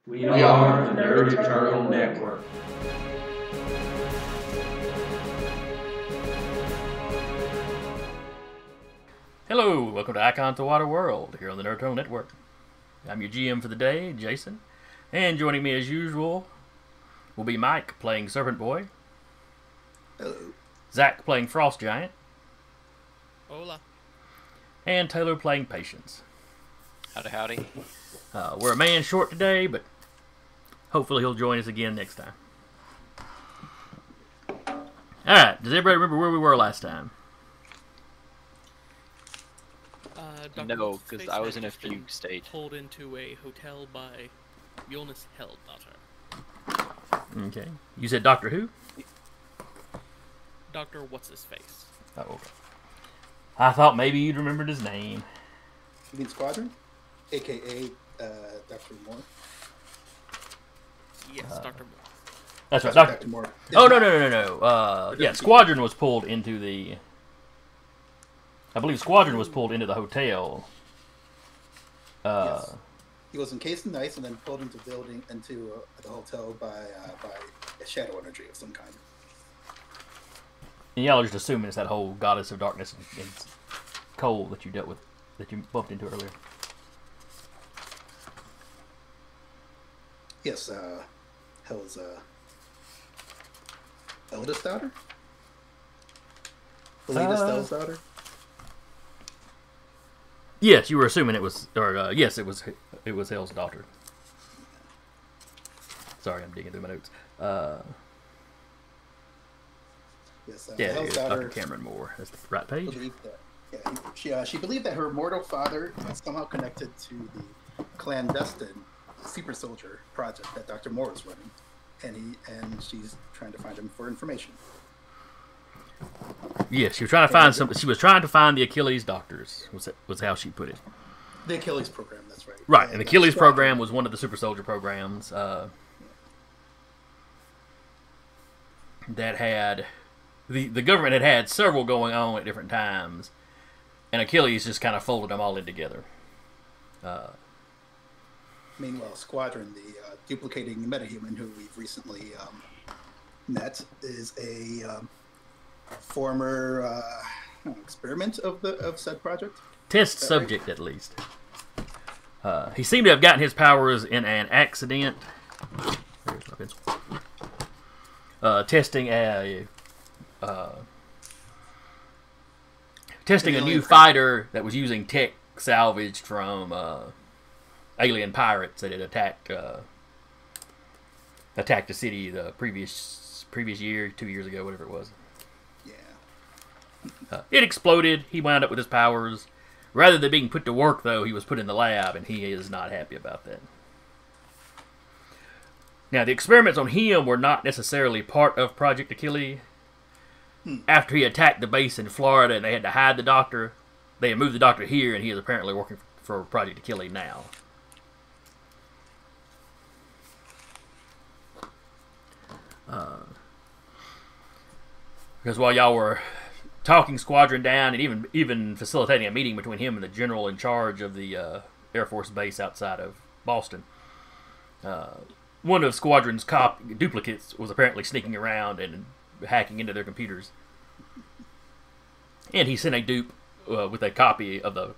We are the Nerd Eternal Network. Hello, welcome to Icon to Water World here on the Nerd Eternal Network. I'm your GM for the day, Jason, and joining me as usual will be Mike playing Serpent Boy. Hello. Zach playing Frost Giant. Hola. And Taylor playing Patience. Howdy, howdy. We're a man short today, but hopefully he'll join us again next time. Alright, does everybody remember where we were last time? No, because I was in a fugue state. Pulled into a hotel by Mjolnir's Hell Daughter. Okay. You said Doctor Who? Dr. What's-His-Face. Oh, okay. I thought maybe you'd remembered his name. You mean Squadron? AKA Dr. Moore? Yes, Dr. Moore. That's right, Dr. Moore. Oh, no. Yeah, Squadron was pulled into the... I believe Squadron was pulled into the hotel. Yes. He was encased in ice and then pulled into the hotel by a shadow energy of some kind. And y'all are just assuming it's that whole goddess of darkness and cold that you dealt with, that you bumped into earlier. Yes, Hell's eldest daughter? Believest Hell's daughter? Yes, you were assuming it was, or yes, it was Hell's daughter. Sorry, I'm digging through my notes. Yes, Yeah, Hell's Dr. daughter Cameron Moore. That's the right page. believed that, she believed that her mortal father was somehow connected to the clandestine super soldier project that Dr. Moore is running, and she's trying to find him for information. Yes, she was trying to find some. She was trying to find the Achilles doctors. Was how she put it. The Achilles program, that's right. Right, and the Achilles program was one of the super soldier programs that had the government had several going on at different times, and Achilles just kind of folded them all in together. Meanwhile, Squadron, the duplicating metahuman who we've recently met, is a former experiment of said project. Test subject, right? At least. He seemed to have gotten his powers in an accident. There's my pencil. Testing a new fighter that was using tech salvaged from alien pirates that had attacked the city the previous year, 2 years ago, whatever it was. Yeah. It exploded. He wound up with his powers. Rather than being put to work, though, he was put in the lab, and he is not happy about that. Now, the experiments on him were not necessarily part of Project Achilles. After he attacked the base in Florida and they had to hide the doctor, they had moved the doctor here, and he is apparently working for Project Achilles now. Because while y'all were talking Squadron down and even facilitating a meeting between him and the general in charge of the Air Force base outside of Boston, one of Squadron's duplicates was apparently sneaking around and hacking into their computers. And he sent a dupe with a copy of the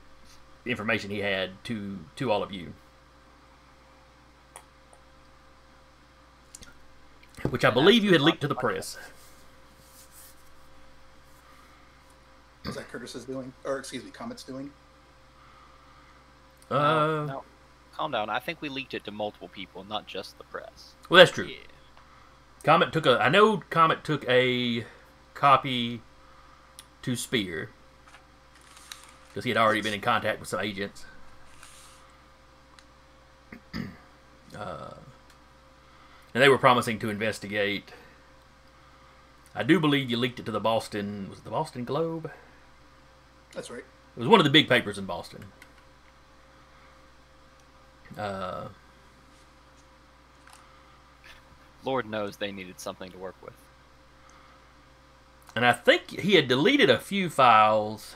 information he had to all of you. Which I believe you had leaked to the press. Was that Curtis's doing? Or, excuse me, Comet's doing? No, calm down. I think we leaked it to multiple people, not just the press. Well, that's true. Yeah. I know Comet took a copy to Spear, because he had already been in contact with some agents. And they were promising to investigate. I do believe you leaked it to the Boston... Was it the Boston Globe? That's right. It was one of the big papers in Boston. Lord knows they needed something to work with. And I think he had deleted a few files.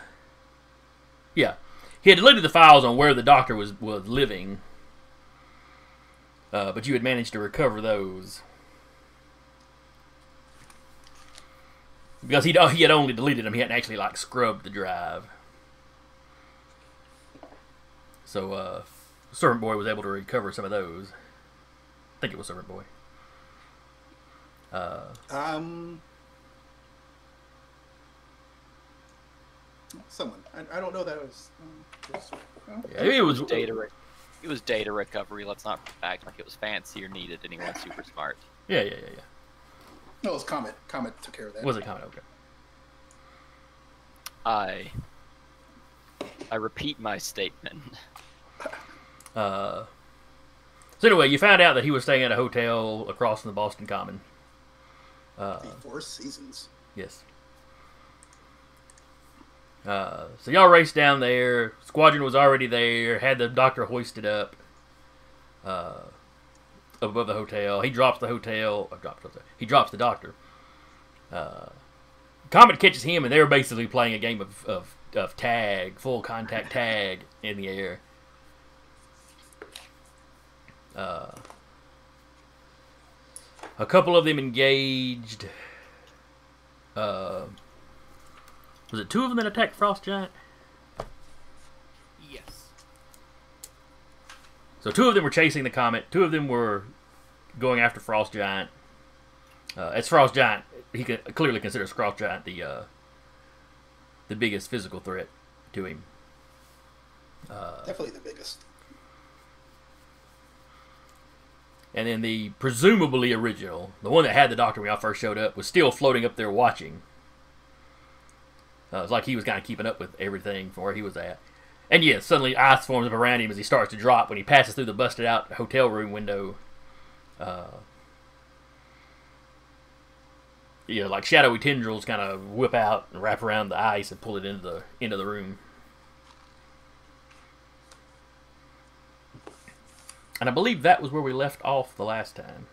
Yeah. He had deleted the files on where the doctor was living. but you had managed to recover those. Because he had only deleted them, he hadn't actually like scrubbed the drive. So Servant Boy was able to recover some of those. I think it was Servant Boy. Someone. I don't know that it was. Yeah, it was data. It was data recovery. Let's not act like it was fancy or needed anyone super smart. Yeah. No, it was Comet. Comet took care of that. Was it Comet? Okay. I repeat my statement. So anyway, you found out that he was staying at a hotel across from the Boston Common. The Four Seasons. Yes. So y'all raced down there. Squadron was already there. Had the doctor hoisted up above the hotel. He drops the hotel. He drops the doctor. Comet catches him, and they're basically playing a game of tag, full contact tag in the air. A couple of them engaged. Was it two of them that attacked Frost Giant? Yes. So two of them were chasing the Comet. Two of them were going after Frost Giant. As Frost Giant, he clearly considers Frost Giant the biggest physical threat to him. Definitely the biggest. And then the presumably original, the one that had the doctor when y'all first showed up, was still floating up there watching. It's like he was kind of keeping up with everything from where he was at. And yes, suddenly ice forms up around him as he starts to drop when he passes through the busted out hotel room window. Like shadowy tendrils kind of whip out and wrap around the ice and pull it into the room. And I believe that was where we left off the last time.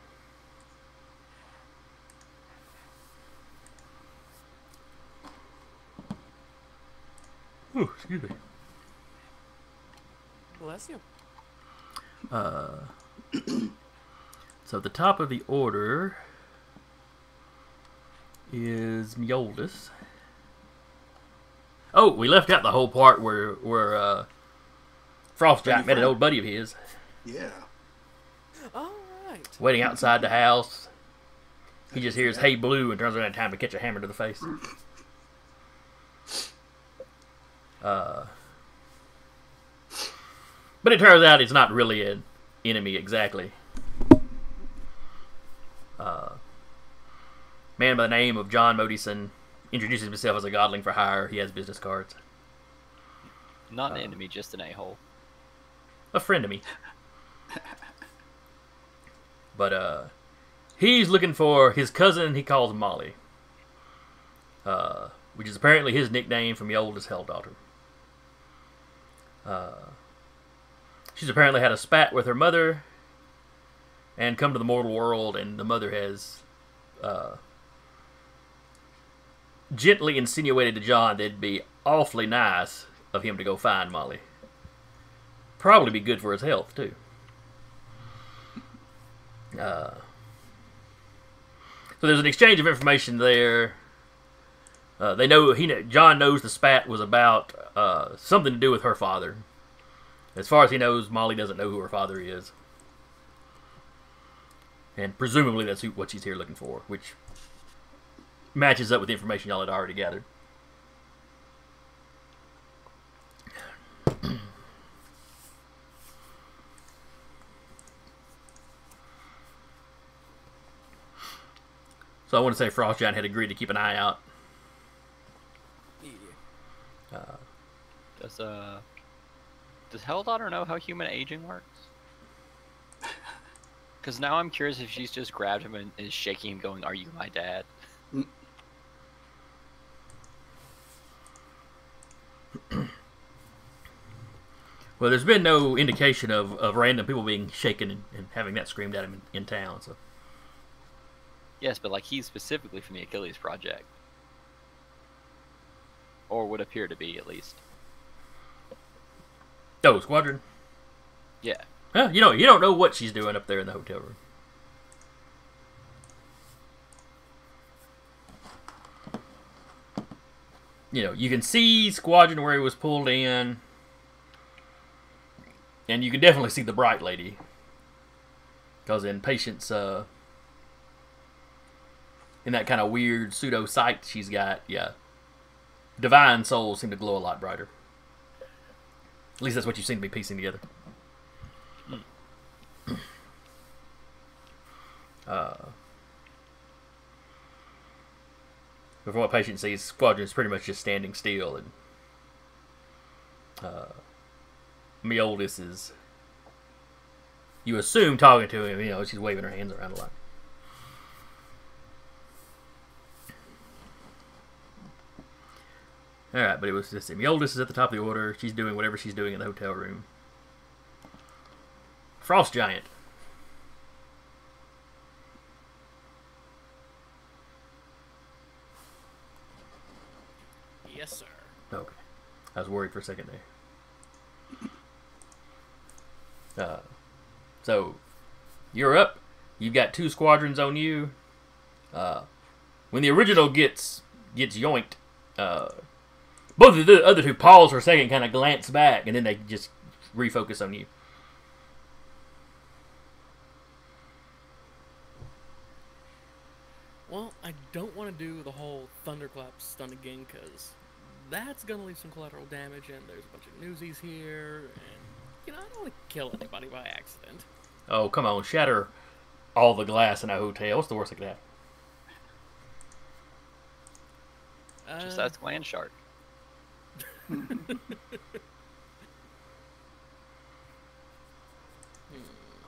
Ooh, excuse me. Bless you. So the top of the order is Mjoldus. Oh, we left out the whole part where Frostjack met an old buddy of his. Yeah. All right. Waiting outside the house. He just hears "Hey Blue" and turns around in time to catch a hammer to the face. But it turns out it's not really an enemy exactly. Man by the name of John Modison introduces himself as a godling for hire. He has business cards. Not an enemy, just an a-hole. A friend of me. But he's looking for his cousin he calls Molly. Which is apparently his nickname from the oldest Hell Daughter. She's apparently had a spat with her mother and come to the mortal world, and the mother has gently insinuated to John that it'd be awfully nice of him to go find Molly. Probably be good for his health, too. So there's an exchange of information there. They know John knows the spat was about something to do with her father. As far as he knows, Molly doesn't know who her father is, and presumably that's what she's here looking for, which matches up with the information y'all had already gathered. So I want to say Frostgiant had agreed to keep an eye out. Yeah. Does Helldaughter know how human aging works? Because now I'm curious if she's just grabbed him and is shaking him going, "Are you my dad?" Well, there's been no indication of random people being shaken and having that screamed at him in town, so... Yes, but like he's specifically from the Achilles Project. Or would appear to be, at least. Oh, Squadron? Yeah. Well, you don't know what she's doing up there in the hotel room. You can see Squadron where he was pulled in, and you can definitely see the Bright Lady. Because in Patience, in that kind of weird pseudo sight she's got, yeah, divine souls seem to glow a lot brighter. At least that's what you seem to be piecing together. But from what Patient sees, Squadron's pretty much just standing still, and Meoldis is, you assume, talking to him. She's waving her hands around a lot. Alright, but it was just Meoldis is at the top of the order. She's doing whatever she's doing in the hotel room. Frost Giant. Yes, sir. Okay. I was worried for a second there. So, you're up. You've got 2 squadrons on you. When the original gets yoinked, both of the other 2 pause for a second, kind of glance back, and then they just refocus on you. Well, I don't want to do the whole thunderclap stun again, because that's going to leave some collateral damage, and there's a bunch of newsies here, and, I don't want to kill anybody by accident. Oh, come on. Shatter all the glass in a hotel. What's the worst that could happen? Just ask Land Shark.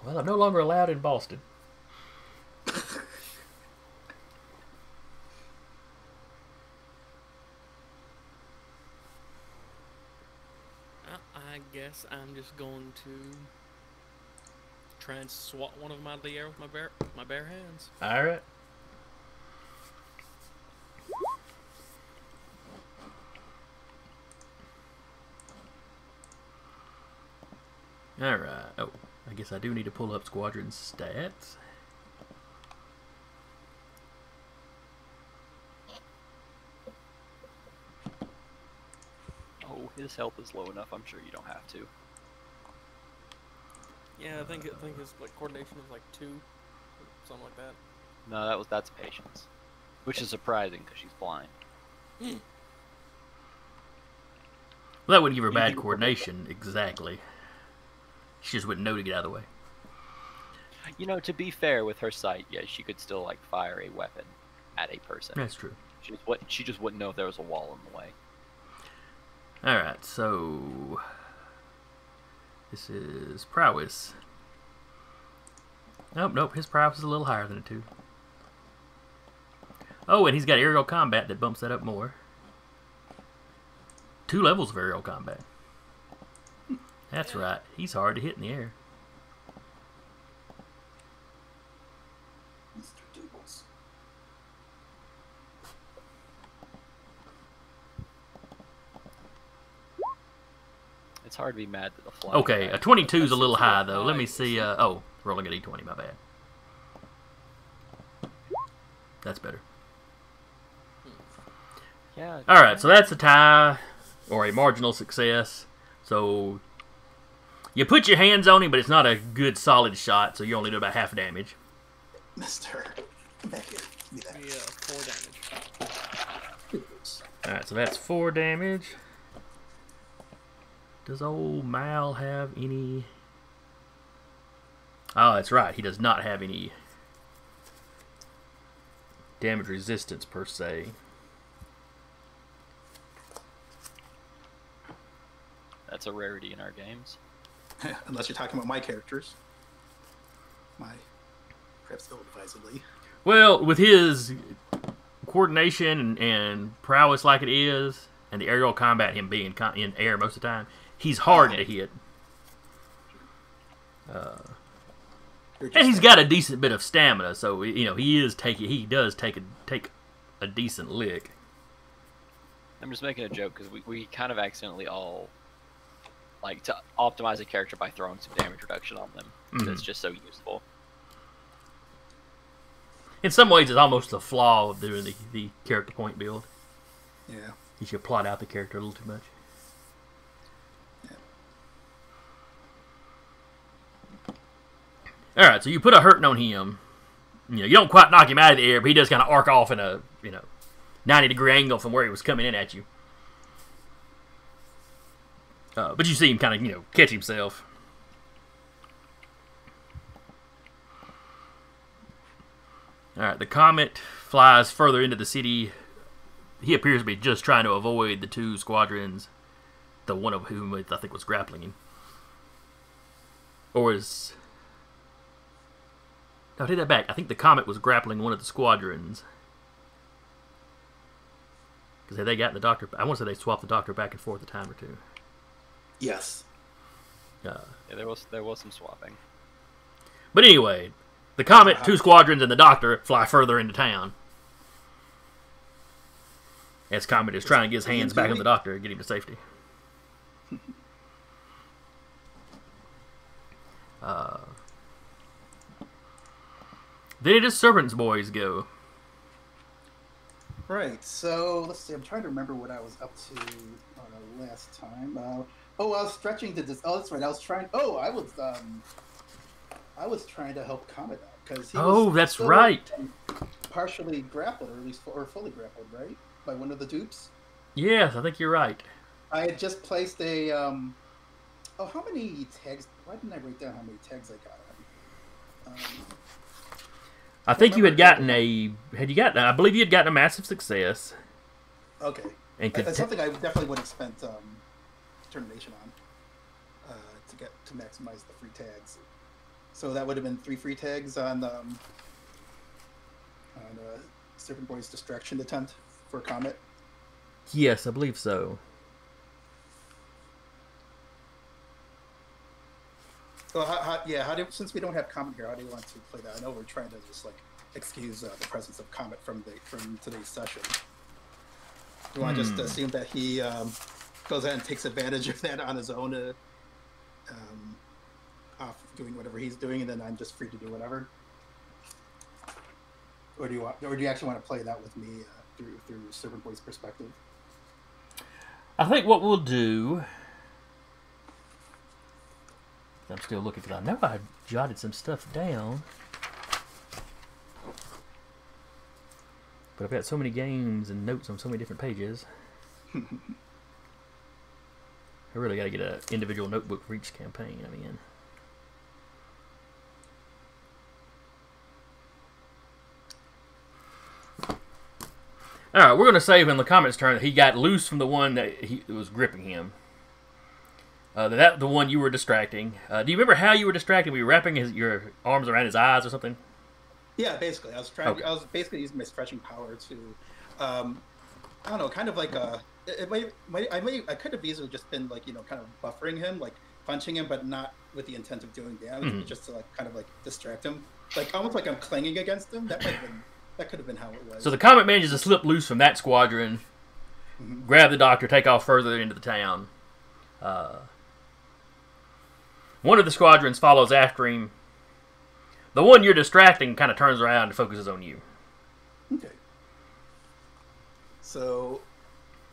Well, I'm no longer allowed in Boston. I guess I'm just going to try and swat one of them out of the air with my bare hands. Alright. Alright. Oh, I guess I do need to pull up Squadron stats. Oh, his health is low enough. I'm sure you don't have to. Yeah, I think his coordination is 2, something like that. No, that's Patience, which is surprising because she's blind. Well, that wouldn't give her bad coordination, exactly. She just wouldn't know to get out of the way. To be fair, with her sight, yeah, she could still fire a weapon at a person. That's true. She just wouldn't know if there was a wall in the way. Alright, so this is prowess. Nope, his prowess is a little higher than a 2. Oh, and he's got aerial combat that bumps that up more. 2 levels of aerial combat. That's right, he's hard to hit in the air. Mr. Dibbles. It's hard to be mad that the flying. Okay, a 22 is a little high, though. Let me see. Oh, rolling a d20, my bad. That's better. Yeah. Alright, so that's a tie, or a marginal success. So, you put your hands on him, but it's not a good solid shot, so you only do about half damage. Mister, come back here. Give me that. Yeah, 4 damage. Alright, so that's 4 damage. Does old Mal have any... Oh, that's right. He does not have any damage resistance, per se. That's a rarity in our games. Unless you're talking about my characters. Perhaps ill-advisedly. Well, with his coordination and prowess like it is, and the aerial combat, him being in air most of the time, he's hard to hit. And he's got a decent bit of stamina, so he does take a decent lick. I'm just making a joke because we kind of accidentally all like to optimize a character by throwing some damage reduction on them. Mhm. It's just so useful. In some ways, it's almost a flaw of doing the character point build. Yeah. You should plot out the character a little too much. All right, so you put a hurting on him. You know, you don't quite knock him out of the air, but he does kind of arc off in a 90-degree angle from where he was coming in at you. But you see him kind of catch himself. All right, the Comet flies further into the city. He appears to be just trying to avoid the two squadrons, the one of whom I think was grappling him. Or is... No, take that back. I think the Comet was grappling one of the squadrons. Because they got the Doctor... I want to say they swapped the Doctor back and forth a time or two. Yes. Yeah, there was some swapping. But anyway, the Comet, two squadrons, and the Doctor fly further into town. As Comet is trying to get his hands back on the Doctor and get him to safety. Then it is Serpent's Boys go. Right. So let's see. I'm trying to remember what I was up to last time. I was stretching to this. Oh, that's right. I was trying. Oh, I was trying to help Comet out because he was that's right. Partially grappled, or at least fully grappled, right, by one of the dupes. Yes, I think you're right. I had just placed a. How many tags? Why didn't I write down how many tags I got on? I think you had gotten a. Had you gotten? I believe you had gotten a massive success. Okay. And That's something I definitely would have spent determination on to maximize the free tags. So that would have been 3 free tags on Serpent Boy's distraction attempt for Comet. Yes, I believe so. Well, since we don't have Comet here, how do you want to play that? I know we're trying to just excuse the presence of Comet from today's session. Do you want to just assume that he goes out and takes advantage of that on his own, off doing whatever he's doing, and then I'm just free to do whatever? Or do you actually want to play that with me through Serpent Boy's perspective? I think what we'll do. I'm still looking because I know I jotted some stuff down. But I've got so many games and notes on so many different pages. I really got to get an individual notebook for each campaign I'm in. Alright, we're going to say when the Comet's turn that he got loose from the one that was gripping him. The one you were distracting. Do you remember how you were distracting? Were you wrapping your arms around his eyes or something? Yeah, basically. I was trying. Okay. I was basically using my stretching power to, I don't know, kind of like I could have easily just been kind of buffering him, punching him, but not with the intent of doing damage, but just to kind of distract him, almost like I'm clanging against him. That could have been how it was. So the Comet manages to slip loose from that squadron, grab the Doctor, take off further into the town. One of the squadrons follows after him. The one you're distracting kind of turns around and focuses on you. Okay. So,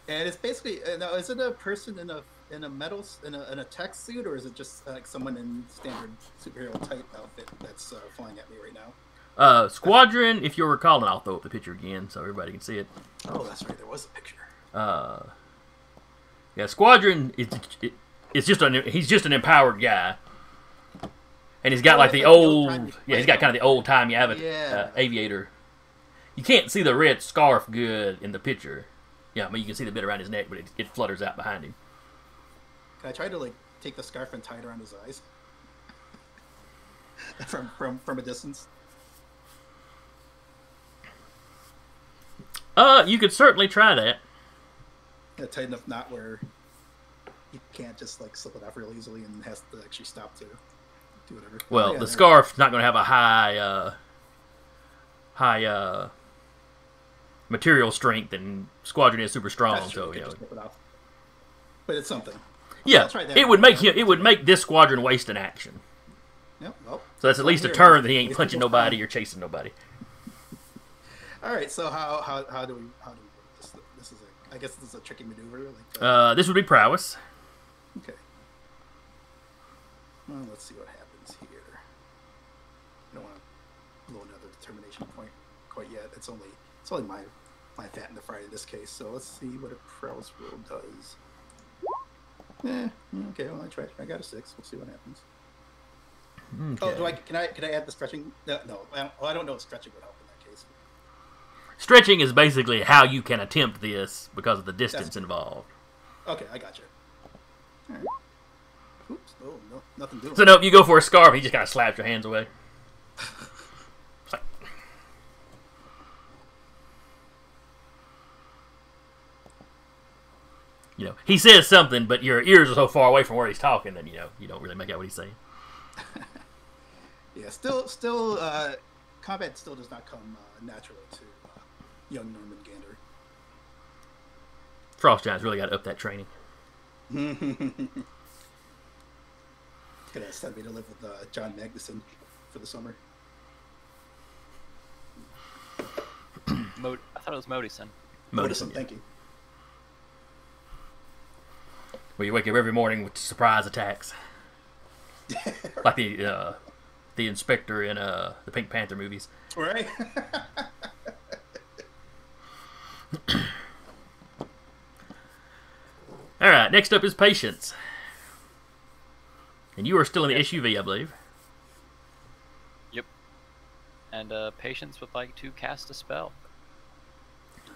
and it's basically now. Is it a person in a tech suit, or is it just someone in standard superhero type outfit that's flying at me right now? Squadron, if you'll recall, and I'll throw up the picture again so everybody can see it. Oh, that's right. There was a picture. Yeah, Squadron. It's just he's just an empowered guy. And he's got he's got kind of the old-timey aviator. You can't see the red scarf good in the picture. Yeah, I mean, you can see the bit around his neck, but it flutters out behind him. Can I try to take the scarf and tie it around his eyes? from a distance? You could certainly try that. A tight enough knot where you can't just slip it off real easily and has to actually stop to do whatever. Well, the scarf's not going to have a high material strength, and Squadron is super strong, so but it's something. Yeah, that's right. it would make this squadron waste an action. Yep. Well, So that's at least a here. turn that he ain't These punching people nobody find- or chasing nobody. All right. So how do we work this? This is I guess this is a tricky maneuver. Like, This would be prowess. okay. Well, let's see what happens here. I don't want to blow another determination point quite yet. It's only my fat in the fry in this case. So let's see what a prowess roll does. Okay. Well, I tried. I got a 6. We'll see what happens. Okay. Oh, can I add the stretching? No. I don't know if stretching would help in that case. Stretching is basically how you can attempt this because of the distance involved. Okay, I got you. All right. Oops. Oh no, nothing doing. So no, you go for a scarf, he just kind of slaps your hands away. It's like, you know, he says something, but your ears are so far away from where he's talking that you don't really make out what he's saying. Yeah, still, combat still does not come naturally to young Norman Gander. Frost Giant's really got to up that training. Gonna send me to live with John Magnuson for the summer. I thought it was Modison. Modison, Yeah. thank you. Where you wake up every morning with surprise attacks, like the inspector in the Pink Panther movies. Right. All right, next up is Patience, and you are still in the SUV, I believe. Yep. And Patience would like to cast a spell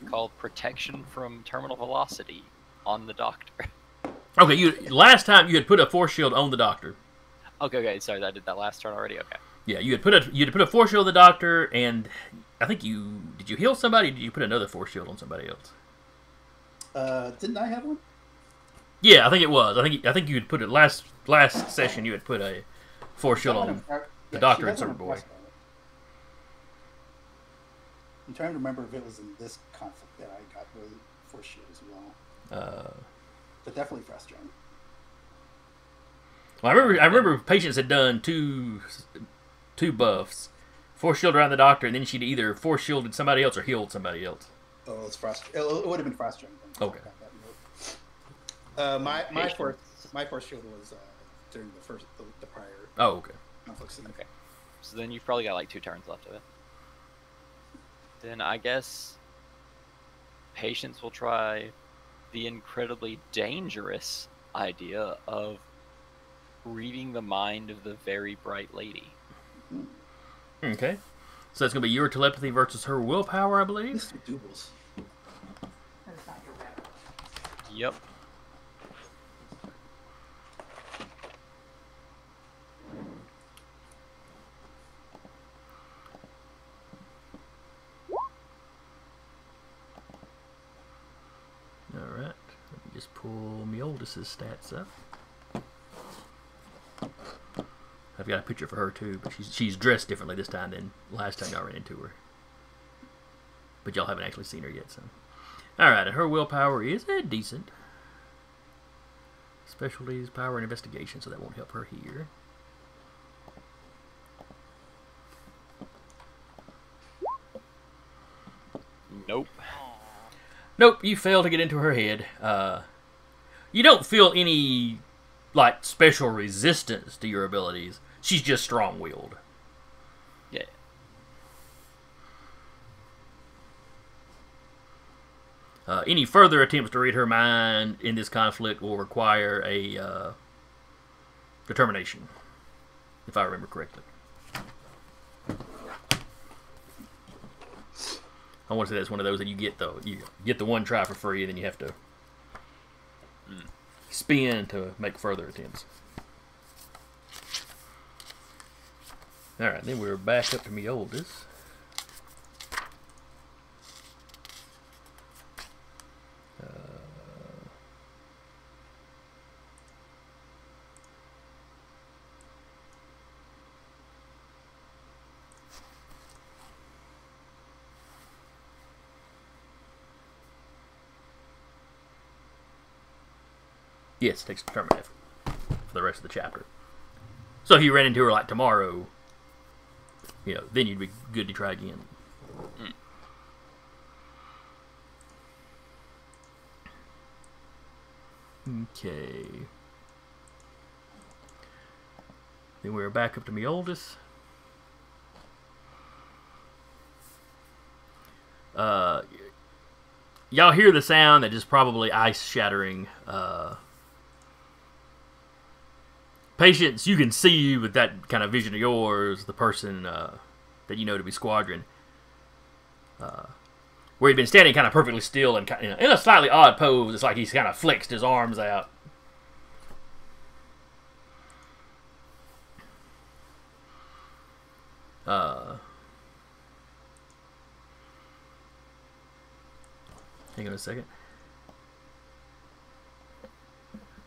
called Protection from Terminal Velocity on the Doctor. Okay, last time you had put a force shield on the Doctor. Okay, sorry, I did that last turn already. Okay. Yeah, you had put a force shield on the Doctor, and I think did you heal somebody? Or did you put another force shield on somebody else? Didn't I have one? Yeah, I think it was. I think you had put it last session. You had put a force shield on the Doctor and Superboy. I'm trying to remember if it was in this conflict that I got really force shield as well. But definitely Frost Giant. Well, I remember Patience had done two buffs, force shield around the Doctor, and then she'd either force shielded somebody else or healed somebody else. Oh, it's Frost. It would have been Frost Giant. Okay. My force shield was during the prior. Oh, okay. Conflict scene. Okay. So then you've probably got like 2 turns left of it. Then I guess Patience will try the incredibly dangerous idea of reading the mind of the very bright lady. Okay. So that's going to be your telepathy versus her willpower, I believe? These two doubles. Yep. Alright. Let me just pull Mioldis' stats up. I've got a picture for her too, but she's dressed differently this time than last time y'all ran into her. But y'all haven't actually seen her yet, so. Alright, and her willpower is decent. Specialties, power, and investigation, so that won't help her here. Nope. Nope, you fail to get into her head. You don't feel any, like, special resistance to your abilities. She's just strong-willed. Yeah. Any further attempts to read her mind in this conflict will require a determination, if I remember correctly. I want to say that's one of those that you get the one try for free, and then you have to spin to make further attempts. All right, then we're back up to me oldest. Yes, it takes determinative for the rest of the chapter. So if you ran into her like tomorrow, you know, then you'd be good to try again. Okay. Then we're back up to me oldest. Y'all hear the sound that is probably ice shattering. Patience, you can see with that kind of vision of yours, the person that you know to be Squadron. Where he'd been standing kind of perfectly still and in a slightly odd pose. It's like he's kind of flexed his arms out. Hang on a second.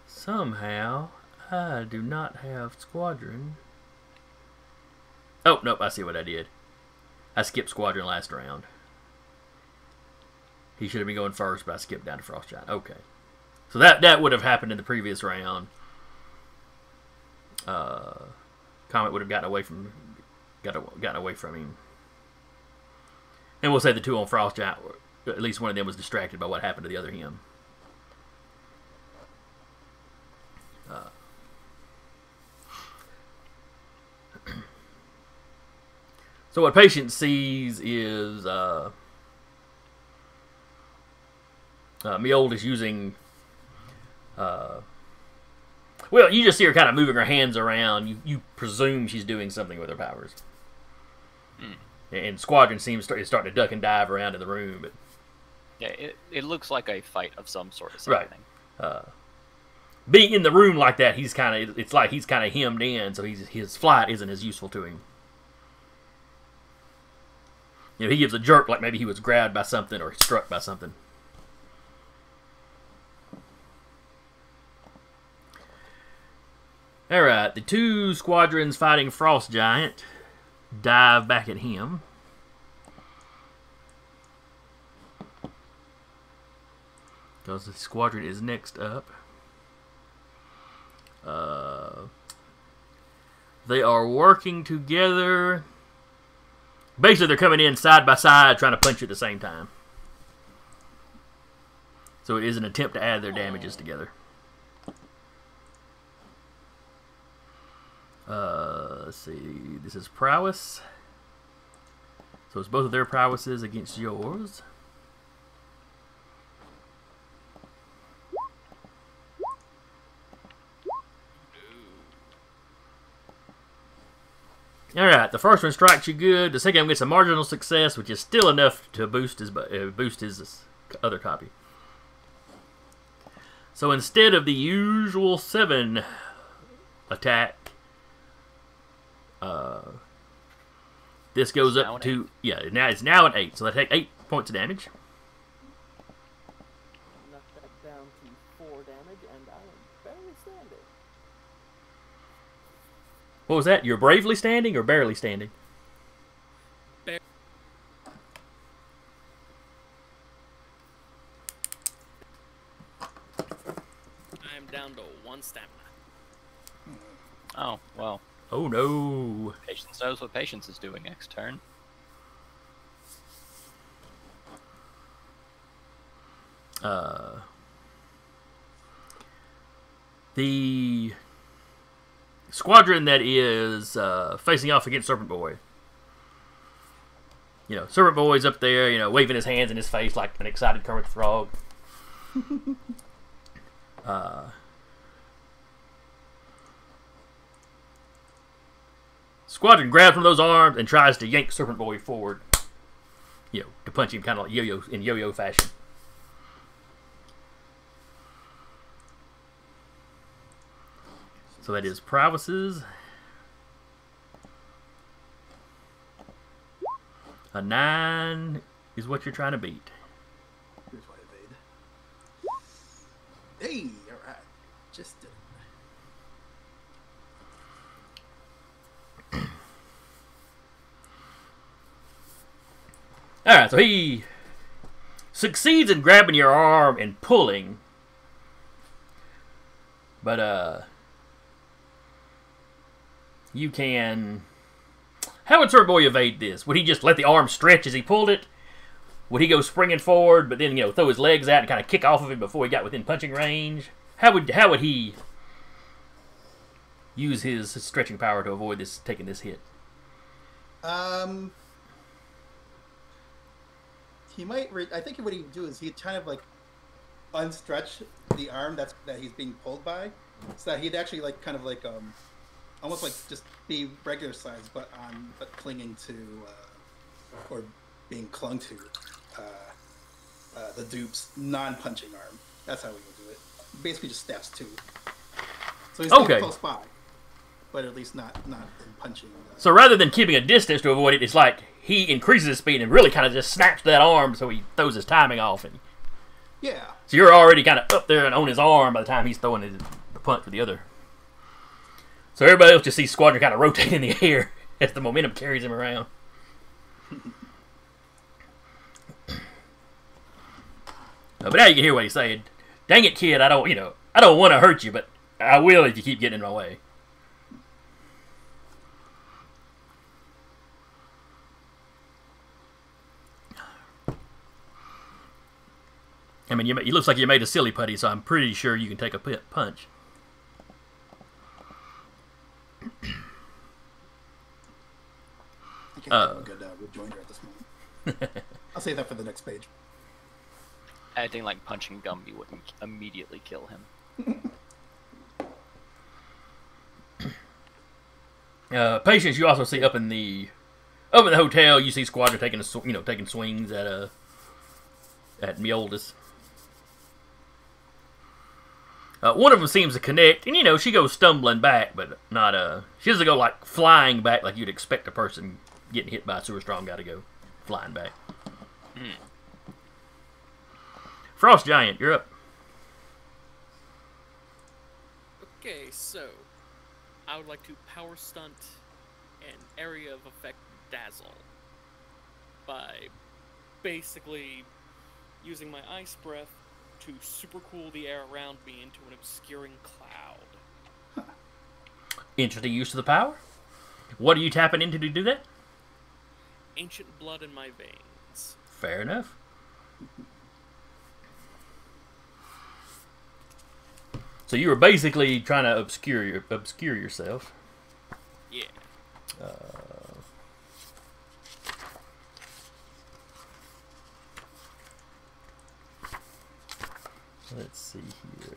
Somehow, I do not have Squadron. Oh, nope, I see what I did. I skipped Squadron last round. He should have been going first, but I skipped down to Frost Giant. Okay. So that would have happened in the previous round. Comet would have gotten away from him. And we'll say the two on Frost Giant, at least one of them was distracted by what happened to the other him. So what Patience sees is Miold is using. Well, you just see her kind of moving her hands around. You presume she's doing something with her powers. And Squadron seems starting to duck and dive around in the room. But yeah, it looks like a fight of some sort. Right. Being in the room like that, it's like he's kind of hemmed in, so his flight isn't as useful to him. You know, he gives a jerk like maybe he was grabbed by something or struck by something. Alright, the two squadrons fighting Frost Giant dive back at him. Because the squadron is next up. They are working together. Basically, they're coming in side by side, trying to punch you at the same time. So it is an attempt to add their damages together. Let's see. This is prowess. So it's both of their prowesses against yours. Alright, the first one strikes you good. The second one gets a marginal success, which is still enough to boost his other copy. So instead of the usual 7 attack, this goes up to... Yeah, it's now an 8. So they take 8 points of damage. Knock that down to 4 damage, and I am barely standing. What was that? You're bravely standing or barely standing? I am down to 1 stamina. Oh, well. Oh no. Patience knows what Patience is doing next turn. The squadron that is facing off against Serpent Boy. You know, Serpent Boy's up there, you know, waving his hands in his face like an excited Kermit the Frog. Squadron grabs one of those arms and tries to yank Serpent Boy forward. You know, to punch him kind of like yo-yo fashion. So that is prowesses. A 9 is what you're trying to beat. Here's why I evade. Hey, alright. Just did it. Alright, so he succeeds in grabbing your arm and pulling. But you can. How would Sir Boy evade this? Would he just let the arm stretch as he pulled it? Would he go springing forward, but then throw his legs out and kind of kick off of it before he got within punching range? How would he use his stretching power to avoid taking this hit? He might. I think what he'd do is he'd kind of like unstretch the arm that he's being pulled by, so that he'd actually almost like just be regular size, but clinging to or being clung to the dupe's non-punching arm. That's how we would do it. Basically, just steps two. So he's okay. Close by, but at least not in punching. So rather than keeping a distance to avoid it, it's like he increases his speed and really kind of just snaps that arm, so he throws his timing off. Yeah. So you're already kind of up there and on his arm by the time he's throwing the punch with the other. So everybody else just sees Squadron kind of rotate in the air as the momentum carries him around. But now you can hear what he's saying. Dang it, kid! I don't want to hurt you, but I will if you keep getting in my way. I mean, it looks like you made a silly putty, so I'm pretty sure you can take a punch. I can't have a good rejoinder at this moment. I'll save that for the next page. Acting like punching Gumby wouldn't immediately kill him. Patience, you also see up in the hotel. You see Squadron taking taking swings at Mjolnir. One of them seems to connect, and she goes stumbling back, but not she doesn't go like flying back like you'd expect a person getting hit by a super strong guy to go flying back. Frost Giant, you're up. Okay, so I would like to power stunt an area of effect dazzle by basically using my ice breath to super cool the air around me into an obscuring cloud. Interesting use of the power. What are you tapping into to do that? Ancient blood in my veins. Fair enough. So you were basically trying to obscure yourself. Yeah. Let's see here.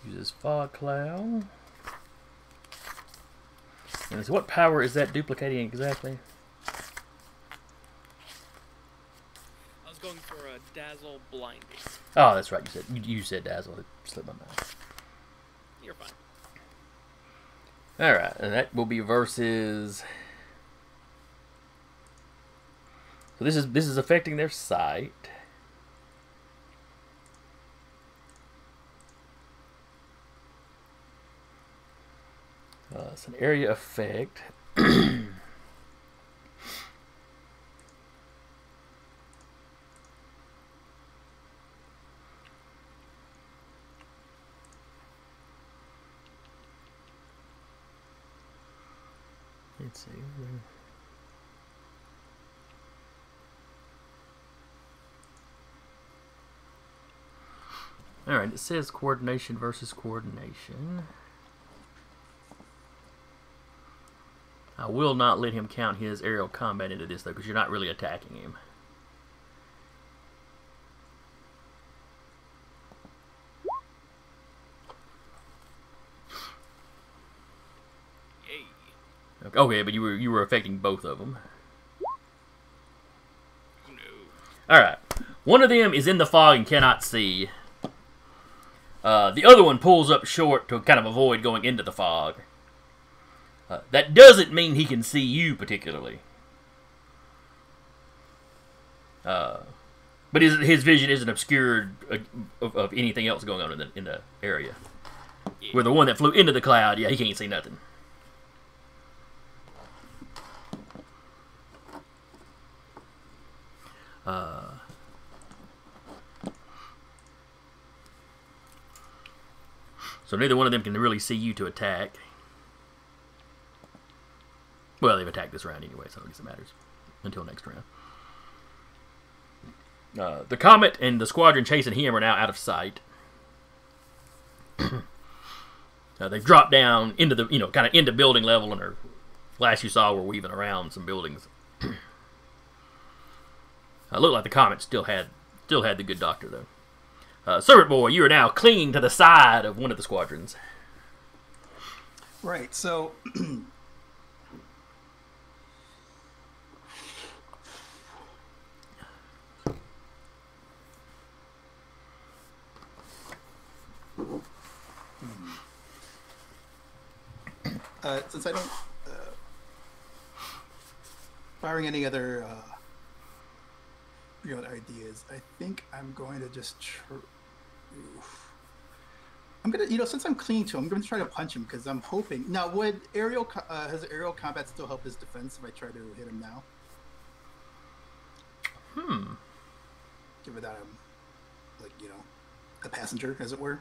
Uses fog cloud. And so what power is that duplicating exactly? I was going for a dazzle blinding. Oh, that's right. You said dazzle. It slipped my mind. You're fine. All right, and that will be versus. So this is affecting their sight. It's an area effect. Let's see. All right, it says coordination versus coordination. I will not let him count his aerial combat into this, though, because you're not really attacking him. Yay. Okay, but you were affecting both of them. No. All right. One of them is in the fog and cannot see. The other one pulls up short to kind of avoid going into the fog. That doesn't mean he can see you particularly. But his vision isn't obscured of anything else going on in the area. Yeah. Where the one that flew into the cloud, yeah, he can't see nothing. So neither one of them can really see you to attack. Well, they've attacked this round anyway, so I guess it matters. Until next round. The Comet and the squadron chasing him are now out of sight. They've dropped down into the, kind of into building level, and their last you saw were weaving around some buildings. Looked like the Comet still had the good doctor, though. Servant Boy, you are now clinging to the side of one of the squadrons. Right, so... since I don't... barring any other real ideas, I think I'm going to just... I'm gonna, since I'm clinging to him, I'm gonna try to punch him because I'm hoping. Now, would has aerial combat still help his defense if I try to hit him now? Give it that like a passenger, as it were.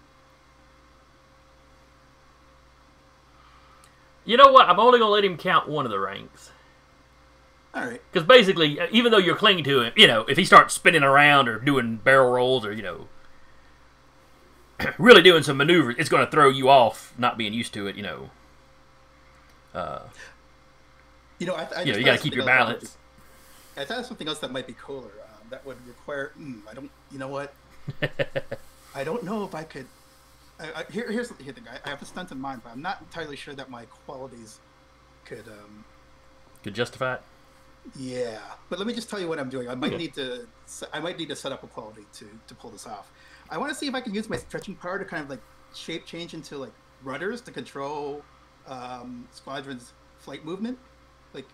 You know what? I'm only gonna let him count one of the ranks. All right. Because basically, even though you're clinging to him, if he starts spinning around or doing barrel rolls or really doing some maneuvers, it's going to throw you off, not being used to it. I you got to keep your balance. I thought of something else that might be cooler. That would require. I don't. You know what? I don't know if I could. Here's the thing. I have a stunt in mind, but I'm not entirely sure that my qualities could. Could justify it. Yeah, but let me just tell you what I'm doing. I might need to set up a quality to pull this off. I want to see if I can use my stretching power to kind of like shape change into like rudders to control Squadron's flight movement, but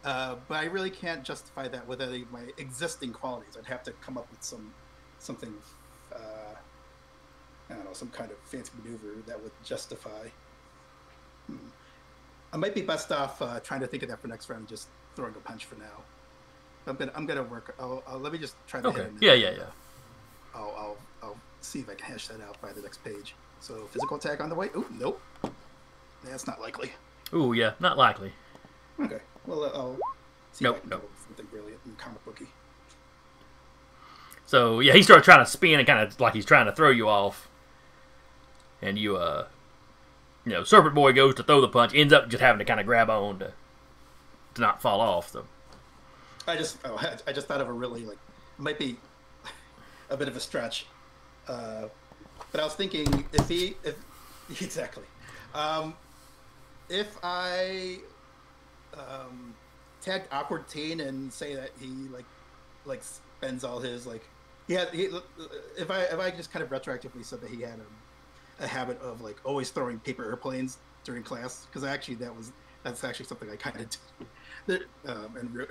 I really can't justify that with any of my existing qualities. I'd have to come up with something, I don't know, some kind of fancy maneuver that would justify. I might be best off trying to think of that for next round, and just throwing a punch for now. I'm gonna work. Let me just try to hit him. Yeah. I'll see if I can hash that out by the next page. So physical attack on the way. Ooh, nope. That's not likely. Ooh, yeah, not likely. Okay. Well, I'll see if I can come up with something brilliant and comic booky. So yeah, he started trying to spin and kind of like he's trying to throw you off, and you Serpent Boy goes to throw the punch, ends up just having to kind of grab on to not fall off. So I just thought of a really it might be a bit of a stretch, but I was thinking if I tagged Awkward Teen and say that he spends all his if I just kind of retroactively said that he had a habit of always throwing paper airplanes during class, because that's actually something I kind of did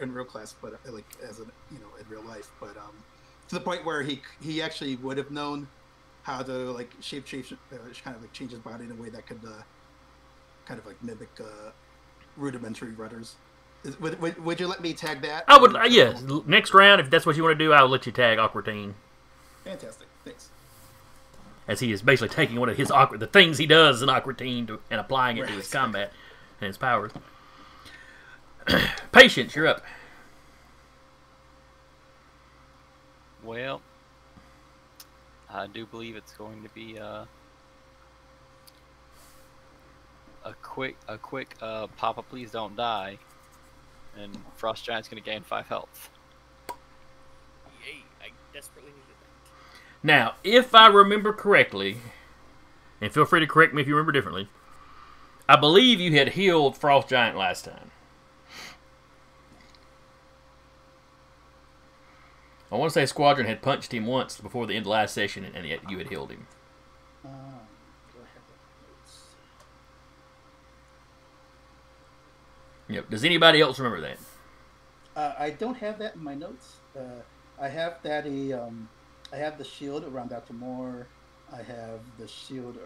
in real class, but as in real life, but to the point where he actually would have known how to shape kind of change his body in a way that could kind of mimic rudimentary rudders. Would you let me tag that? I would. Yeah. Next round, if that's what you want to do, I'll let you tag Awkward Teen. Fantastic. Thanks. As he is basically taking one of his the things he does in Awkward Teen and applying it to his combat and his powers. Patience, you're up. Well, I do believe it's going to be a quick Papa Please Don't Die, and Frost Giant's going to gain 5 health. Yay, I desperately needed that. Now, if I remember correctly, and feel free to correct me if you remember differently, I believe you had healed Frost Giant last time. I want to say Squadron had punched him once before the end of last session, and yet you had healed him. Do I have that notes? Yep. Does anybody else remember that? I don't have that in my notes. I have that I have the shield around Dr. Moore. I have the shield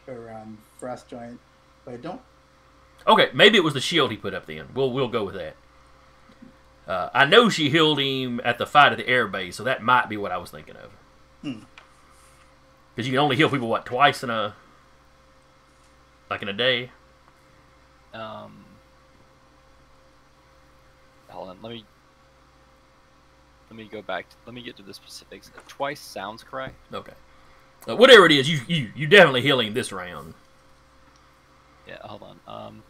around Frost Giant, but I don't. Okay, maybe it was the shield he put up then. We'll go with that. I know she healed him at the fight at the air base, so that might be what I was thinking of. Because you can only heal people twice in a day. Hold on, let me go back. Let me get to the specifics. Twice sounds correct. Okay. Whatever it is, you definitely heal him this round. Yeah, hold on.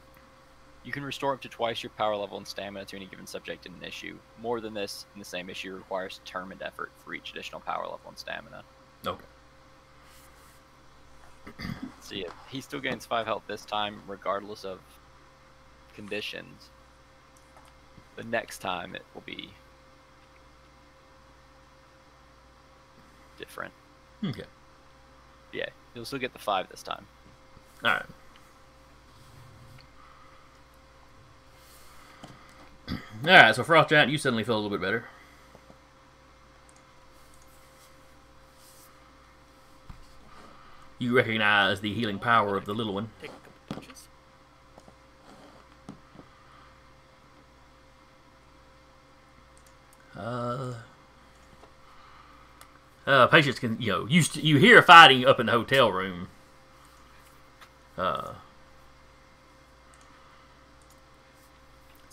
You can restore up to twice your power level and stamina to any given subject in an issue. More than this, in the same issue, requires determined effort for each additional power level and stamina. Okay. So yeah, he still gains 5 health this time, regardless of conditions. The next time it will be different. Okay. Yeah, you'll still get the 5 this time. Alright. Alright, so Frost Giant, you suddenly feel a little bit better. You recognize the healing power of the little one. Take a couple punches. Patients can, you hear fighting up in the hotel room. So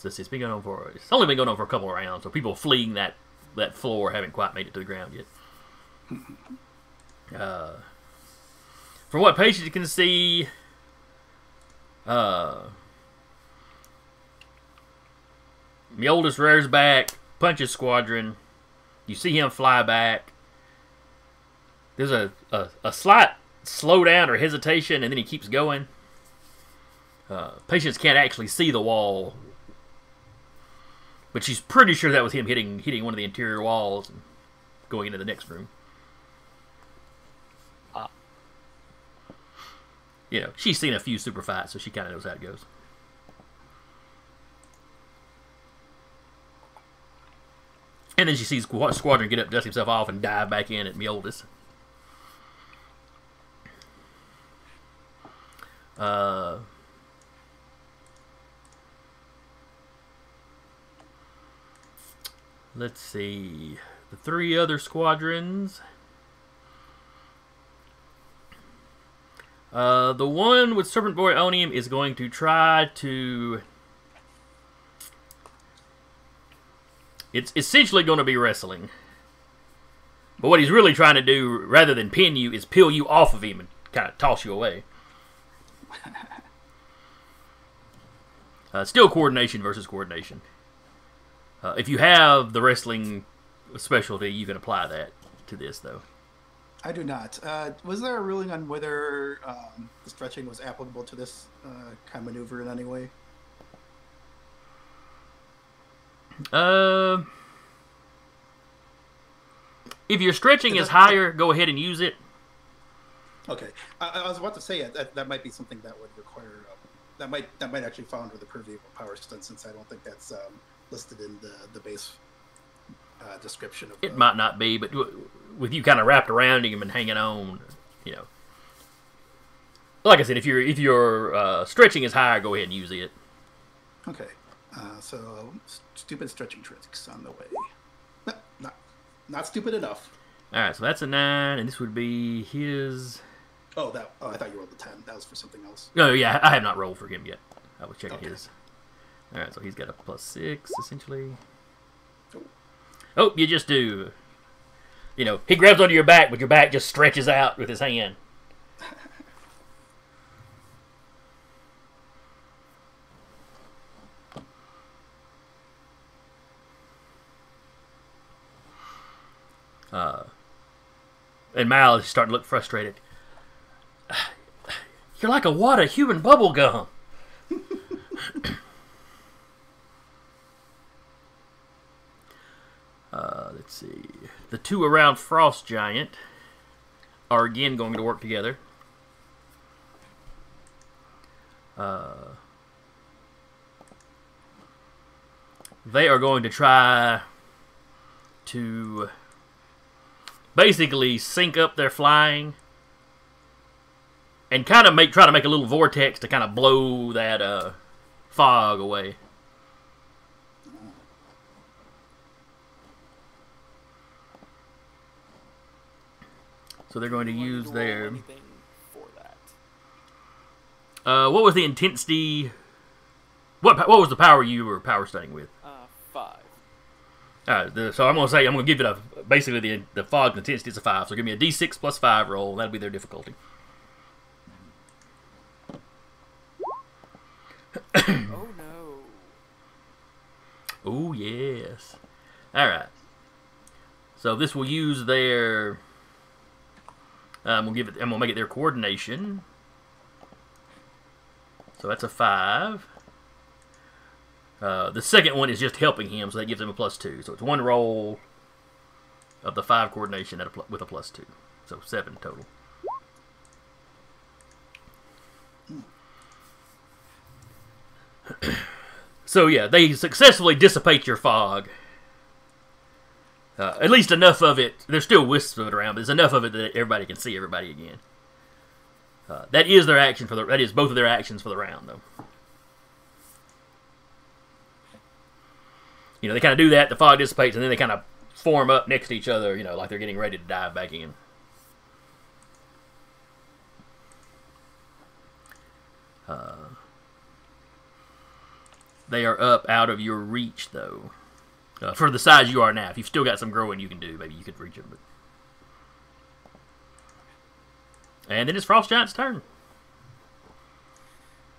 it's been going on it's only been going on for a couple of rounds, so people fleeing that floor haven't quite made it to the ground yet. From what patients can see, Mjolnir rears back, punches Squadron. You see him fly back. There's a slight slowdown or hesitation, and then he keeps going. Patients can't actually see the wall, but she's pretty sure that was him hitting one of the interior walls and going into the next room. She's seen a few super fights, so she kind of knows how it goes. And then she sees Squadron get up, dust himself off, and dive back in at Mjolnir. Let's see. The 3 other squadrons. The one with Serpent Boy on him is going to try to... It's essentially going to be wrestling. But what he's really trying to do, rather than pin you, is peel you off of him and kind of toss you away. Still coordination versus coordination. If you have the wrestling specialty, you can apply that to this, though. I do not. Was there a ruling on whether the stretching was applicable to this kind of maneuver in any way? If your stretching is higher, go ahead and use it. Okay, I was about to say that might be something that would require that might actually fall under the purview of power stunt, since I don't think that's listed in the base description of. It might not be, but with you kind of wrapped around him and hanging on, Like I said, if your stretching is higher, go ahead and use it. Okay, so stupid stretching tricks on the way. No, not stupid enough. All right, so that's a 9, and this would be his. Oh, I thought you rolled the 10. That was for something else. Oh yeah, I have not rolled for him yet. I was checking his. All right, so he's got a +6 essentially. Oh, you just do. He grabs onto your back, but your back just stretches out with his hand. And Mal is starting to look frustrated. You're like a wad of human bubble gum. Let's see. The 2 around Frost Giant are again going to work together. They are going to try to basically sync up their flying and kind of try to make a little vortex to kind of blow that fog away. So they're going to use their. Anything for that. What was the intensity? What was the power you were power stunning with? 5. So I'm going to give it basically the fog intensity is a 5. So give me a D6 plus 5 roll. That'll be their difficulty. Oh no. Oh yes. All right. So this will use their. I'm gonna make it their coordination. So that's a 5. The second one is just helping him, so that gives him a +2. So it's 1 roll of the 5 coordination with a +2. So 7 total. So yeah, they successfully dissipate your fog. At least enough of it. There's still wisps of it around, but there's enough of it that everybody can see everybody again. That is their action that is both of their actions for the round, though. You know, they kind of do that. The fog dissipates, and then they kind of form up next to each other. You know, like they're getting ready to dive back in. They are up out of your reach, though. For the size you are now. If you've still got some growing you can do, maybe you could reach them. But... And then it's Frost Giant's turn.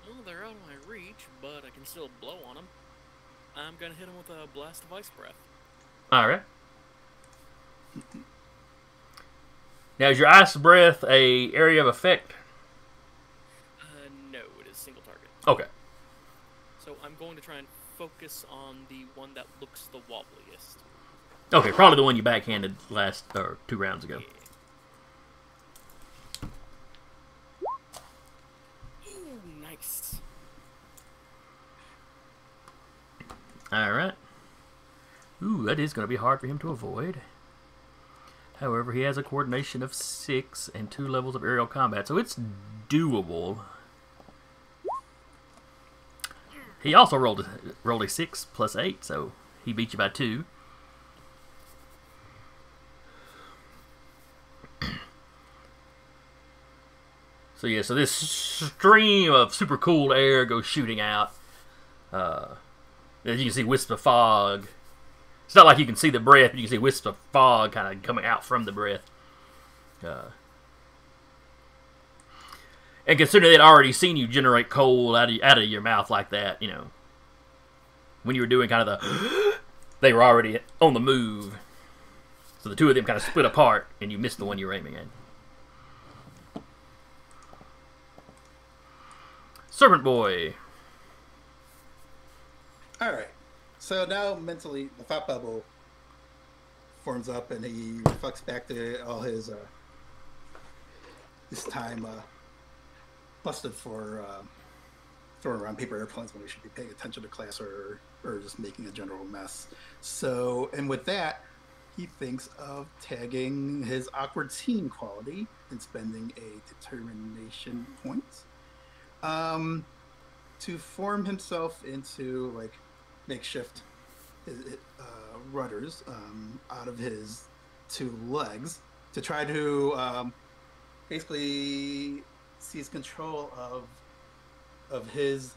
Well, they're out of my reach, but I can still blow on them. I'm gonna hit them with a blast of ice breath. Alright. Now, is your ice breath a area of effect? No, it is single target. Okay. So I'm going to try and focus on the one that looks the wobbliest. Okay, probably the one you backhanded 2 rounds ago. Yeah. Ooh, nice. Alright. Ooh, that is going to be hard for him to avoid. However, he has a coordination of 6 and 2 levels of aerial combat, so it's doable. He also rolled a 6 plus 8, so he beat you by 2. So yeah, so this stream of super cool air goes shooting out. As you can see, wisps of fog. It's not like you can see the breath, but you can see wisps of fog kind of coming out from the breath. And considering they'd already seen you generate cold out of your mouth like that, you know, when you were doing kind of the, they were already on the move. So the two of them kind of split apart, and you missed the one you were aiming at. Serpent Boy. Alright. So now mentally, the thought bubble forms up and he reflects back to all his this time busted for throwing around paper airplanes when we should be paying attention to class or just making a general mess. So, and with that, he thinks of tagging his awkward teen quality and spending a determination point to form himself into like makeshift rudders out of his 2 legs to try to basically seize control of his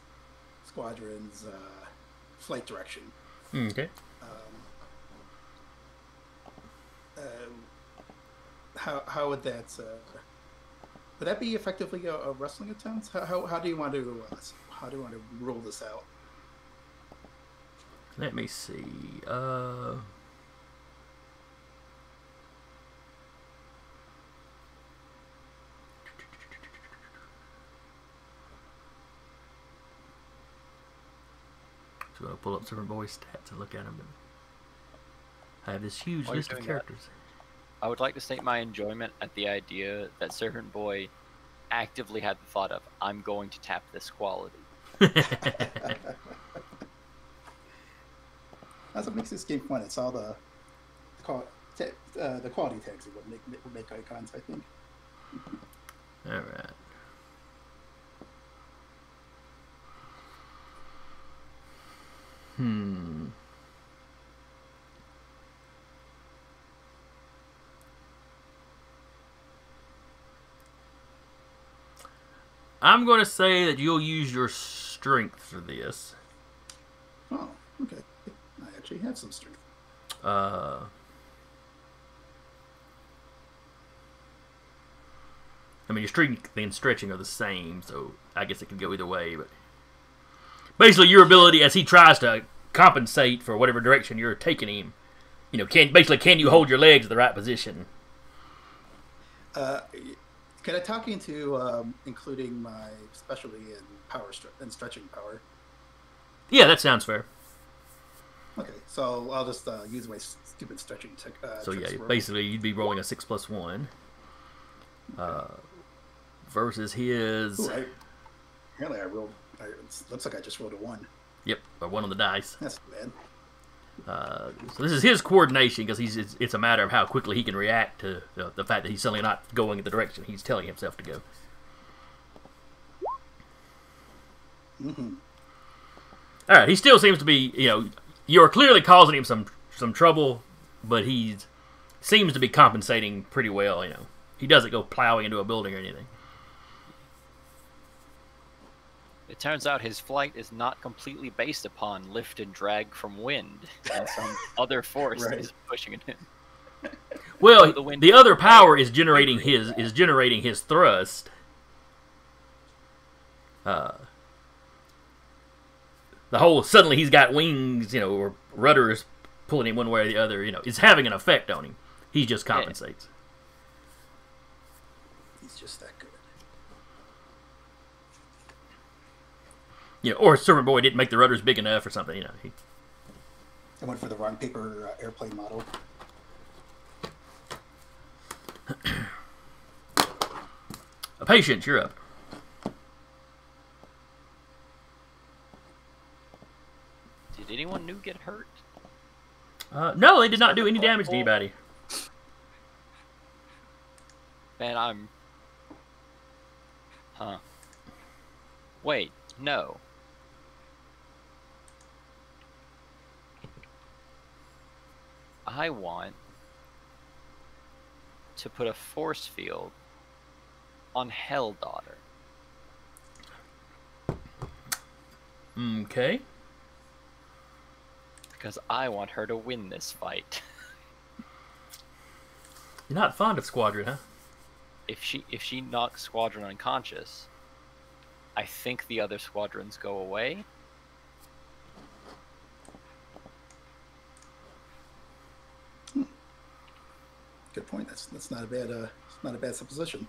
squadron's flight direction. Okay. How would that be effectively a wrestling attempt? How do you want to roll this out? Let me see. So I'll pull up Serpent Boy's stats and look at them. I have this huge list of characters. I would like to state my enjoyment at the idea that Serpent Boy actively had the thought of, I'm going to tap this quality. That's what makes this game fun. It's all the quality tags that would make icons, I think. All right. I'm going to say that you'll use your strength for this. Oh, okay. I actually have some strength. I mean, your strength and stretching are the same, so I guess it could go either way. But basically, your ability as he tries to compensate for whatever direction you're taking him, you know, can you hold your legs in the right position? Can I talk into including my specialty in power and stretching power? Yeah, that sounds fair. Okay, so I'll just use my stupid stretching So yeah, roll. basically you'd be rolling a 6+1 versus his. Ooh, apparently I rolled. It looks like I just rolled a 1. Yep, a 1 on the dice. That's bad. So this is his coordination because it's a matter of how quickly he can react to the fact that he's suddenly not going in the direction he's telling himself to go. Mm-hmm. All right, he still seems to be, you know, you're clearly causing him some trouble, but he seems to be compensating pretty well. You know, he doesn't go plowing into a building or anything. It turns out his flight is not completely based upon lift and drag from wind, and some other force is pushing it in. Well, So the other power is generating his thrust. The whole suddenly he's got wings, you know, or rudders pulling him one way or the other. You know, it's having an effect on him. He just compensates. He's just that good. You know, or Servant Boy didn't make the rudders big enough or something. You know, I went for the wrong paper airplane model. A patient, you're up. Did anyone new get hurt? No, they did not do any damage to anybody. Man, I'm... Huh. Wait, no. I want to put a force field on Hell Daughter. Okay. Because I want her to win this fight. You're not fond of Squadron, huh? If she knocks Squadron unconscious, I think the other squadrons go away. Good point. That's not a bad supposition.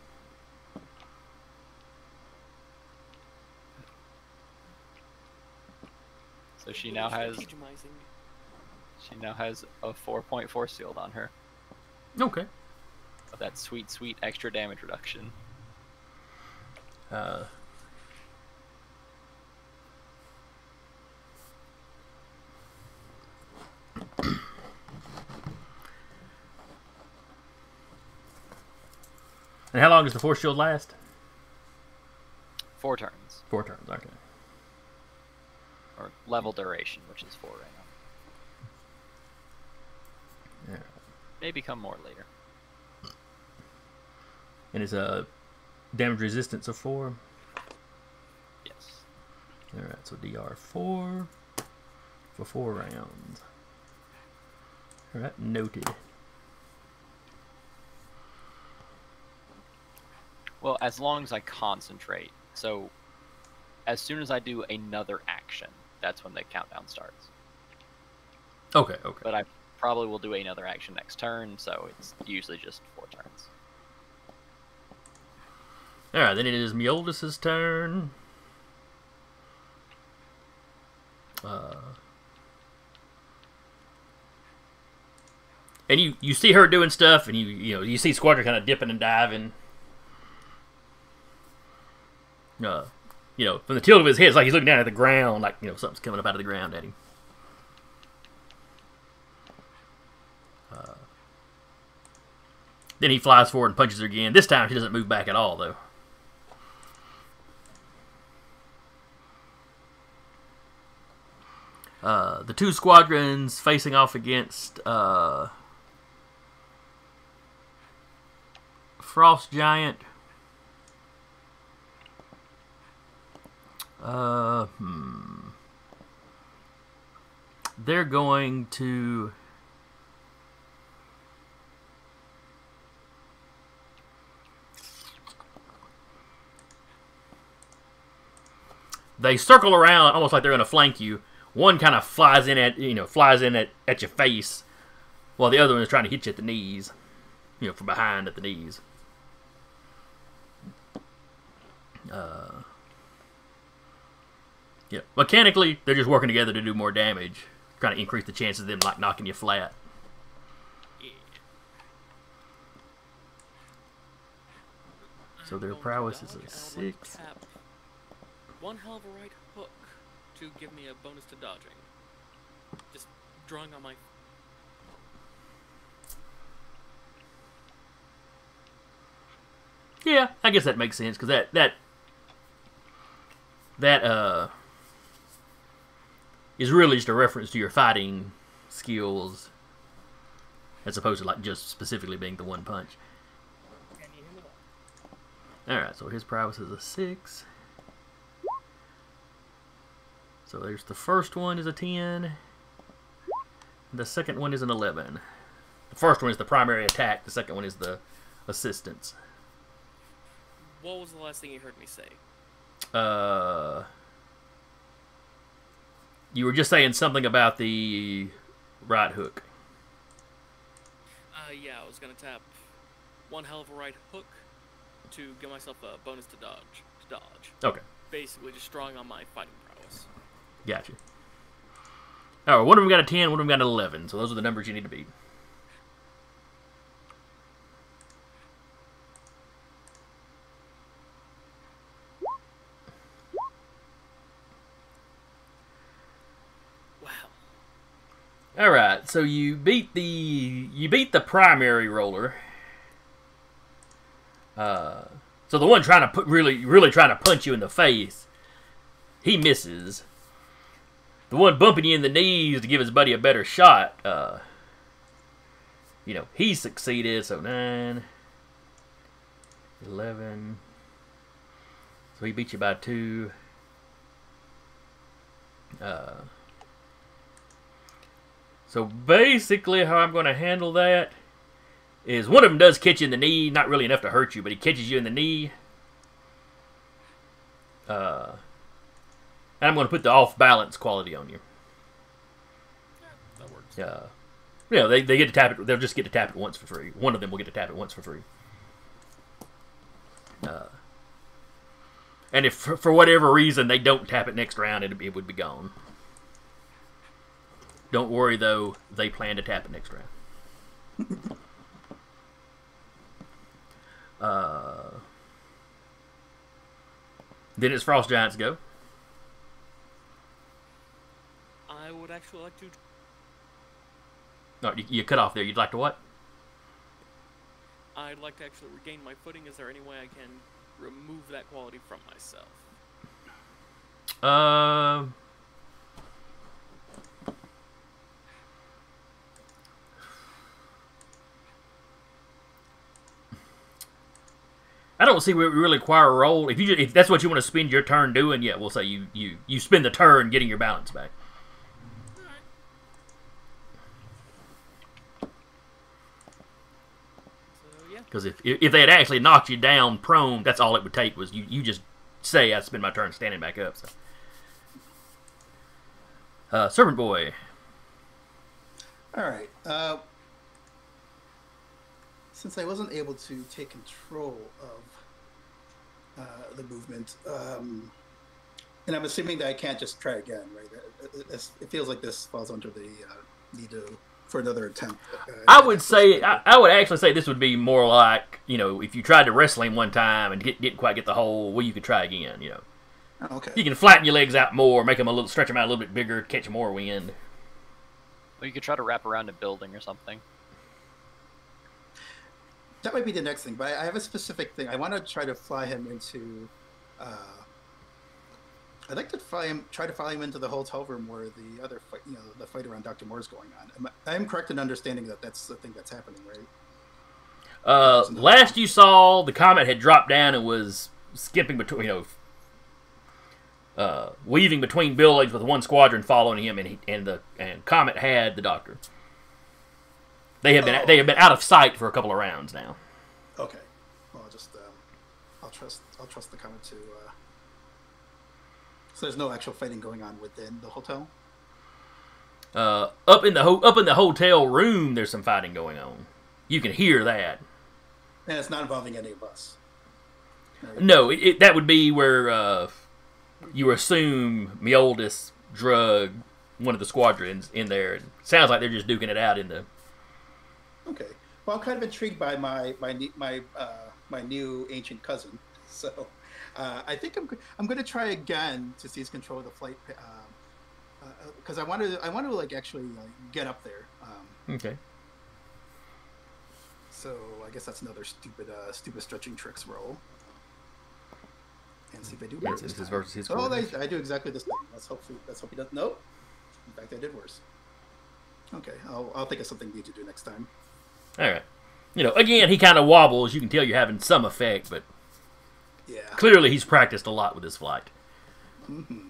So she now has Strategizing. a 4-point force field on her. Okay. Of that sweet, sweet extra damage reduction. And how long does the force shield last? 4 turns. 4 turns, okay. Or level duration, which is 4 right now. Yeah. May become more later. And it's a damage resistance of 4. Yes. Alright, so DR 4 for 4 rounds. Alright, noted. Well, as long as I concentrate. So, as soon as I do another action, that's when the countdown starts. Okay, okay. But I probably will do another action next turn, so it's usually just 4 turns. Alright, then it is Mjoldis' turn. And you see her doing stuff, and you see Squadron kind of dipping and diving. From the tilt of his head, it's like he's looking down at the ground, like something's coming up out of the ground at him. Then he flies forward and punches her again. This time she doesn't move back at all, though. The 2 squadrons facing off against Frost Giant They're going to... They circle around almost like they're going to flank you. One kind of flies in at your face, while the other one is trying to hit you at the knees, from behind at the knees. Yeah, mechanically they're just working together to do more damage, trying to increase the chances of them like knocking you flat. Yeah. So their I'm going to prowess is dodge, a and I would like to 6. tap one hell of a right hook to give me a bonus to dodging. Just drawing on my... Yeah, I guess that makes sense, because that is really just a reference to your fighting skills, as opposed to like just specifically being the one punch. Can you hear that? Alright, so his prowess is a 6. So there's the first one is a 10. The second one is an 11. The first one is the primary attack. The second one is the assistance. What was the last thing you heard me say? You were just saying something about the right hook. Yeah, I was gonna tap one hell of a right hook to give myself a bonus to dodge. Okay, Basically, just drawing on my fighting prowess. gotcha. All right, one of them got a 10, one of them got an 11. So those are the numbers you need to beat. Wow. All right, so you beat the primary roller. So the one trying to really trying to punch you in the face, he misses. The one bumping you in the knees to give his buddy a better shot, he succeeded. So 9, 11. So he beat you by 2. So basically how I'm going to handle that is one of them does catch you in the knee, not really enough to hurt you, but he catches you in the knee. And I'm going to put the off-balance quality on you. That works. They get to tap it. They'll just get to tap it once for free. One of them will get to tap it once for free. And if for whatever reason they don't tap it next round, it would be gone. Don't worry, though. They plan to tap it next round. Then it's Frost Giants go. I would actually like to... No, you cut off there. You'd like to what? I'd like to actually regain my footing. Is there any way I can remove that quality from myself? I don't see where we really require a roll. If that's what you want to spend your turn doing, yeah, we'll say you spend the turn getting your balance back. Because if they had actually knocked you down prone, that's all it would take was you just say, I spend my turn standing back up. So. Servant Boy. All right. Since I wasn't able to take control of the movement, and I'm assuming that I can't just try again, right? It feels like this falls under the need for another attempt. I would actually say this would be more like, if you tried to wrestle him one time and didn't quite get the hole, well, you could try again, Oh, okay. You can flatten your legs out more, stretch them out a little bit bigger, catch more wind. Well, you could try to wrap around a building or something. That might be the next thing, but I have a specific thing. I want to try to fly him into. I'd like to try to fly him into the hotel room where the other fight, the fight around Dr. Moore is going on. I am correct in understanding that that's the thing that's happening, right? Last you saw, the comet had dropped down and was skipping between, weaving between buildings with one squadron following him, and Comet had the Doctor. They have been out of sight for a couple of rounds now. Okay. Well, I'll trust the Comet to. So there's no actual fighting going on within the hotel. Up in the hotel room, there's some fighting going on. You can hear that. And it's not involving any of us. Right? No, that would be where you assume Mioldis drug one of the squadrons in there. It sounds like they're just duking it out in the. Okay. Well, I'm kind of intrigued by my new ancient cousin. So I think I'm going to try again to seize control of the flight because I want to like actually get up there. Okay. So I guess that's another stupid stretching tricks roll. And see if I do worse. This is versus his. Oh, I do exactly this thing. Let's hope he doesn't. Nope. In fact, I did worse. Okay, I'll think of something new to do next time. All right. Again, he kind of wobbles. You can tell you're having some effect, but yeah, clearly he's practiced a lot with his flight. Mm-hmm.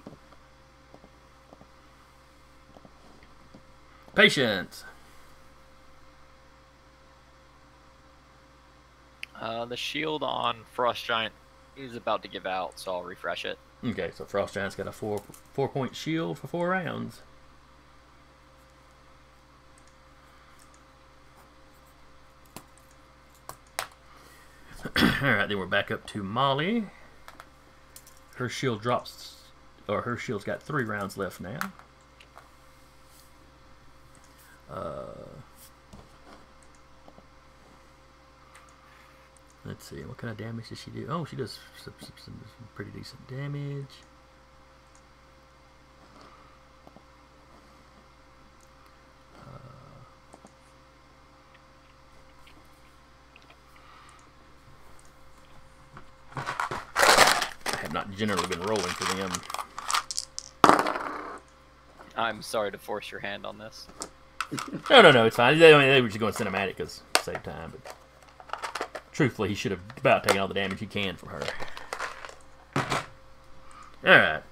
Patience. The shield on Frost Giant is about to give out, so I'll refresh it. Okay, so Frost Giant's got a 4-point shield for 4 rounds. Alright, then we're back up to Molly. Her shield drops, or her shield's got 3 rounds left now. Let's see, what kind of damage does she do? Oh, she does some pretty decent damage. I have not generally been rolling for them. I'm sorry to force your hand on this. No, it's fine. They were just going cinematic because save time, but truthfully, he should have about taken all the damage he can from her. Alright.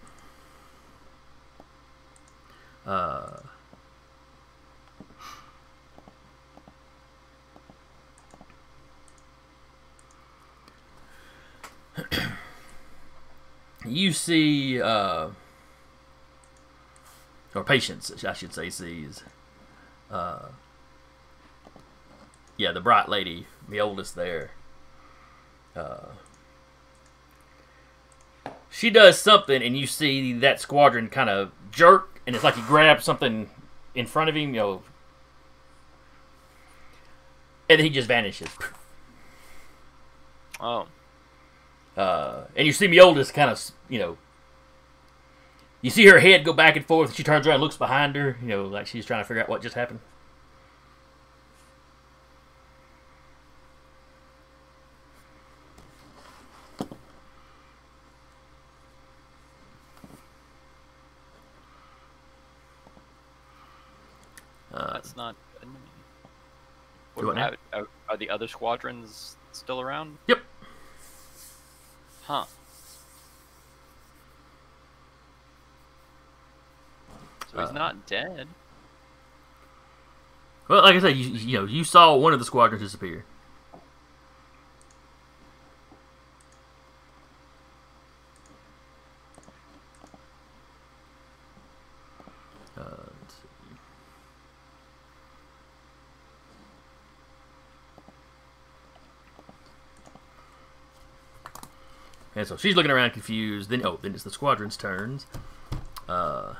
You see, or Patience, I should say, sees, yeah, the bright lady, the oldest there. She does something, and you see that squadron kind of jerk, and it's like he grabs something in front of him, and then he just vanishes. Oh. And you see Mioldis kind of, you see her head go back and forth. She turns around and looks behind her, like she's trying to figure out what just happened. That's not good. what now? Are the other squadrons still around? Yep. Huh. So he's not dead. Well, like I said, you saw one of the squadrons disappear. Let's see. And so she's looking around confused. Then it's the squadron's turns. The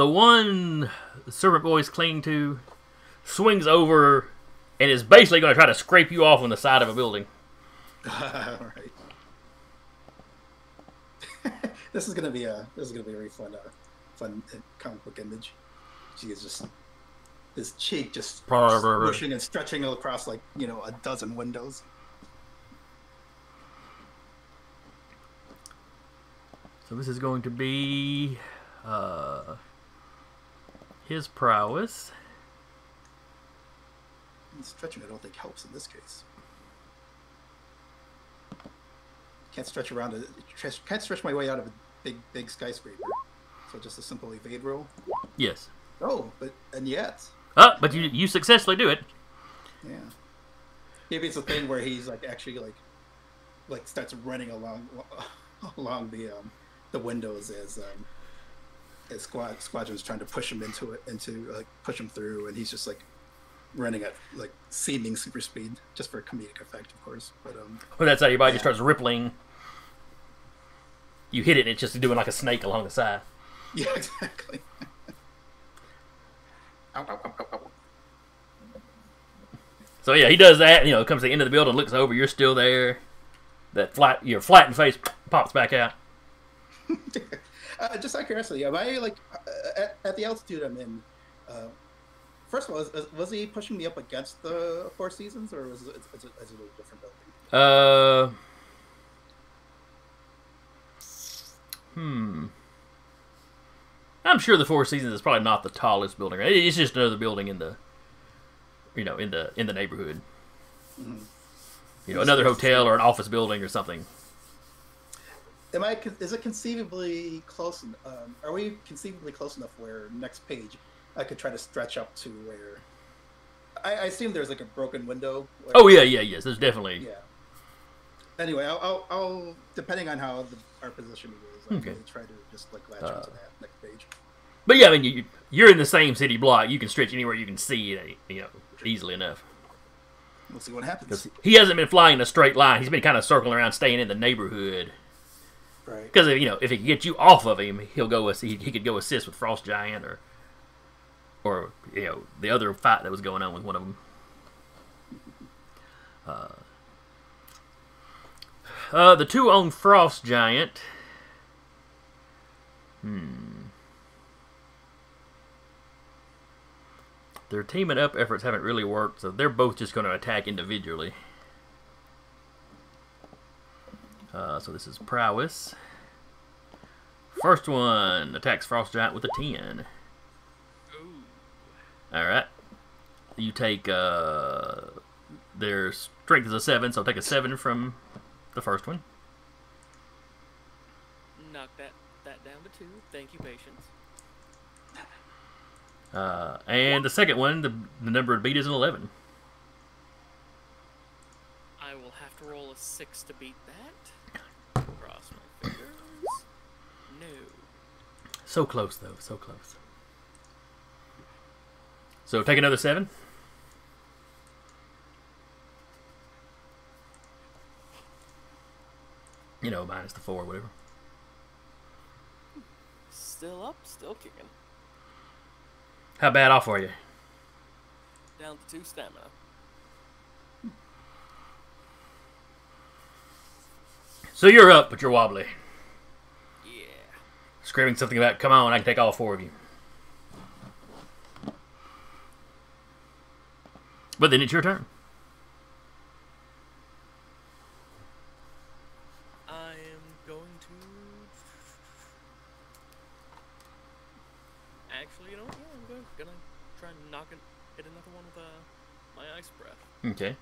one the servant boys cling to swings over and is basically going to try to scrape you off on the side of a building. All right. This is gonna be a very fun comic book image. She is just his cheek just pushing and stretching across like a dozen windows. So this is going to be his prowess. Stretching, I don't think helps in this case. Can't stretch around can't stretch my way out of a big skyscraper. So just a simple evade roll. Yes. Oh, and yet. But you successfully do it. Yeah. Maybe it's a thing where he's like actually like starts running along the windows as Squadron's trying to push him push him through, and he's just like running at like seeming super speed just for comedic effect, of course. But well, that's how your body just starts rippling. You hit it, and it's just doing like a snake along the side. Yeah, exactly. Ow, ow, ow, ow, ow. So yeah, he does that. And, comes to the end of the building, looks over. You're still there. Your flattened face pops back out. Just out of curiosity, am I like at the altitude I'm in? First of all, was he pushing me up against the Four Seasons, or is it a different building? I'm sure the Four Seasons is probably not the tallest building. It's just another building in the, in the neighborhood. Mm-hmm. Another hotel or an office building or something. Is it conceivably close? Are we conceivably close enough where next page I could try to stretch up to where? I assume there's like a broken window. Oh yes. There's definitely. Yeah. Anyway, I'll depending on how our positioning is, I'll really try to just like latch onto that next page. But yeah, I mean, you're in the same city block. You can stretch anywhere you can see it, easily enough. We'll see what happens. He hasn't been flying in a straight line. He's been kind of circling around, staying in the neighborhood. Right. Because if he can get you off of him, he could go assist with Frost Giant or the other fight that was going on with one of them. The two on Frost Giant. Their teaming up efforts haven't really worked, so they're both just going to attack individually. So this is Prowess. First one attacks Frost Giant with a 10. Alright. You take, their strength is a 7, so take a 7 from the first one. Knock that down to 2. Thank you, patience. And the second one, the number to beat is an 11. I will have to roll a 6 to beat that. Cross my fingers. No. So close, though. So close. So take another 7. Minus the 4 or whatever. Still up, still kicking. How bad off are you? Down to 2 stamina. So you're up, but you're wobbly. Yeah. Screaming something about, come on, I can take all 4 of you. But then it's your turn. I am going to... Actually, yeah, I'm gonna try and hit another one with my ice breath. Okay.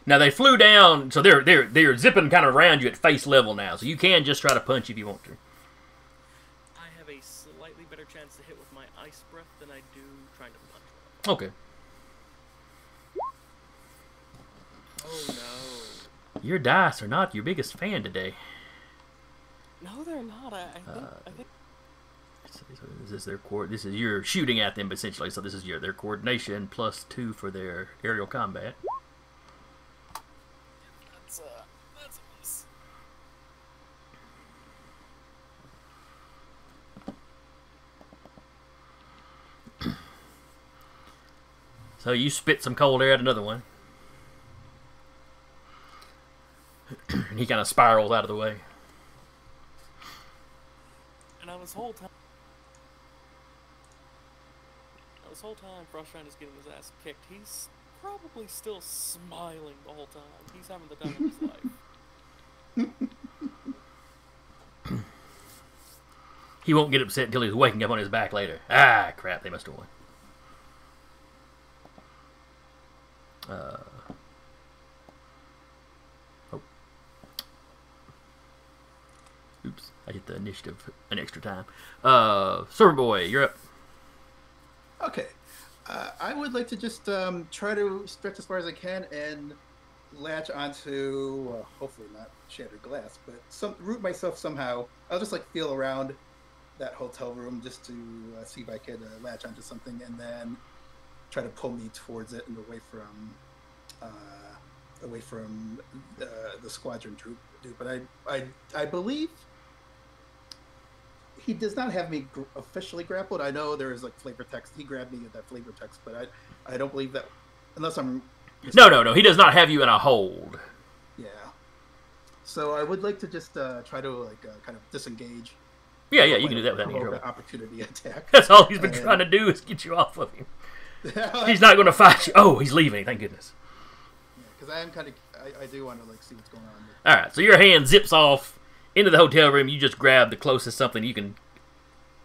Now they flew down, so they're zipping kind of around you at face level now, so you can just try to punch if you want to. I have a slightly better chance to hit with my ice breath than I do trying to punch. Okay. Oh no. Your dice are not your biggest fan today. No, they're not. I think. This is you're shooting at them essentially, so this is their coordination plus 2 for their aerial combat. That's a miss. So you spit some cold air at another one. And he kind of spirals out of the way. And this whole time, Frostshine is getting his ass kicked. He's probably still smiling the whole time. He's having the time of his life. He won't get upset until he's waking up on his back later. Ah, crap, they must have won. Oh. Oops, I hit the initiative an extra time. Servant Boy, you're up. Okay. I would like to just try to stretch as far as I can and latch onto, hopefully not shattered glass, but root myself somehow. I'll just like feel around that hotel room just to see if I could latch onto something, and then try to pull me towards it and away from the squadron dude. But I believe he does not have me officially grappled. I know there is like flavor text. He grabbed me with that flavor text, but I don't believe that unless I'm No. He does not have you in a hold. Yeah. So I would like to just try to like kind of disengage. Yeah, you can do that without any trouble. Opportunity attack. That's all he's been trying to do is get you off of him. He's not going to fight you. Oh, he's leaving. Thank goodness. Yeah, because I am kind of. I do want to like see what's going on. All right, so your hand zips off into the hotel room. You just grab the closest something you can,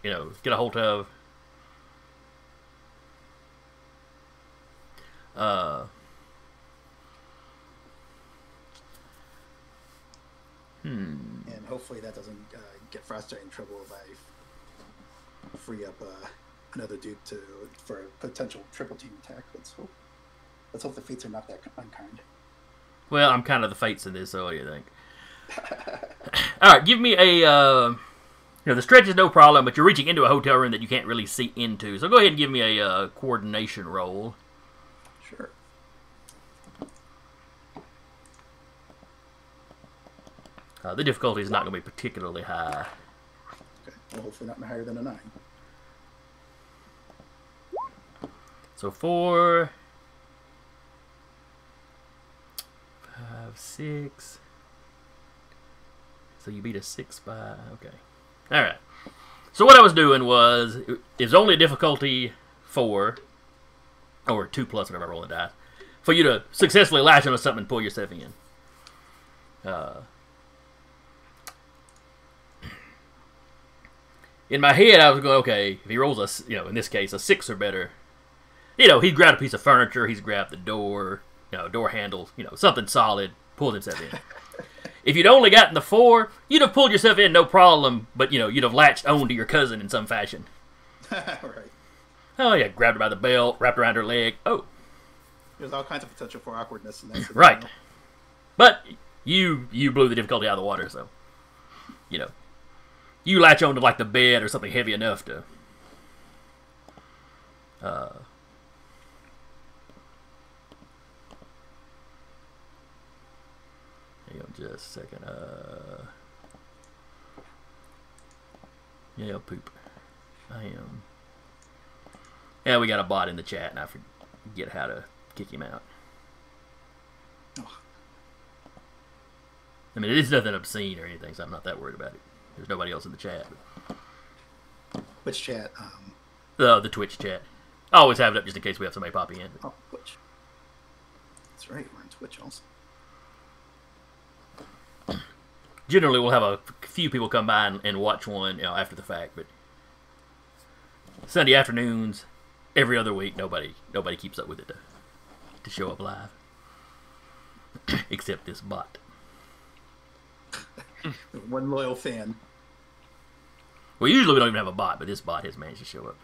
get a hold of. And hopefully that doesn't get Frostgiant in trouble if I free up another dude for a potential triple team attack. Let's hope the fates are not that unkind. Well, I'm kind of the fates in this, so what do you think? All right, give me a... the stretch is no problem, but you're reaching into a hotel room that you can't really see into. So go ahead and give me a coordination roll. Sure. The difficulty is not going to be particularly high. Okay. Well, hopefully not higher than a 9. So 4, 5, 6. So you beat a 6 by... Okay. All right. So what I was doing was, it was only a difficulty 4, or 2 plus whatever I roll the dice, for you to successfully latch onto something and pull yourself in. In my head, I was going, okay, if he rolls in this case, a 6 or better, he'd grab a piece of furniture, he's grabbed the door, door handle, something solid, pulled himself in. If you'd only gotten the 4, you'd have pulled yourself in no problem, but, you'd have latched on to your cousin in some fashion. Right. Oh, yeah, grabbed her by the belt, wrapped around her leg. Oh. There's all kinds of potential for awkwardness in that. Right. But you blew the difficulty out of the water, so, you latch on to, like, the bed or something heavy enough to... Hang on just a second. Yeah, poop. I am. Yeah, we got a bot in the chat, and I forget how to kick him out. Oh. I mean, it is nothing obscene or anything, so I'm not that worried about it. There's nobody else in the chat. Which chat? The Twitch chat. I always have it up just in case we have somebody popping in. Oh, Twitch. That's right, we're on Twitch also. Generally, we'll have a few people come by and watch one after the fact, but Sunday afternoons, every other week, nobody keeps up with it to show up live. Except this bot. One loyal fan. Well, usually we don't even have a bot, but this bot has managed to show up.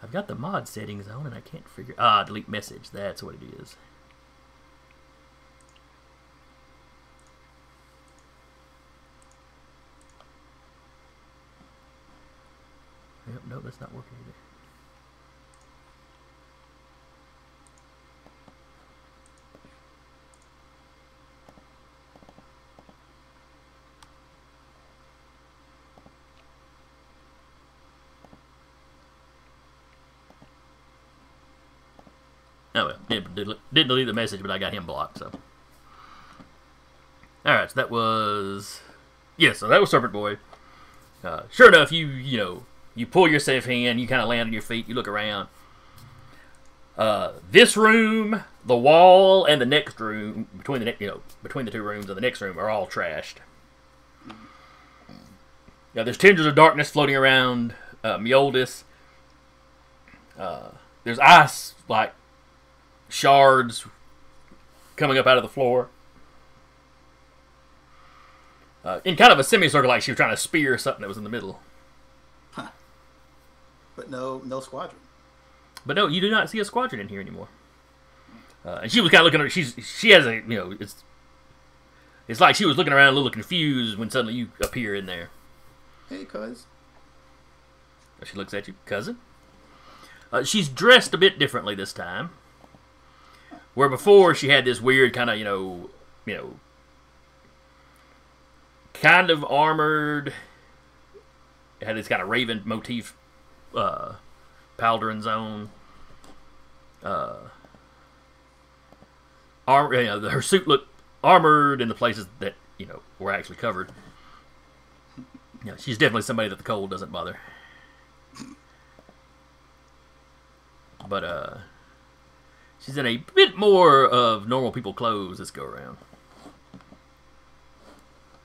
I've got the mod settings on, and I can't figure... delete message. That's what it is. Yep, no, that's not working either. Oh well, didn't delete the message, but I got him blocked, so. Alright, so that was... Yeah, so that was Serpent Boy. Sure enough, you pull yourself in, you kind of land on your feet, you look around. This room, the wall, and the next room, between the two rooms and the next room, are all trashed. Yeah, there's tendrils of darkness floating around Mjoldis. There's ice, like, shards coming up out of the floor. In kind of a semicircle, like she was trying to spear something that was in the middle. Huh. But no squadron. But no, you do not see a squadron in here anymore. And she was kind of looking at her. She has a, you know, it's like she was looking around a little confused when suddenly you appear in there. Hey, cuz. She looks at you, cousin. She's dressed a bit differently this time. Where before she had this weird kind of, you know, kind of armored. It had this kind of raven motif, Palderon's own. Her suit looked armored in the places that, you know, were actually covered. You know, she's definitely somebody that the cold doesn't bother. But she's in a bit more of normal people clothes this go around.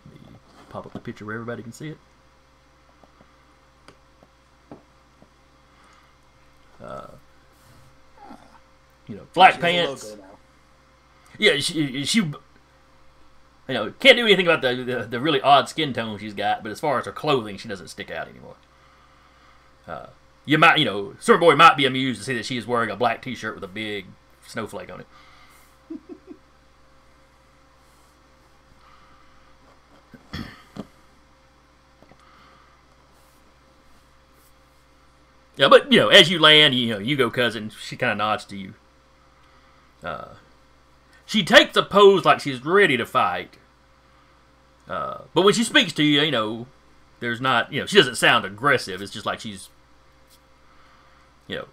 Let me pop up the picture where everybody can see it. You know, black pants. Yeah, she you know, can't do anything about the really odd skin tone she's got, but as far as her clothing, she doesn't stick out anymore. You might, you know, Super Boy might be amused to see that she is wearing a black T-shirt with a big snowflake on it. Yeah, but, you know, as you land, you know, you go, cousin. She kind of nods to you. She takes a pose like she's ready to fight. But when she speaks to you, you know, there's not, you know, she doesn't sound aggressive. It's just like she's, you know,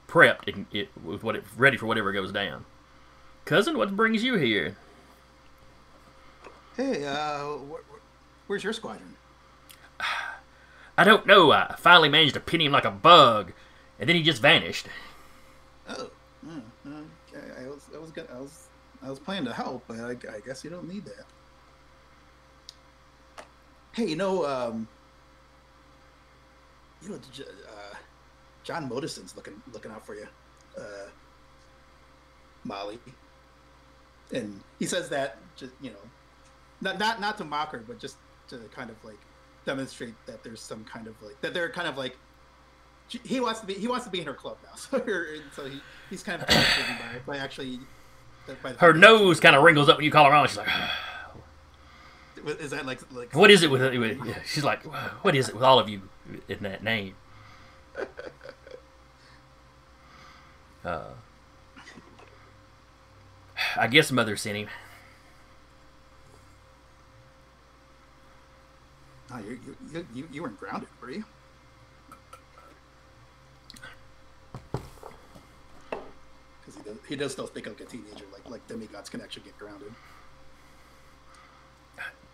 prepped with ready for whatever goes down. Cousin, what brings you here? Hey, where's your squadron? I don't know. I finally managed to pin him like a bug, and then he just vanished. Oh, okay. I was planning to help, but I guess you don't need that. Hey, John Modison's looking out for you, Molly. And he says that just, you know, not to mock her, but just to kind of like demonstrate that there's some kind of like that they're kind of like he wants to be in her club now. So he's kind of by actually. Her nose kind of wrinkles up when you call her on. She's like, is that like what is it with she's like, what is it with all of you in that name? I guess Mother sent him. Oh, you weren't grounded, were you? Because he does still think like a teenager, like demigods can actually get grounded.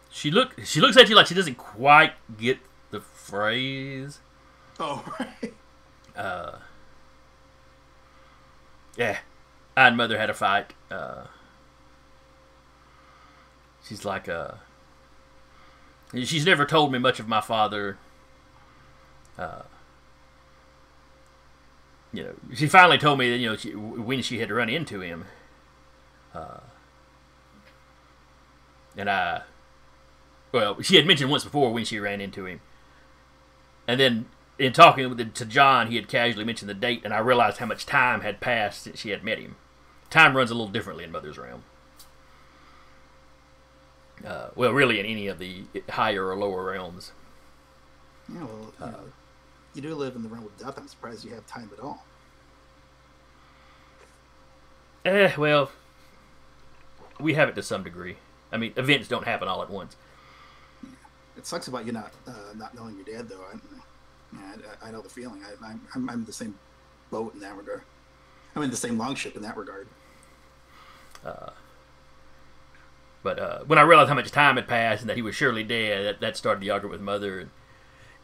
She looks at you like she doesn't quite get the phrase. Oh, right. Yeah, I and Mother had a fight. She's like, she's never told me much of my father. You know, she finally told me that, you know, when she had run into him. And well, she had mentioned once before when she ran into him. And then in talking to John, he had casually mentioned the date, and I realized how much time had passed since she had met him. Time runs a little differently in Mother's realm. Well, really in any of the higher or lower realms. Yeah, well, you do live in the realm of death. I'm surprised you have time at all. Well, we have it to some degree. I mean, events don't happen all at once. It sucks about you not knowing your dad, though. I know the feeling. I'm in the same boat in that regard. I'm in the same longship in that regard. But when I realized how much time had passed and that he was surely dead, that started the argument with Mother. And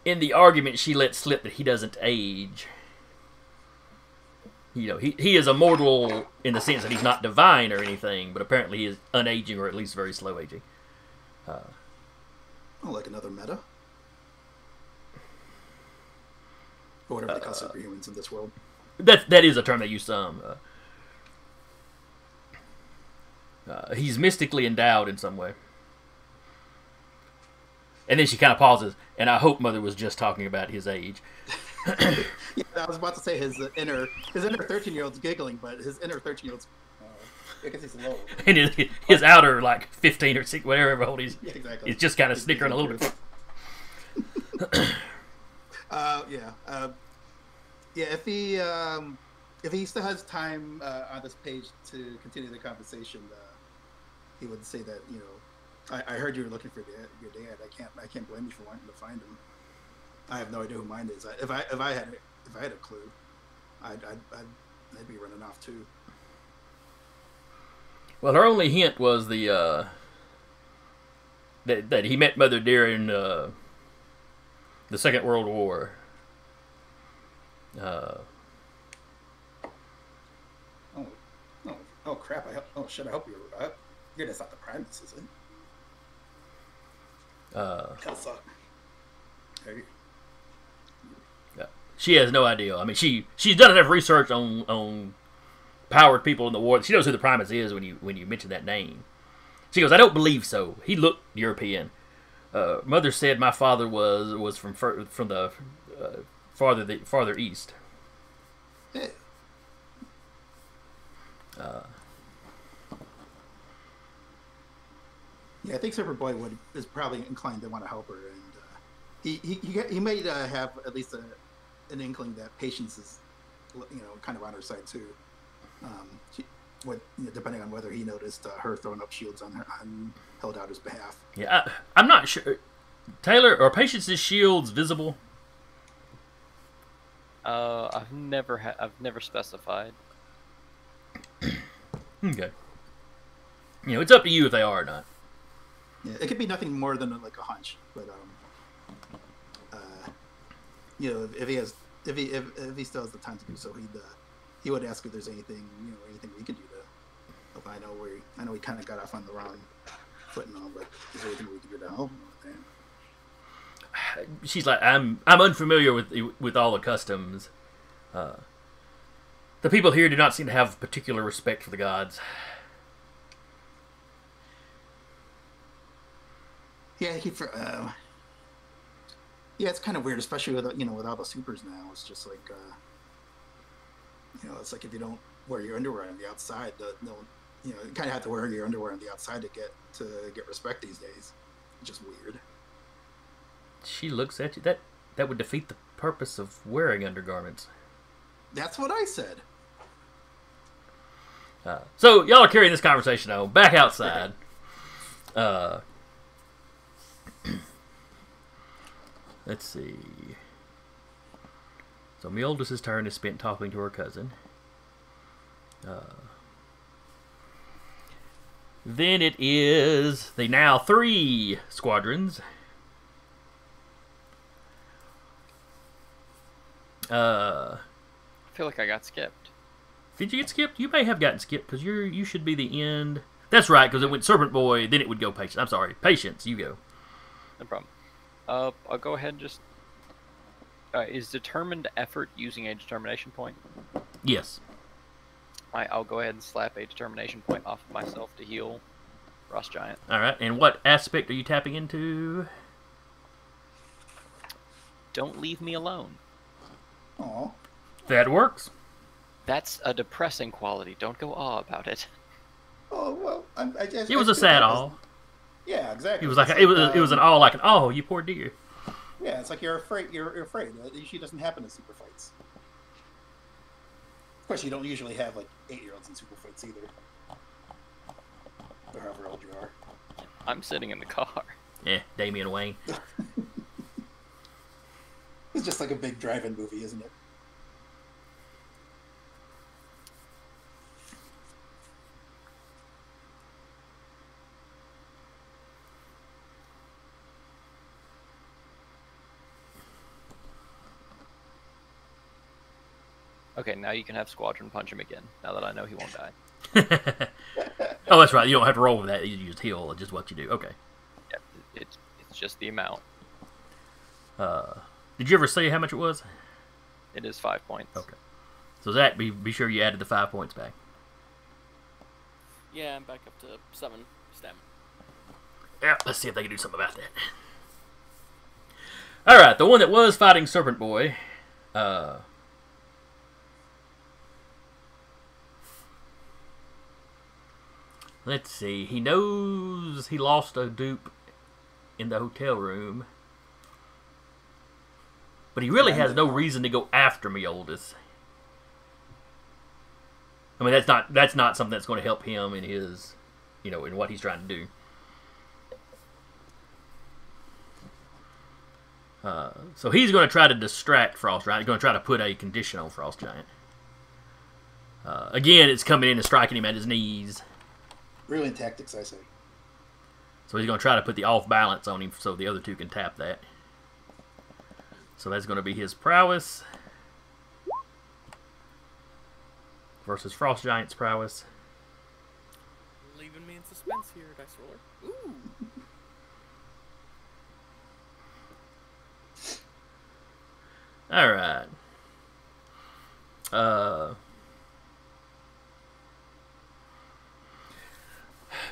in the argument, she let slip that he doesn't age. You know, he is immortal in the sense that he's not divine or anything, but apparently he is unaging or at least very slow aging. Like another meta? Or whatever they call superhumans in this world. That is a term they use some. He's mystically endowed in some way. And then she kind of pauses, and I hope Mother was just talking about his age. Yeah, I was about to say his inner 13-year-old's giggling, but his inner 13-year-old's, I guess he's low. And his outer, like, 15 or 6, whatever old he's, Yeah, exactly. he's just kind of snickering a little bit. If he still has time on this page to continue the conversation, he would say that, you know, I heard you were looking for your dad. I can't blame you for wanting to find him. I have no idea who mine is. If I had a clue, I'd be running off too. Well, her only hint was the that he met Mother during the Second World War. Oh crap! I hope that's not the Primus, is it? That suck. She has no idea. I mean, she's done enough research on powered people in the war. She knows who the Primus is when you mention that name. She goes, I don't believe so. He looked European. Mother said my father was from the farther east. Yeah. Yeah, I think Superboy is probably inclined to want to help her, and he may have at least an inkling that Patience is, kind of on her side too. Depending on whether he noticed her throwing up shields on Helldoubter's behalf. Yeah, I'm not sure. Taylor, are Patience's shields visible? I've never specified. Okay. It's up to you if they are or not. Yeah, it could be nothing more than like a hunch, but if he still has the time to do so, he would ask if there's anything we could do to help. I know we kind of got off on the wrong foot and all, but is there anything we could do to help? She's like, I'm unfamiliar with all the customs. The people here do not seem to have particular respect for the gods. Yeah, it's kind of weird, especially with all the supers now. It's just like, it's like if you don't wear your underwear on the outside, you kind of have to wear your underwear on the outside to get respect these days. It's just weird. She looks at you. That would defeat the purpose of wearing undergarments. That's what I said. So y'all are carrying this conversation on back outside. Let's see. So Mildred's turn is spent talking to her cousin. Then it is the now 3 squadrons. I feel like I got skipped. Did you get skipped? You may have gotten skipped because you should be the end. That's right, because it went Serpent Boy, then it would go Patience. I'm sorry, Patience. You go. No problem. I'll go ahead and just. Is determined effort using a determination point? Yes. I'll go ahead and slap a determination point off of myself to heal Frost Giant. All right, and what aspect are you tapping into? Don't leave me alone. Aw. That works. That's a depressing quality. Don't go awe about it. Oh well, I guess It was a sad awe. Yeah, exactly. It was like it was an awe, like an oh, you poor dear. Yeah, it's like you're afraid. You're afraid. It usually doesn't happen in super fights. Of course, you don't usually have like 8-year-olds in super fights either, or however old you are. I'm sitting in the car. Yeah, Damian Wayne. It's just like a big drive-in movie, isn't it? Okay, now you can have Squadron punch him again, now that I know he won't die. Oh, that's right. You don't have to roll with that. You just heal. Just what you do. Okay. Yeah, it's just the amount. Did you ever say how much it was? It is 5 points. Okay. So that be sure you added the 5 points back. Yeah, I'm back up to 7 stamina. Yeah, let's see if they can do something about that. Alright, the one that was fighting Serpent Boy. Let's see. He knows he lost a dupe in the hotel room. But he really has no reason to go after me, Oldest. I mean, that's not something that's going to help him in his, in what he's trying to do. So he's going to try to distract Frost Giant. He's going to try to put a condition on Frost Giant. Again, it's coming in and striking him at his knees. Brilliant tactics, I say. So he's going to try to put the off balance on him so the other two can tap that. So that's going to be his prowess versus Frost Giant's prowess. Leaving me in suspense here, dice roller. Ooh. All right.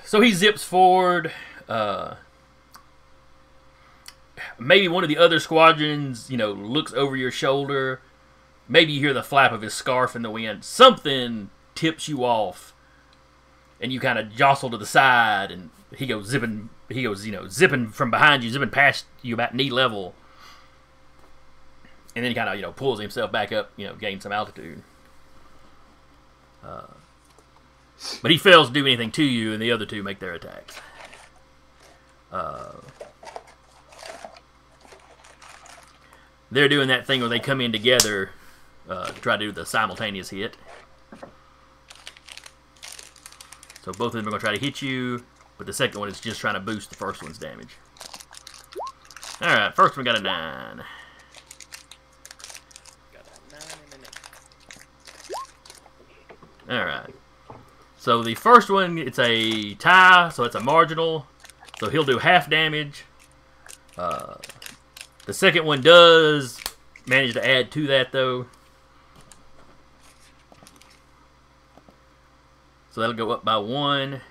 So he zips forward. Maybe one of the other squadrons, looks over your shoulder. Maybe you hear the flap of his scarf in the wind. Something tips you off, and you kind of jostle to the side, and he goes zipping. He goes, zipping from behind you, zipping past you about knee level, and then he kind of, pulls himself back up, gains some altitude. But he fails to do anything to you, and the other two make their attacks. They're doing that thing where they come in together to try to do the simultaneous hit. So both of them are going to try to hit you, but the second one is just trying to boost the first one's damage. Alright, first one got a 9. Alright. So the first one, it's a tie, so it's a marginal. So he'll do half damage. The second one does manage to add to that, though. So that'll go up by 1.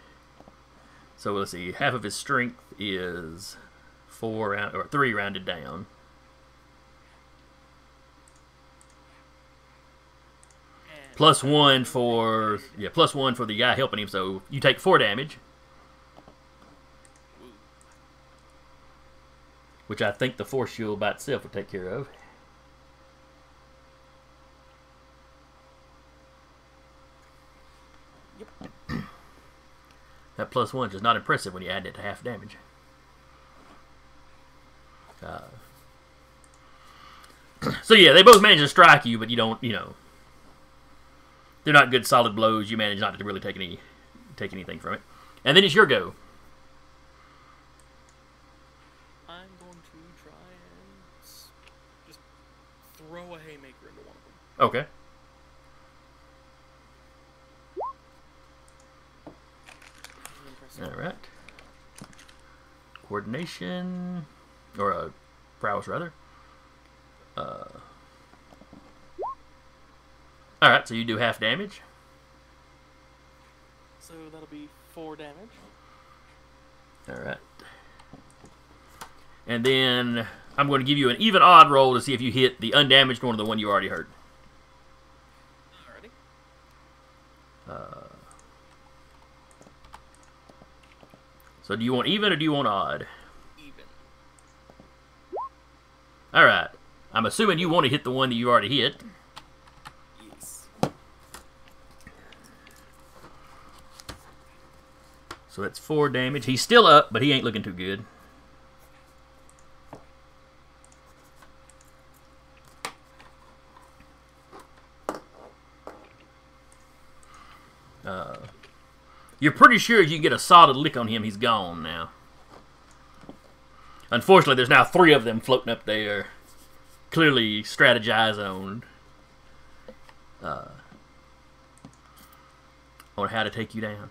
So let's see, half of his strength is 3 rounded down. +1 for +1 for the guy helping him. So you take 4 damage, which I think the force shield by itself would take care of. Yep. That +1 is just not impressive when you add it to half damage. So yeah, they both manage to strike you, but you don't, they're not good solid blows. You manage not to really take anything from it. And then it's your go. I'm going to try and just throw a haymaker into one of them. Okay. All right. Coordination, or prowess rather. All right, so you do half damage. So that'll be 4 damage. All right. And then I'm going to give you an even odd roll to see if you hit the undamaged one or the one you already hurt. Alrighty. So do you want even or do you want odd? Even. All right. I'm assuming you want to hit the one that you already hit. Yes. So that's 4 damage. He's still up, but he ain't looking too good. You're pretty sure if you get a solid lick on him, he's gone now. Unfortunately, there's now 3 of them floating up there, clearly strategizing on how to take you down.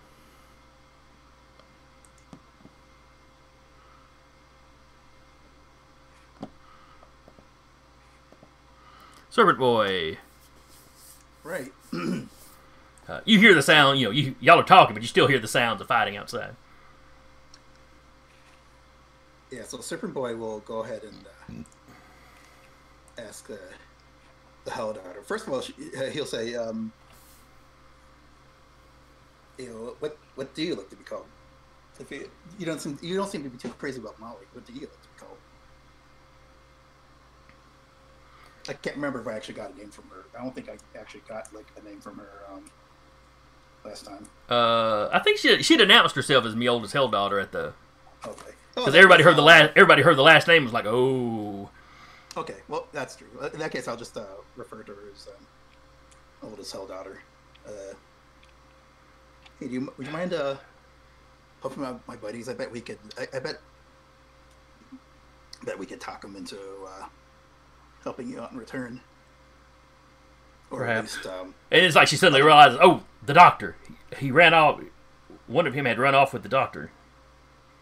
Servant Boy. Right. You hear the sound. You know, y'all are talking, but you still hear the sounds of fighting outside. Yeah, so Serpent Boy will go ahead and ask the Hell Daughter. First of all, he'll say, you know, what do you like to be called? If you don't seem to be too crazy about Molly. What do you like to be called? I can't remember if I actually got a name from her. I don't think I actually got like a name from her last time. I think she'd announced herself as me oldest Hell Daughter at the. Okay. Because everybody heard the last name was like, oh. Okay, well that's true. In that case, I'll just refer to her as oldest Hell Daughter. Hey, would you mind helping my buddies? I bet we could. I bet we could talk them into helping you out in return. Or Perhaps. at least, And it's like she suddenly realizes, oh, the doctor. He ran off. One of him had run off with the doctor.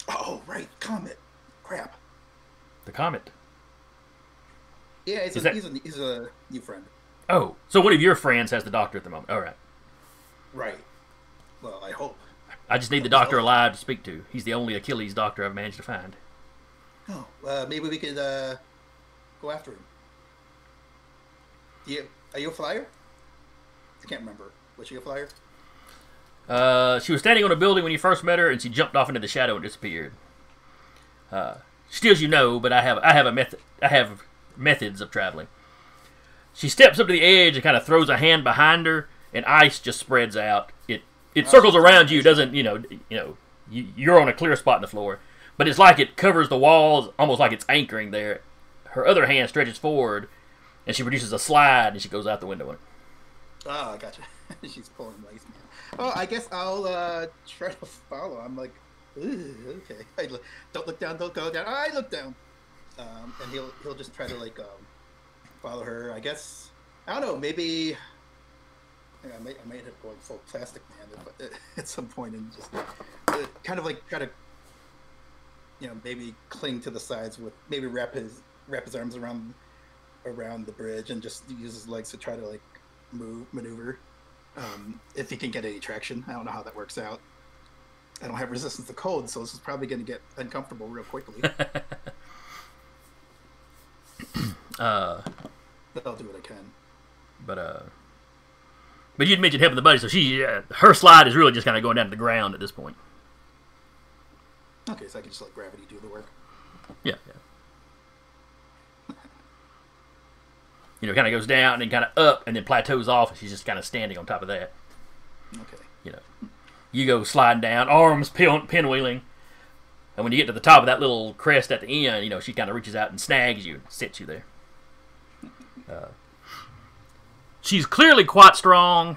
Oh, right, Comet. Crap. The Comet. Yeah, he's a new friend. Oh, so one of your friends has the doctor at the moment. All right. Right. Well, I hope. I just need the doctor alive to speak to. He's the only Achilles doctor I've managed to find. Oh, maybe we could go after him. Are you a flyer? I can't remember. Was she a flyer? She was standing on a building when you first met her, and she jumped off into the shadow and disappeared. Still, as you know, but I have methods of traveling. She steps up to the edge and kind of throws a hand behind her, and ice just spreads out. It circles around you. Doesn't you're on a clear spot in the floor, but it's like it covers the walls, almost like it's anchoring there. Her other hand stretches forward, and she produces a slide, and she goes out the window. Oh, I gotcha. She's pulling lace, man. Oh, I guess I'll try to follow. I'm like, okay. Don't look down. Don't go down. I look down. And he'll just try to like follow her. I guess I don't know. Maybe I might end up going full Plastic Man at some point and just kind of like try to maybe cling to the sides with maybe wrap his arms around the bridge and just use his legs to try to like maneuver. If he can get any traction. I don't know how that works out. I don't have resistance to cold, so this is probably going to get uncomfortable real quickly. But I'll do what I can. But you'd mentioned helping the buddy, so her slide is really just kind of going down to the ground at this point. Okay, so I can just let gravity do the work. Yeah. Kind of goes down and kind of up and then plateaus off, and she's just kind of standing on top of that. Okay. You go sliding down, arms pinwheeling, and when you get to the top of that little crest at the end, she kind of reaches out and snags you and sits you there. She's clearly quite strong.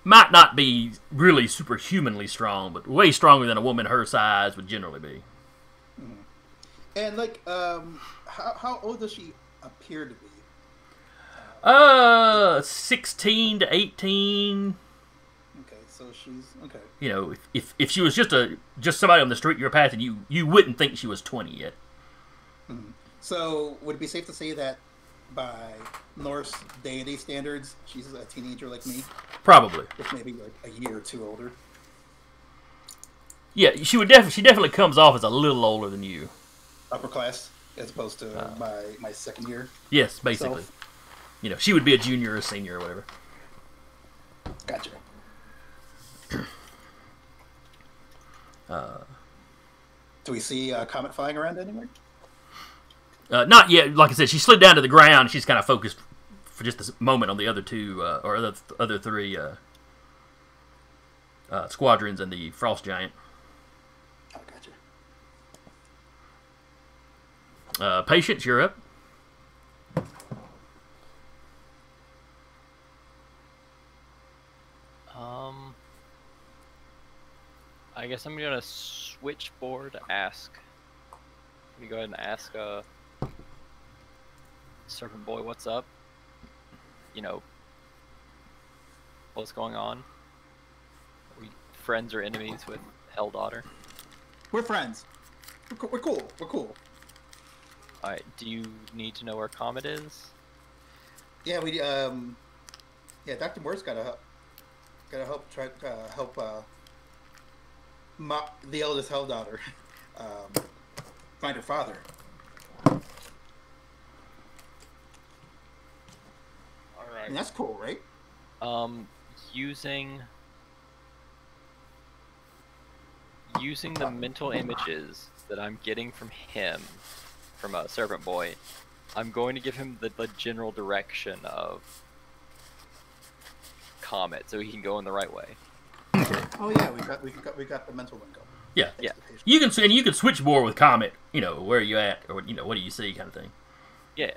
Might not be really superhumanly strong, but way stronger than a woman her size would generally be. Mm-hmm. And like, how old does she appear to be? 16 to 18. Okay, so she's okay. If she was just somebody on the street you were passing, you wouldn't think she was 20 yet. Mm-hmm. So would it be safe to say that by Norse deity standards, she's a teenager like me? Probably. Just maybe like a year or two older. Yeah, she definitely comes off as a little older than you. Upper class, as opposed to my second year. Yes, basically. She would be a junior or senior or whatever. Gotcha. Do we see Comet flying around anywhere? Not yet. Like I said, she slid down to the ground. She's kind of focused for just a moment on the other two, or other three squadrons and the Frost Giant. Oh, gotcha. Patience, you're up. I guess I'm gonna switchboard ask. Let me go ahead and ask Serpent Boy what's up. What's going on? Are we friends or enemies with Hell Daughter? We're friends. We're cool. We're cool. Alright, do you need to know where Comet is? Yeah, Dr. Moore's got Gotta help the eldest Hell daughter find her father. All right. And that's cool, right? Using the mental images that I'm getting from him, from a Servant Boy, I'm going to give him the general direction of Comet, so he can go in the right way. Oh yeah, we got the mental lingo. Yeah. Yeah. You can switchboard with Comet. You know, where are you at, or you know, what do you see, kind of thing. Yeah.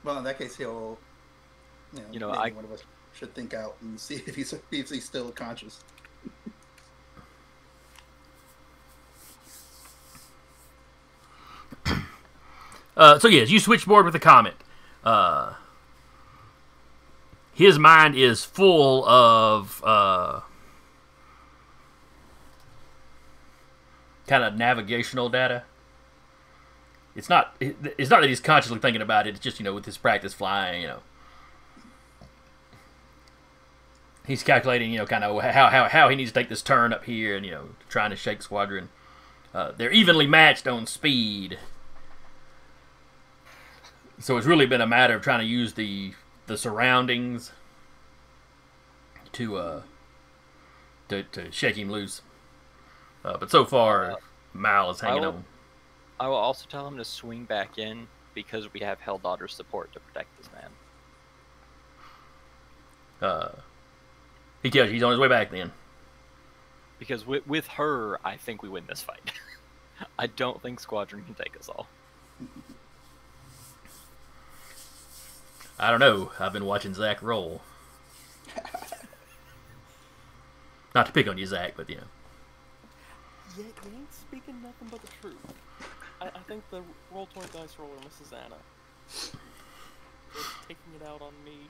Well, in that case, he'll. You know, maybe one of us should think out and see if he's still conscious. So yes, you switchboard with the Comet. His mind is full of kind of navigational data. It's not that he's consciously thinking about it. It's just, you know, with his practice flying, you know, he's calculating, you know, kind of how he needs to take this turn up here, and, you know, trying to shake Squadron. They're evenly matched on speed, so it's really been a matter of trying to use the surroundings to shake him loose. But so far, Mal is hanging on. I will also tell him to swing back in, because we have Hell Daughter's support to protect this man. He tells you he's on his way back then. Because with her, I think we win this fight. I don't think Squadron can take us all. I don't know. I've been watching Zach roll. Not to pick on you, Zach, but, you know. Yeah, you ain't speaking nothing but the truth. I think the Roll20 dice roller, Mrs. Anna, is taking it out on me.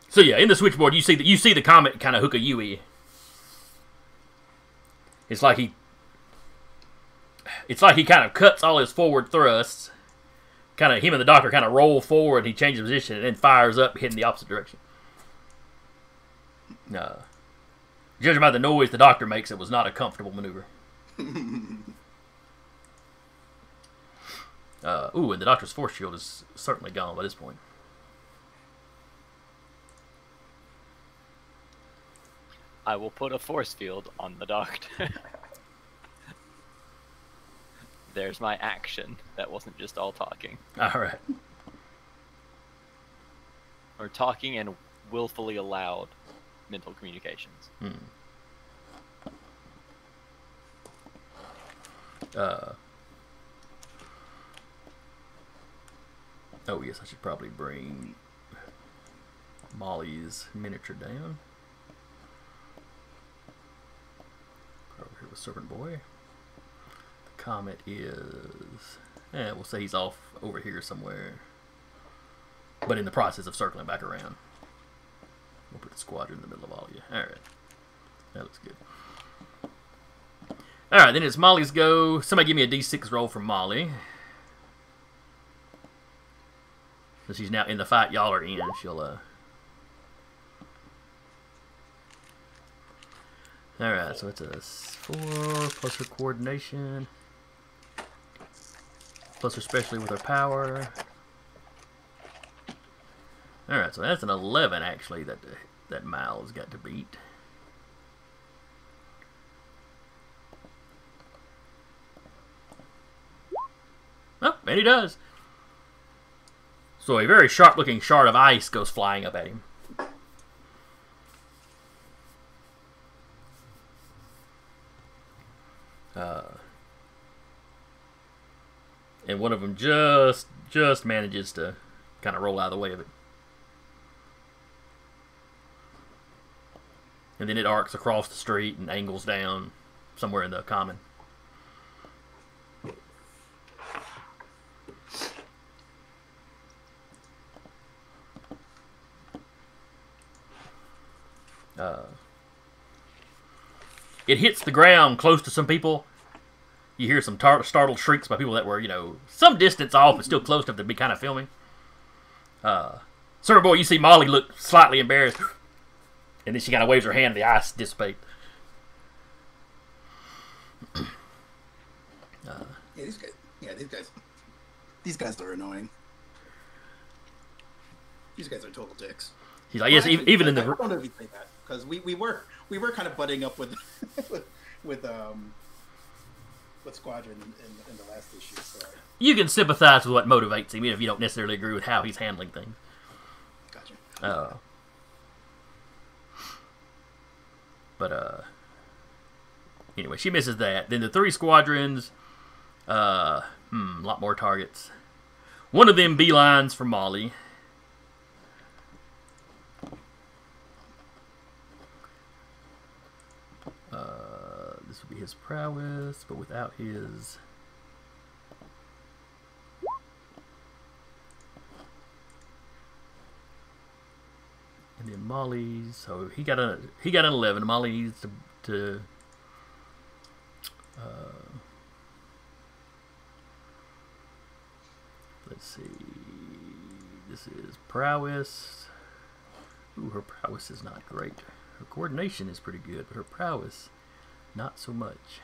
So yeah, in the switchboard, you see the Comet kind of hook a Yui. It's like he kind of cuts all his forward thrusts. Kind of him and the Doctor kind of roll forward. He changes position and then fires up, hitting the opposite direction. Judging by the noise the Doctor makes, it was not a comfortable maneuver. Ooh, and the Doctor's force shield is certainly gone by this point. I will put a force field on the Doctor. There's my action. That wasn't just all talking. Alright. Or talking and willfully allowed mental communications. Oh yes, I should probably bring Molly's miniature down. Over here with Servant Boy. The Comet is... we'll say he's off over here somewhere. But in the process of circling back around. We'll put the Squadron in the middle of all of you. Alright. That looks good. Alright, then it's Molly's go. Somebody give me a D6 roll for Molly. So she's now in the fight y'all are in. She'll, Alright, so it's a 4 plus her coordination. Plus her specialty with her power. Alright, so that's an 11 actually that Mal's got to beat. Oh, and he does. So a very sharp-looking shard of ice goes flying up at him. And one of them just manages to kind of roll out of the way of it. And then it arcs across the street and angles down somewhere in the common. It hits the ground close to some people. You hear some startled shrieks by people that were, you know, some distance off, but still close enough to be kind of filming. Server boy, you see Molly look slightly embarrassed, and then she kind of waves her hand, and the ice dissipate. Yeah, these guys are annoying. These guys are total dicks. He's like, yes, Well, actually, even in the. I don't know if you say that because we were kind of butting up with with Squadron in the last issue. So. You can sympathize with what motivates him, even if you don't necessarily agree with how he's handling things. Gotcha. But anyway, she misses that. Then the 3 squadrons, a lot more targets. One of them beelines for Molly. This would be his prowess, but without his. And then Molly's, so he got an 11. Molly needs to let's see. This is prowess. Ooh, her prowess is not great. Her coordination is pretty good, but her prowess, not so much.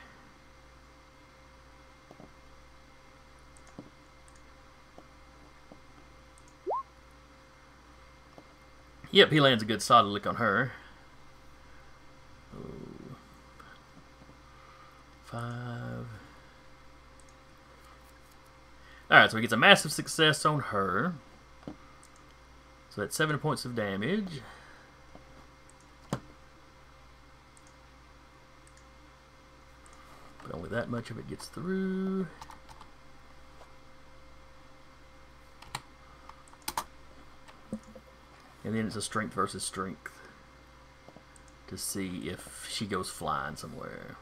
Yep, he lands a good solid lick on her. Oh. 5. Alright, so he gets a massive success on her. So that's 7 points of damage. But only that much of it gets through. And then it's a strength versus strength to see if she goes flying somewhere.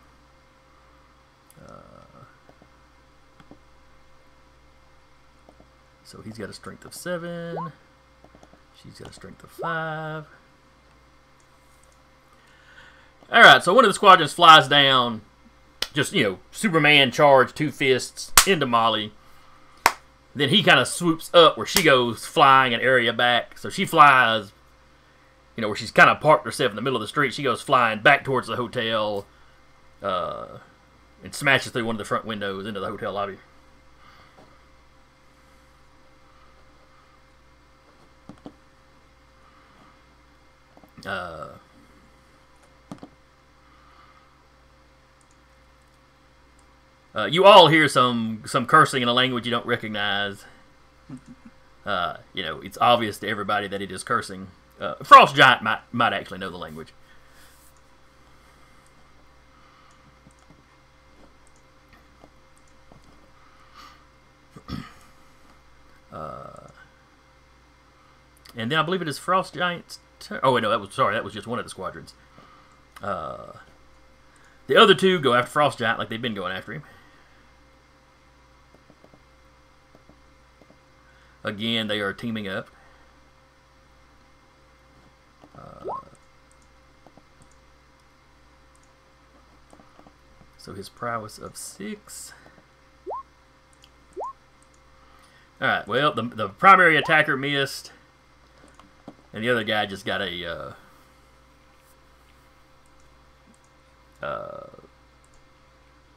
So he's got a strength of 7. She's got a strength of 5. Alright, so one of the squadrons flies down. Just, Superman charge, 2 fists into Molly. Then he kind of swoops up where she goes flying an area back. So she flies, where she's kind of parked herself in the middle of the street. She goes flying back towards the hotel and smashes through one of the front windows into the hotel lobby. You all hear some cursing in a language you don't recognize. It's obvious to everybody that it is cursing. Frost Giant might actually know the language. And then I believe it is Frost Giant's turn. Oh wait, no, that was just one of the squadrons. The other 2 go after Frost Giant like they've been going after him. Again, they are teaming up. So his prowess of 6. Alright, well, the primary attacker missed. And the other guy just got a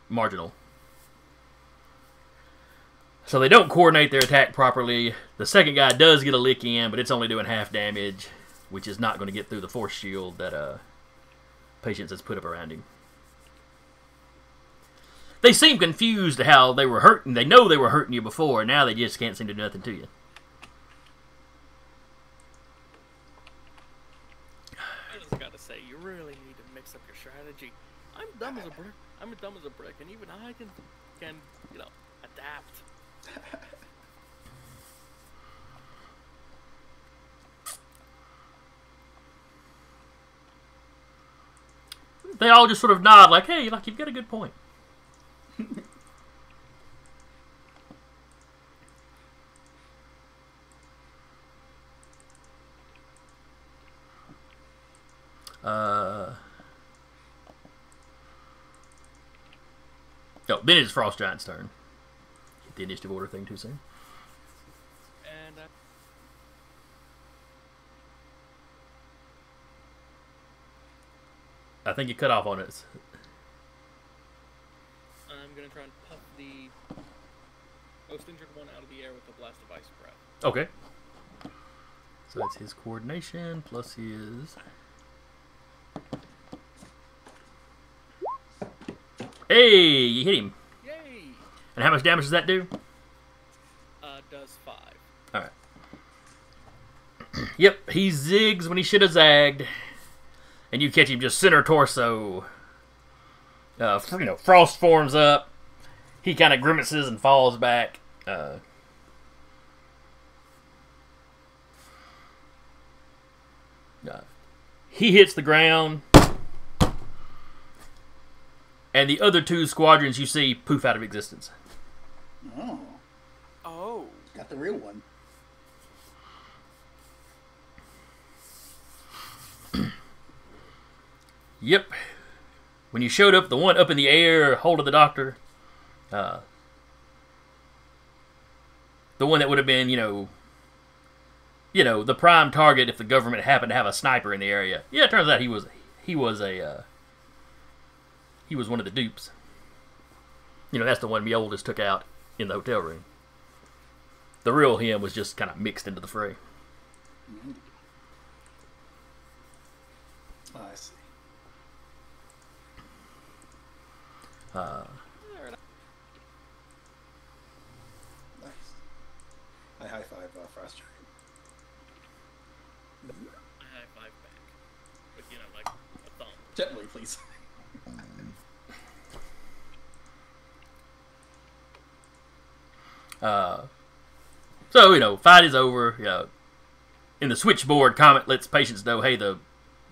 marginal. So they don't coordinate their attack properly. The second guy does get a lick in, but it's only doing half damage, which is not going to get through the force shield that Patience has put up around him. They seem confused at how they were hurting. They know they were hurting you before, and now they just can't seem to do nothing to you. I just gotta say, you really need to mix up your strategy. I'm dumb as a brick. I'm dumb as a brick, and even I can adapt. They all just sort of nod like, hey, like you've got a good point. Oh, then it's Frost Giant's turn. Hit the initiative order thing too soon. And I think you cut off on it. I'm gonna try and puff the most injured one out of the air with a blast of ice breath. Okay. So that's his coordination plus his. Hey, you hit him. Yay! And how much damage does that do? Does 5. All right. Yep, he zigs when he should have zagged, and you catch him just center torso. Frost forms up. He kind of grimaces and falls back. He hits the ground, and the other 2 squadrons you see poof out of existence. Oh, Oh. got the real one. Yep. When you showed up, the one up in the air holding the doctor, the one that would have been, the prime target if the government happened to have a sniper in the area. Yeah, it turns out he was one of the dupes. That's the one me oldest took out in the hotel room. The real him was just kind of mixed into the fray. Mm-hmm. Oh, I see. Nice. I high five Frost Giant. I high five back. But, like a thumb. Gently, please. So, fight is over. In the switchboard, Comet lets patients know, hey, the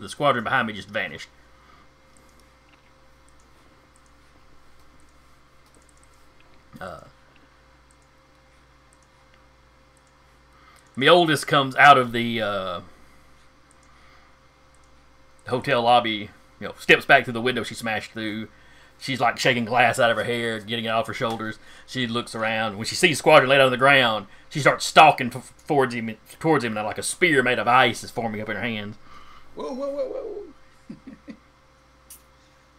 squadron behind me just vanished. My oldest comes out of the hotel lobby, steps back through the window she smashed through. She's like shaking glass out of her hair, getting it off her shoulders. She looks around. When she sees Squadron laid on the ground, she starts stalking towards him, and like a spear made of ice is forming up in her hands. Whoa, whoa, whoa, whoa.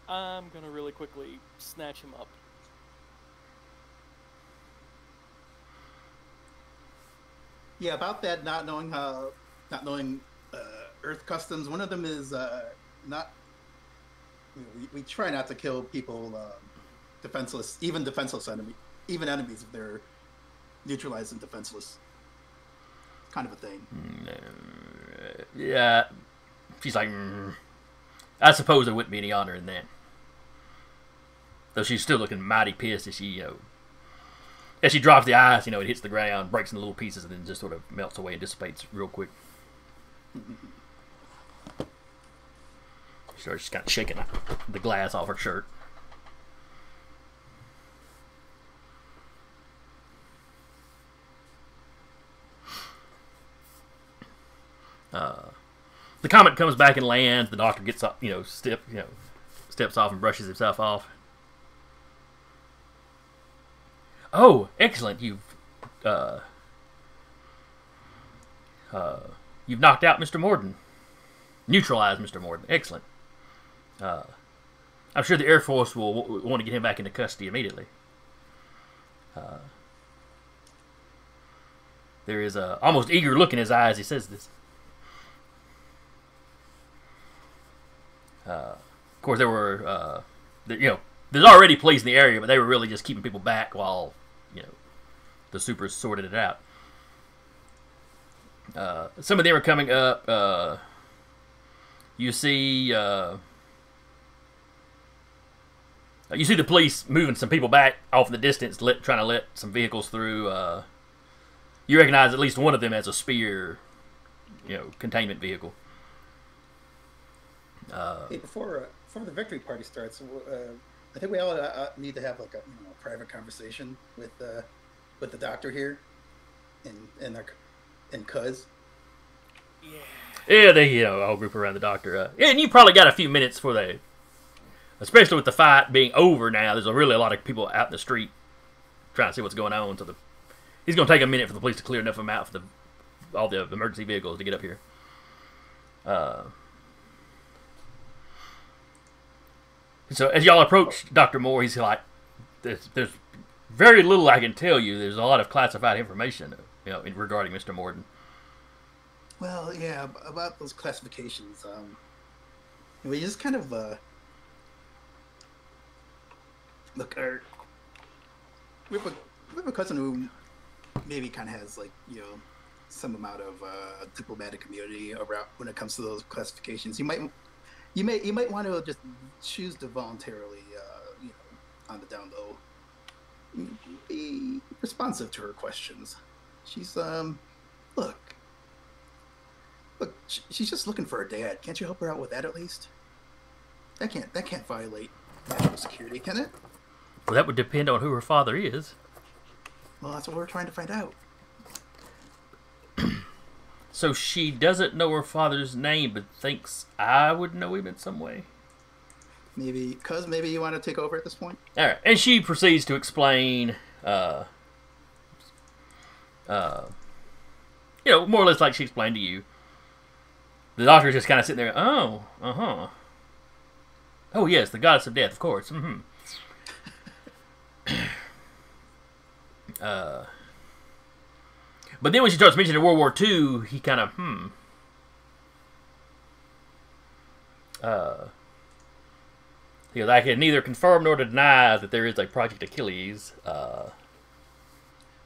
I'm gonna really quickly snatch him up. Yeah, about that, not knowing Earth customs. One of them is not. We try not to kill people defenseless, even enemies if they're neutralized and defenseless. Kind of a thing. Yeah, she's like, I suppose there wouldn't be any honor in that. Though she's still looking mighty pissed as she, as she drops the ice, it hits the ground, breaks into little pieces, and then just sort of melts away and dissipates real quick. She starts just kind of shaking the glass off her shirt. The Comet comes back and lands. The doctor gets up, steps off and brushes himself off. Oh, excellent! You've knocked out Mr. Morden, neutralized Mr. Morden. Excellent. I'm sure the Air Force will want to get him back into custody immediately. There is a almost eager look in his eye as he says this. Of course, there were, there's already police in the area, but they were really just keeping people back while, the supers sorted it out. Some of them are coming up. You see the police moving some people back off in the distance, trying to let some vehicles through. You recognize at least one of them as a spear, containment vehicle. Hey, before the victory party starts, I think we all need to have like a private conversation with the doctor here, and Cuz. Yeah. Yeah, they all group around the doctor. And you probably got a few minutes for especially with the fight being over now. There's really a lot of people out in the street trying to see what's going on. So he's going to take a minute for the police to clear enough of them out for all the emergency vehicles to get up here. So as y'all approach Dr. Moore, he's like, there's very little I can tell you. There's a lot of classified information, regarding Mr. Morden. Well, yeah, about those classifications. We just kind of look. We have a cousin who maybe kind of has some amount of diplomatic immunity around when it comes to those classifications. You might want to just choose to voluntarily, on the down low, be responsive to her questions. She's look, she's just looking for her dad. Can't you help her out with that at least? That can't violate national security, can it? Well, that would depend on who her father is. Well, that's what we're trying to find out. So she doesn't know her father's name, but thinks I would know him in some way. Maybe you want to take over at this point? All right, and she proceeds to explain, more or less like she explained to you. The doctor's just kind of sitting there. Oh, oh yes, the goddess of death, of course. Mm-hmm. But then when she starts mentioning World War II, he kind of, He goes, I can neither confirm nor deny that there is a Project Achilles. Oh,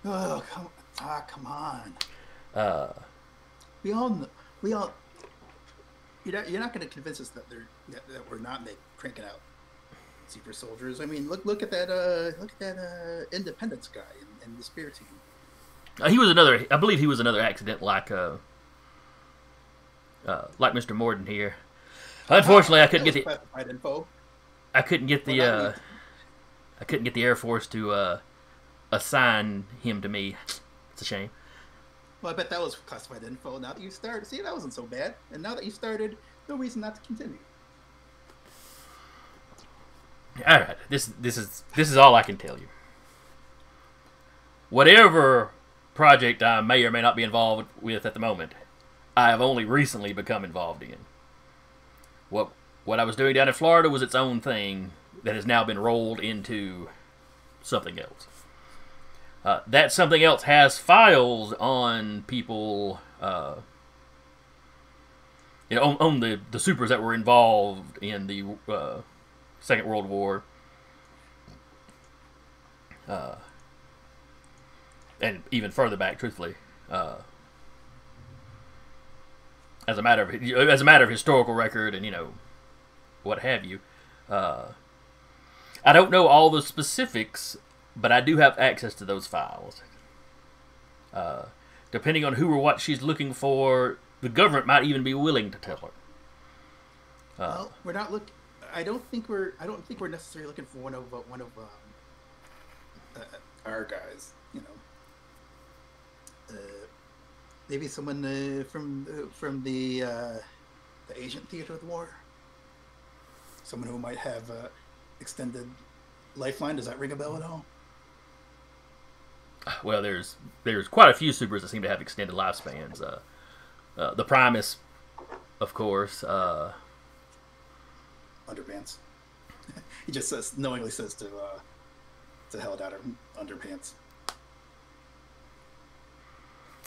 come on. We all. You're not going to convince us that we're not cranking out super soldiers. I mean, look at that Independence guy in the Spear Team. He was another. I believe he was another accident, like Mr. Morden here. Unfortunately, I couldn't get the classified info. I couldn't get the Air Force to assign him to me. It's a shame. Well, I bet that was classified info. Now that you started, see, that wasn't so bad. And now that you started, no reason not to continue. All right, this is all I can tell you. Whatever project I may or may not be involved with at the moment, I have only recently become involved in. What I was doing down in Florida was its own thing that has now been rolled into something else. That something else has files on people, on the supers that were involved in the Second World War, and even further back, truthfully, as a matter of historical record, and what have you. I don't know all the specifics, but I do have access to those files. Depending on who or what she's looking for, the government might even be willing to tell her. Well, we're not looking. I don't think we're necessarily looking for one of our guys. Maybe someone from the Asian theater of the war. Someone who might have extended lifeline. Does that ring a bell at all? Well, there's quite a few supers that seem to have extended lifespans. The Primus, of course. Underpants. He just knowingly says to hell out her underpants.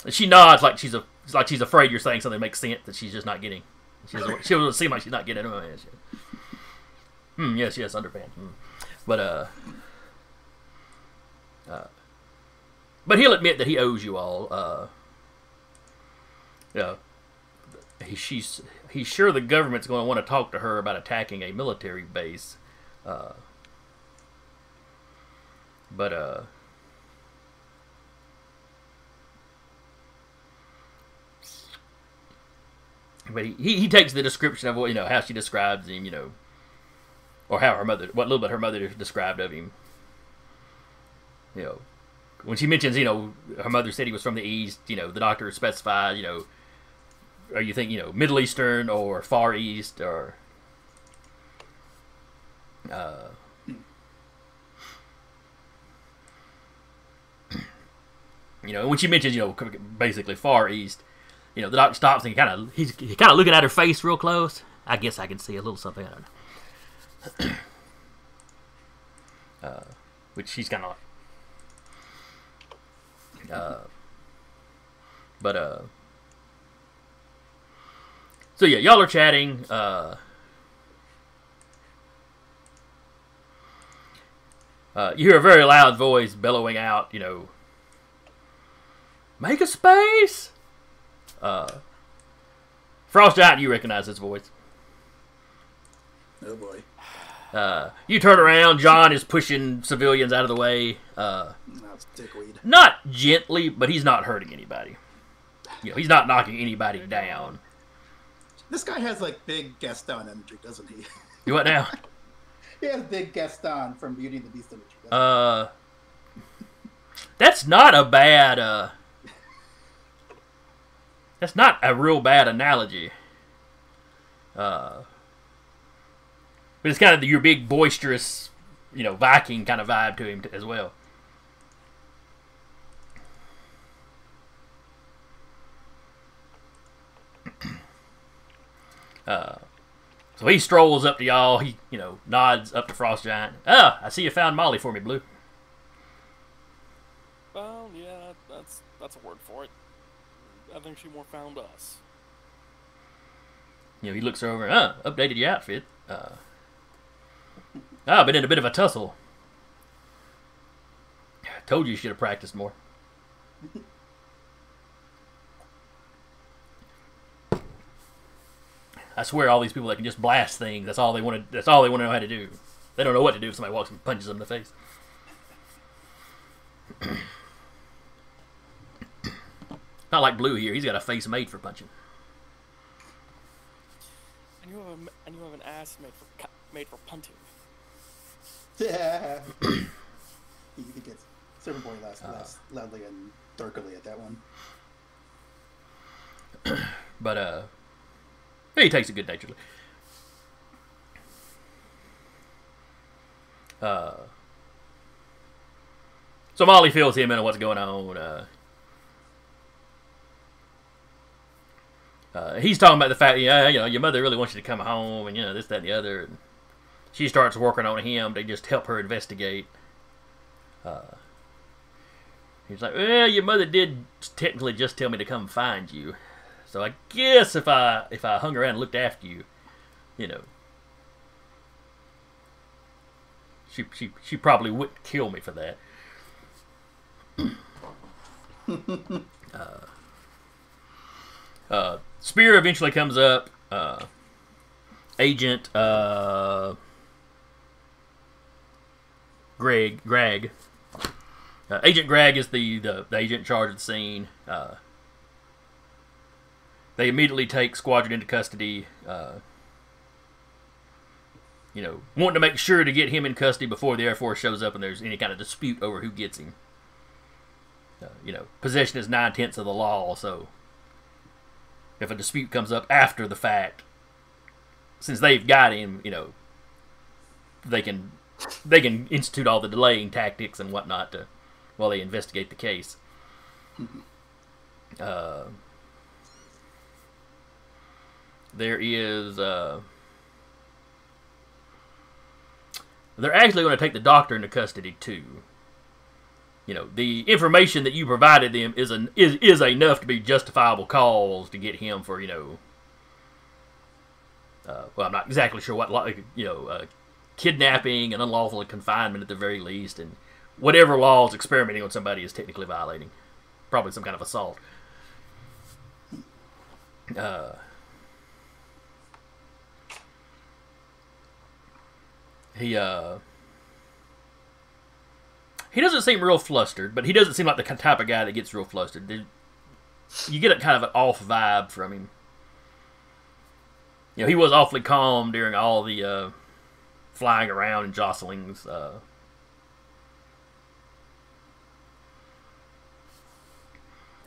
She nods like she's afraid you're saying something that makes sense that she's just not getting. She doesn't seem like she's not getting it. Yes, underpants. But he'll admit that he owes you all. He's sure the government's going to want to talk to her about attacking a military base. But he takes the description of how she describes him, or how what little bit her mother described of him. When she mentions, her mother said he was from the East, the doctor specified, or you think, Middle Eastern or Far East or, when she mentions, basically Far East, the doctor stops and he's kind of looking at her face real close. I guess I can see a little something. I don't know. which she's kind of like. So yeah, y'all are chatting. You hear a very loud voice bellowing out, you know, make a space! Frost Giant, you recognize this voice. Oh boy. You turn around, John is pushing civilians out of the way. That's dickweed. Not gently, but he's not hurting anybody. You know, he's not knocking anybody down. This guy has like big Gaston energy, doesn't he? You what now? He has big Gaston from Beauty and the Beast energy. That's not a bad, that's not a real bad analogy. But it's kind of your big, boisterous, you know, Viking kind of vibe to him as well. So he strolls up to y'all. He, you know, nods up to Frost Giant. Ah, I see you found Molly for me, Blue. Well, yeah, that's a word for it. I think she more found us. You know, he looks over. Updated your outfit. Been in a bit of a tussle. Told you should have practiced more. I swear, all these people that can just blast things, that's all they want to know how to do. They don't know what to do if somebody walks and punches them in the face. Not like Blue here. He's got a face made for punching. And you have an ass made for punting. Yeah. He gets Servant Boy laughs loudly and darkly at that one. But he takes it good naturedly. So Molly fills him in on what's going on. He's talking about the fact, you know, your mother really wants you to come home, and you know this, that, and the other. And she starts working on him to just help her investigate. He's like, well, your mother did technically just tell me to come find you, so I guess if I hung around and looked after you, you know, she probably wouldn't kill me for that. Spear eventually comes up. Agent Greg. Agent Greg is the agent in charge of the scene. They immediately take Squadron into custody. You know, wanting to make sure to get him in custody before the Air Force shows up and there's any kind of dispute over who gets him. You know, possession is 9/10 of the law, so if a dispute comes up after the fact, since they've got him, you know, they can institute all the delaying tactics and whatnot while they investigate the case. There is they're actually going to take the doctor into custody too. You know, the information that you provided them is enough to be justifiable cause to get him for, you know, well, I'm not exactly sure what, you know, kidnapping and unlawful confinement at the very least, and whatever laws experimenting on somebody is technically violating. Probably some kind of assault. He doesn't seem real flustered, but he doesn't seem like the type of guy that gets real flustered. You get a kind of an off vibe from him. You know, he was awfully calm during all the flying around and jostlings.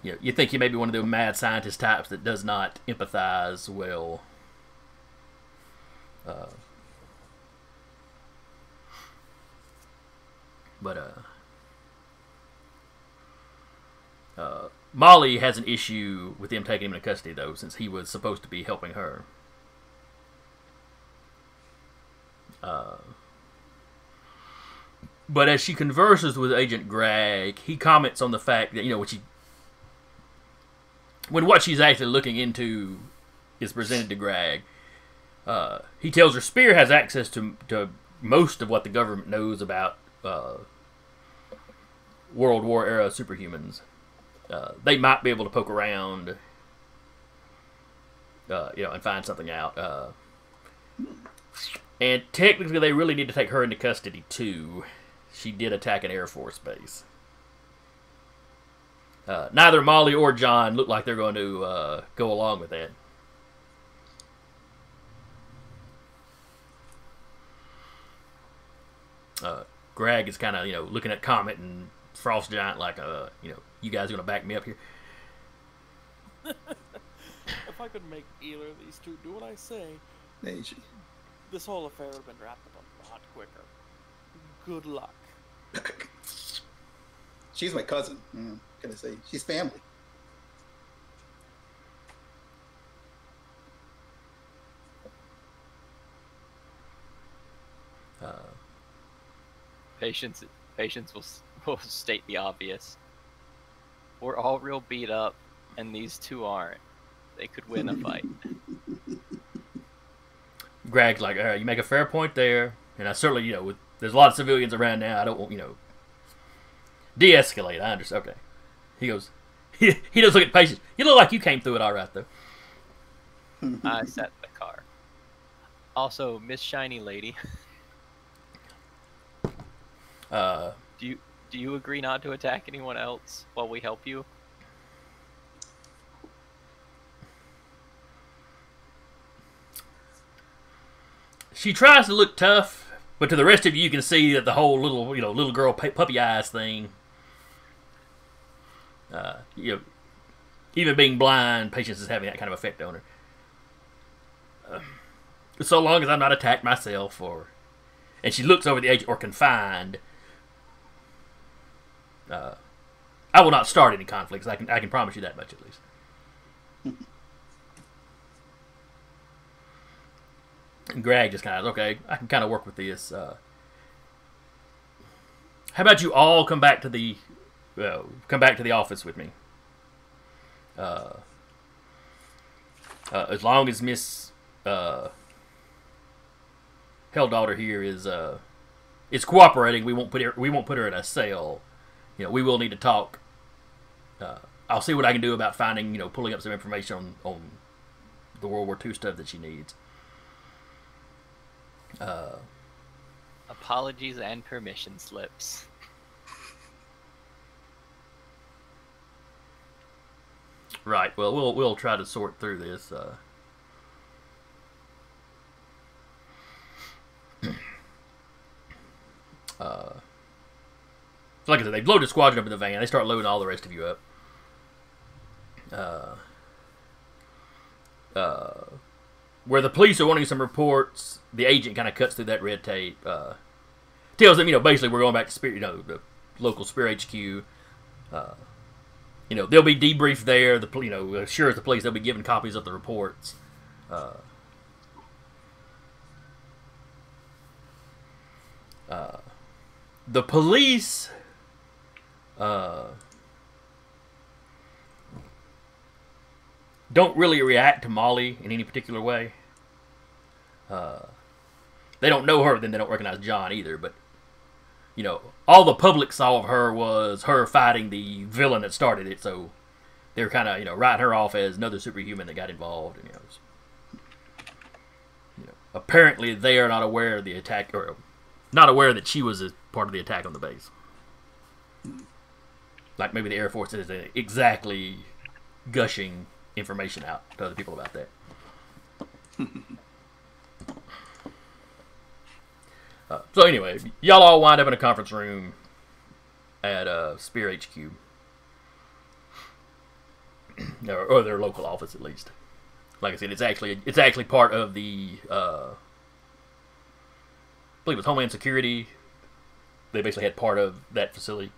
You know, you think he may be one of the mad scientist types that does not empathize well. Molly has an issue with them taking him into custody, though, since he was supposed to be helping her. But as she converses with Agent Gregg, he comments on the fact that, when what she's actually looking into is presented to Gregg, he tells her Spear has access to most of what the government knows about World War era superhumans. They might be able to poke around, and find something out. And technically, they really need to take her into custody too. She did attack an Air Force base. Neither Molly or John look like they're going to go along with that. Gregg is kind of, looking at Comet and Frost Giant like, you guys are going to back me up here? If I could make either of these two do what I say, this whole affair would have been wrapped up a lot quicker. Good luck. She's my cousin. Can I say? She's family. Patience will state the obvious. We're all real beat up, and these two aren't. They could win a fight. Gregg's like, all right, you make a fair point there, and I certainly, there's a lot of civilians around now. I don't want, de-escalate. I understand. Okay. He goes, he does look at Patience. You look like you came through it all right, though. I sat in the car. Also, Miss Shiny Lady. Do you agree not to attack anyone else while we help you? She tries to look tough, but to the rest of you can see that the whole little girl puppy eyes thing. Even being blind, Patience is having that kind of effect on her. So long as I'm not attacked myself, and she looks over the edge or confined, I will not start any conflicts. I can promise you that much at least. And Gregg just kind of, okay, I can kind of work with this. How about you all come back to the office with me? As long as Miss Helldaughter here is cooperating, we won't put her in a cell. We will need to talk. I'll see what I can do about finding, pulling up some information on the World War II stuff that she needs. Apologies and permission slips. Right. Well, we'll try to sort through this. Like I said, they've loaded Squadron up in the van. They start loading all the rest of you up. Where the police are wanting some reports, the agent kind of cuts through that red tape. Tells them, basically we're going back to Spear, the local Spear HQ. They'll be debriefed there. Assures the police they'll be given copies of the reports. The police don't really react to Molly in any particular way. They don't know her, then they don't recognize John either, but all the public saw of her was her fighting the villain that started it, so they're kind of, writing her off as another superhuman that got involved. And, apparently they are not aware of the attack, or not aware that she was a part of the attack on the base. Like maybe the Air Force isn't exactly gushing information out to other people about that. So anyway, y'all all wind up in a conference room at Spear HQ, or their local office at least. Like I said, it's actually part of the I believe it's Homeland Security. They basically had part of that facility.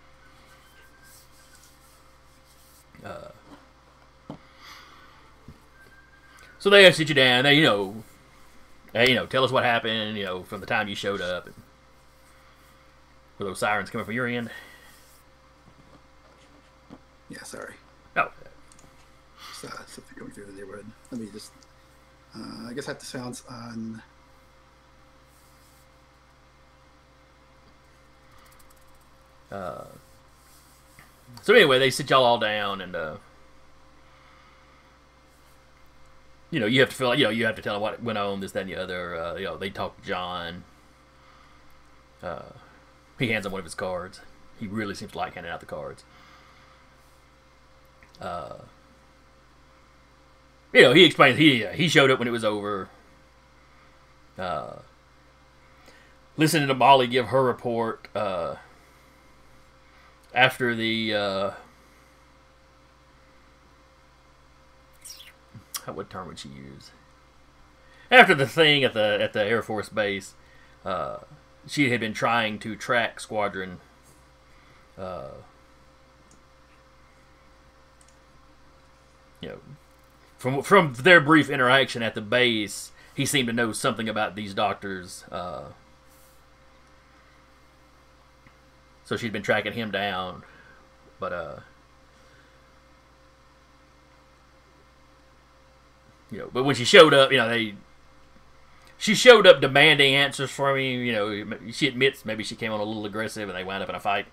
So they sit you down. They tell us what happened. From the time you showed up. Were those sirens coming from your end? Yeah, sorry. Oh. Something going through the neighborhood. Let me just. I guess I have the sounds on. So anyway, they sit y'all all down, and you have to feel like you have to tell them what went on, this, that, and the other. They talk to John. He hands him one of his cards. He really seems to like handing out the cards. He explains he showed up when it was over. Listening to Molly give her report after the what term would she use? After the thing at the Air Force Base, she had been trying to track Squadron. From their brief interaction at the base, he seemed to know something about these doctors. So she'd been tracking him down, but but when she showed up, she showed up demanding answers from him. She admits maybe she came on a little aggressive, and they wound up in a fight.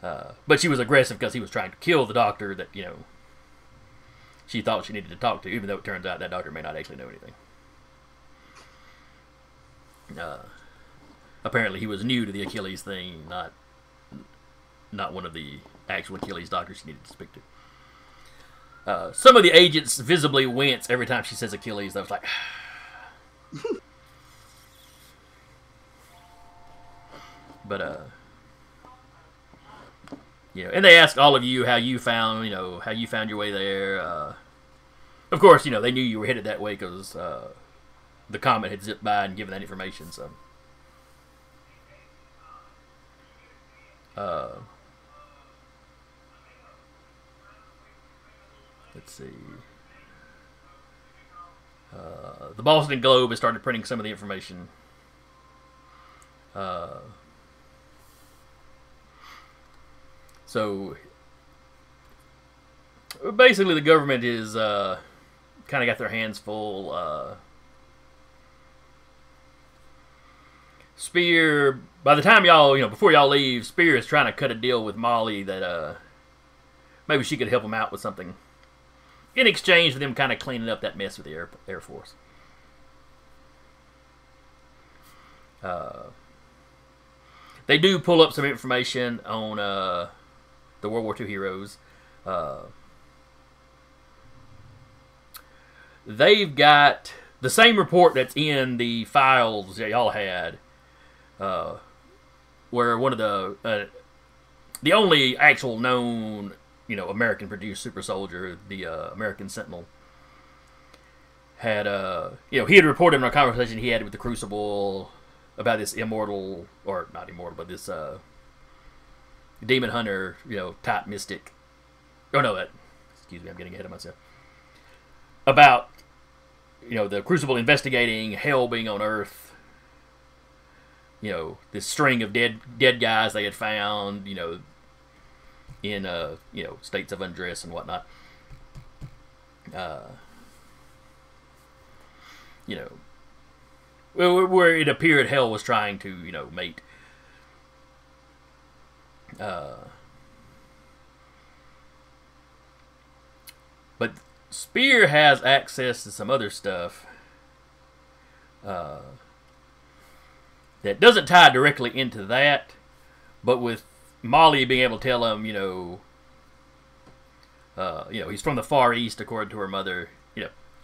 But she was aggressive because he was trying to kill the doctor that she thought she needed to talk to, even though it turns out that doctor may not actually know anything. Apparently he was new to the Achilles thing, not one of the actual Achilles doctors she needed to speak to. Some of the agents visibly wince every time she says Achilles. I was like... But, and they asked all of you how you found your way there. Of course, they knew you were headed that way because the comet had zipped by and given that information. So, let's see. The Boston Globe has started printing some of the information. So basically, the government is kind of got their hands full. Spear, by the time y'all, before y'all leave, Spear is trying to cut a deal with Molly that maybe she could help him out with something in exchange for them kind of cleaning up that mess with the Air Force. They do pull up some information on the World War II heroes. They've got the same report that's in the files that y'all had, where one of the only actual known, American-produced super soldier, the American Sentinel, had, he had reported in a conversation he had with the Crucible about this immortal, or not immortal, but this demon hunter, type mystic. Oh no, excuse me, I'm getting ahead of myself. About, the Crucible investigating hell being on Earth. This string of dead guys they had found, in states of undress and whatnot. Where it appeared hell was trying to, mate. But Spear has access to some other stuff that doesn't tie directly into that, but with Molly being able to tell him, he's from the Far East, according to her mother.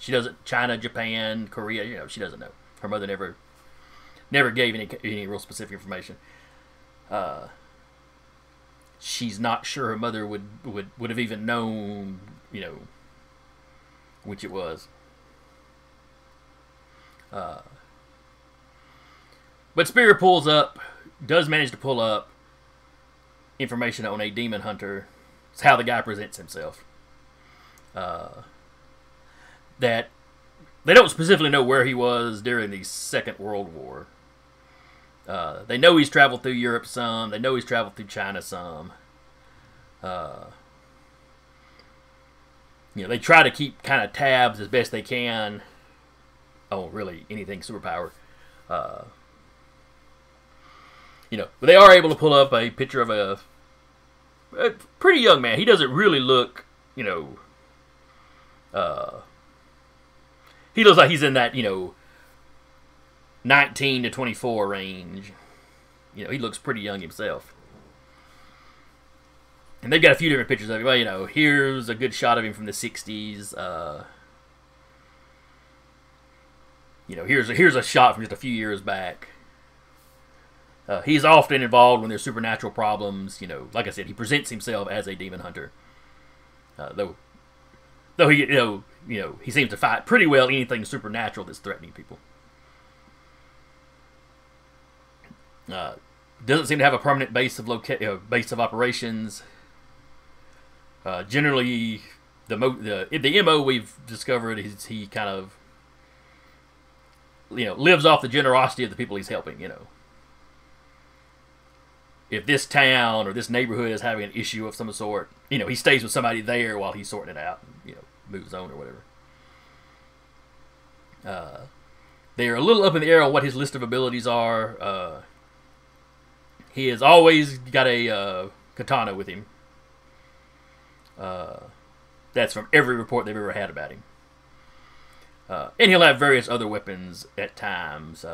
She doesn't, China, Japan, Korea, she doesn't know. Her mother never gave any real specific information. She's not sure her mother would have even known, which it was. But Spear does manage to pull up information on a demon hunter. It's how the guy presents himself. That they don't specifically know where he was during the Second World War. They know he's traveled through Europe some. They know he's traveled through China some. They try to keep kind of tabs as best they can. Oh, really, anything superpower. But they are able to pull up a picture of a pretty young man. He doesn't really look, he looks like he's in that, 19 to 24 range. He looks pretty young himself. And they've got a few different pictures of him. Well, here's a good shot of him from the 60s. Here's a shot from just a few years back. He's often involved when there's supernatural problems. Like I said, he presents himself as a demon hunter. Though he, he seems to fight pretty well anything supernatural that's threatening people. Doesn't seem to have a permanent base of operations. Generally, the MO we've discovered is he kind of lives off the generosity of the people he's helping. If this town or this neighborhood is having an issue of some sort, he stays with somebody there while he's sorting it out. And, moves on or whatever. They are a little up in the air on what his list of abilities are. He has always got a katana with him. That's from every report they've ever had about him. And he'll have various other weapons at times.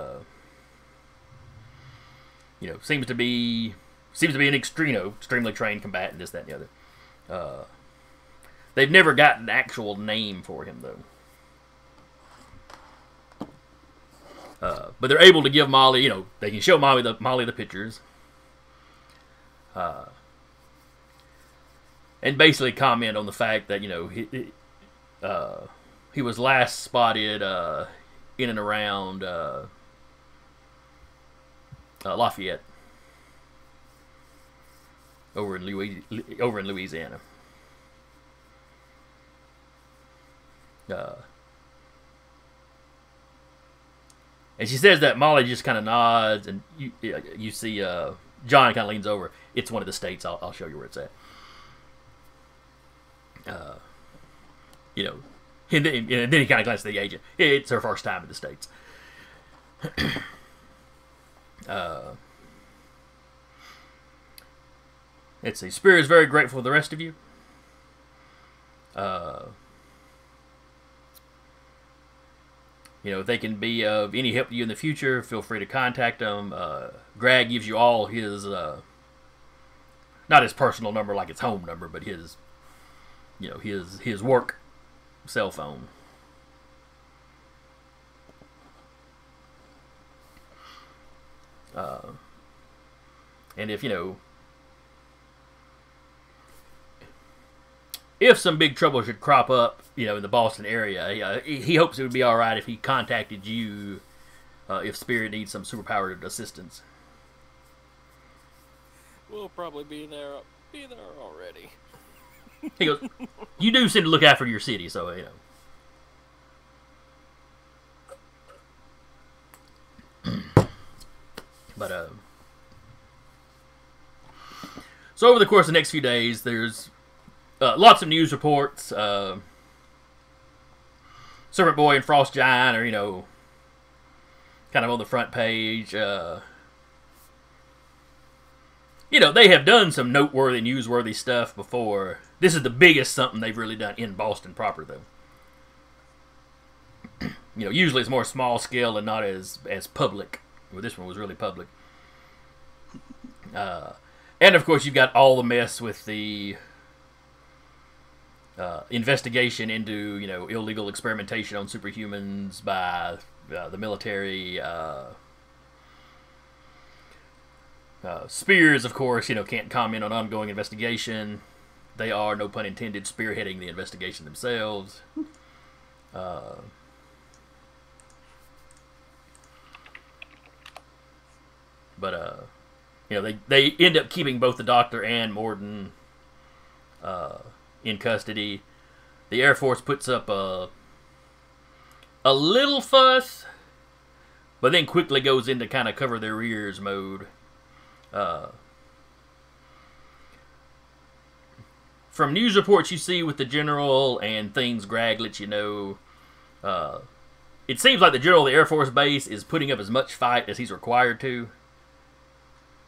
Seems to be an extremely trained combatant, this, that, and the other. They've never got an actual name for him, though. But they're able to give Molly, they can show Molly the pictures. And basically comment on the fact that, he was last spotted in and around Lafayette, over in Louisiana. And she says that Molly just kind of nods, and you see John kind of leans over. It's one of the states. I'll show you where it's at. And then he kind of glances at the agent. It's her first time in the States. Let's see. Spear is very grateful for the rest of you. If they can be of any help to you in the future, feel free to contact them. Greg gives you all his, not his personal number like his home number, but his, his work cell phone. And if some big trouble should crop up, in the Boston area, he hopes it would be all right if he contacted you if Spirit needs some superpowered assistance. We'll probably be there already. He goes, you do seem to look after your city, so, But, so over the course of the next few days, there's lots of news reports. Serpent Boy and Frost Giant are, kind of on the front page. They have done some noteworthy, newsworthy stuff before. This is the biggest something they've really done in Boston proper, though. Usually it's more small scale and not as public. Well, this one was really public. And, of course, you've got all the mess with the investigation into, illegal experimentation on superhumans by the military. Spears, of course, can't comment on ongoing investigation. They are, no pun intended, spearheading the investigation themselves. But they end up keeping both the Doctor and Morden in custody. The Air Force puts up a little fuss, but then quickly goes into kind of cover their ears mode. From news reports you see with the general and things Greg lets you know, it seems like the general of the Air Force Base is putting up as much fight as he's required to,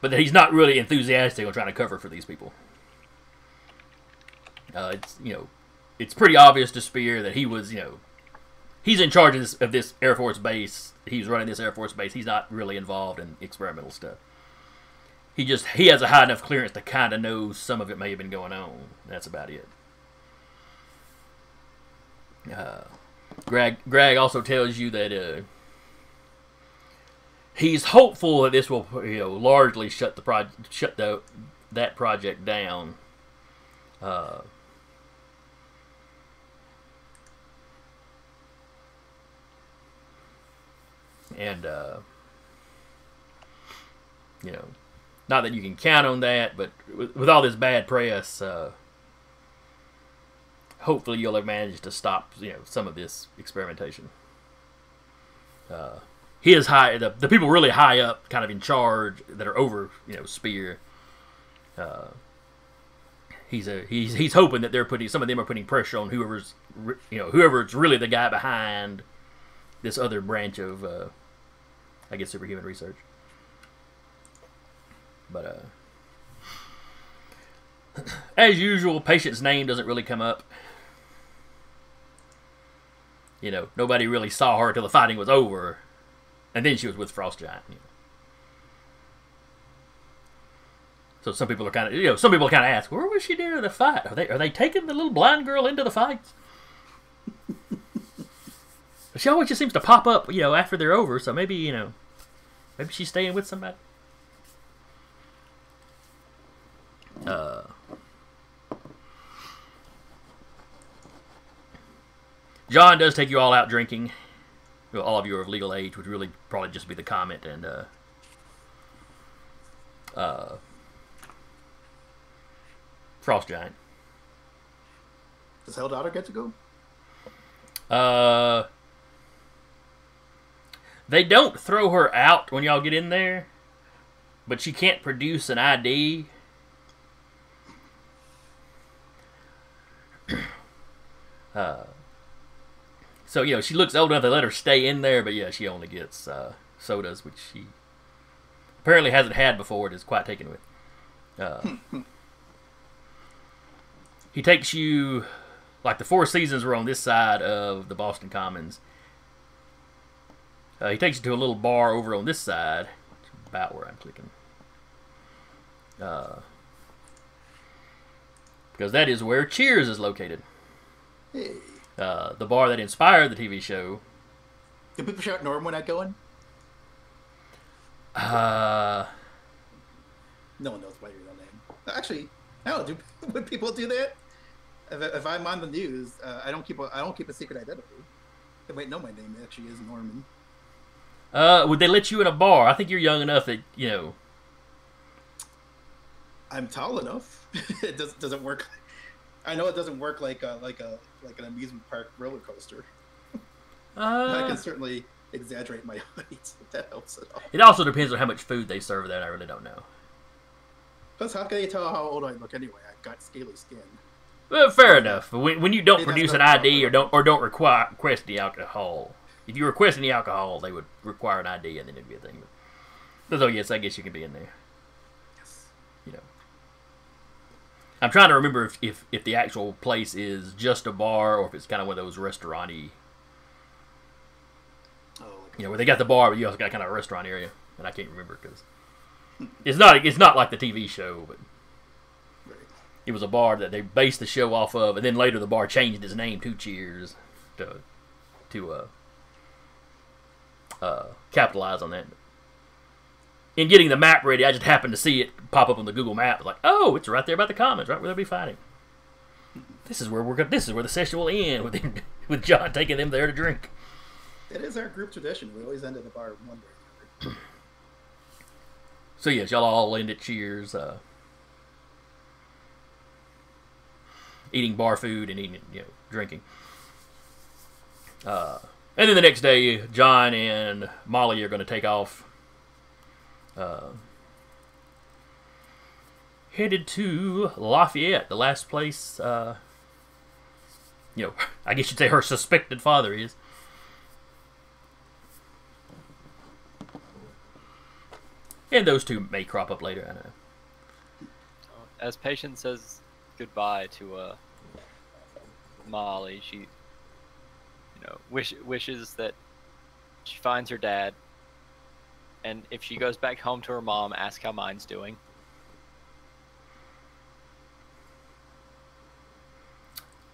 but that he's not really enthusiastic on trying to cover for these people. It's pretty obvious to Spear that he was, he's in charge of this Air Force Base. He's running this Air Force Base. He's not really involved in experimental stuff. He has a high enough clearance to kind of know some of it may have been going on. That's about it. Greg also tells you that he's hopeful that this will largely shut that project down. Not that you can count on that, but with all this bad press, hopefully you'll have managed to stop, some of this experimentation. He is high. The people really high up, kind of in charge, that are over, Spear. He's hoping that some of them are putting pressure on whoever's really the guy behind this other branch of, superhuman research. But as usual, Patient's name doesn't really come up. Nobody really saw her till the fighting was over, and then she was with Frost Giant. So some people are kind of, ask, where was she during the fight? Are they taking the little blind girl into the fights? She always just seems to pop up, after they're over. So maybe, maybe she's staying with somebody. John does take you all out drinking. Well, all of you are of legal age, would really probably just be the comment, and Frost Giant. Does Helldaughter get to go? They don't throw her out when y'all get in there, but she can't produce an ID. So, she looks old enough to let her stay in there, but yeah, she only gets sodas, which she apparently hasn't had before. It is quite taken with. He takes you, like the Four Seasons were on this side of the Boston Commons. He takes you to a little bar over on this side. It's about where I'm clicking. Because that is where Cheers is located. Hey. The bar that inspired the TV show. Do people shout Norm when I go in? No one knows my real name. Actually, no. Would people do that? If I'm on the news, I don't keep a secret identity. They might know my name actually is Norman. Would they let you in a bar? I think you're young enough that I'm tall enough. It doesn't work. I know it doesn't work like an amusement park roller coaster. I can certainly exaggerate my height if that helps at all. It also depends on how much food they serve there. I really don't know. Plus, how can they tell how old I look anyway? I've got scaly skin. Well, fair enough. When you don't produce an ID or don't request the alcohol, if you request any alcohol, they would require an ID and then it'd be a thing. But so yes, I guess you can be in there. Yes. I'm trying to remember if the actual place is just a bar or if it's kind of one of those restaurant-y. Where they got the bar, but you also got kind of a restaurant area, and I can't remember because it's not like the TV show, but it was a bar that they based the show off of, and then later the bar changed its name to Cheers to capitalize on that. In getting the map ready, I just happened to see it pop up on the Google map. Like, oh, it's right there by the Commons, right where they'll be fighting. This is where the session will end with John taking them there to drink. It is our group tradition. We always end at the bar one way or another. So yes, y'all all end at Cheers, eating bar food and eating, drinking. And then the next day, John and Molly are going to take off. Headed to Lafayette, the last place, I guess you'd say her suspected father is. And those two may crop up later, I know. As Patience says goodbye to Molly, she, wishes that she finds her dad, and if she goes back home to her mom, ask how mine's doing.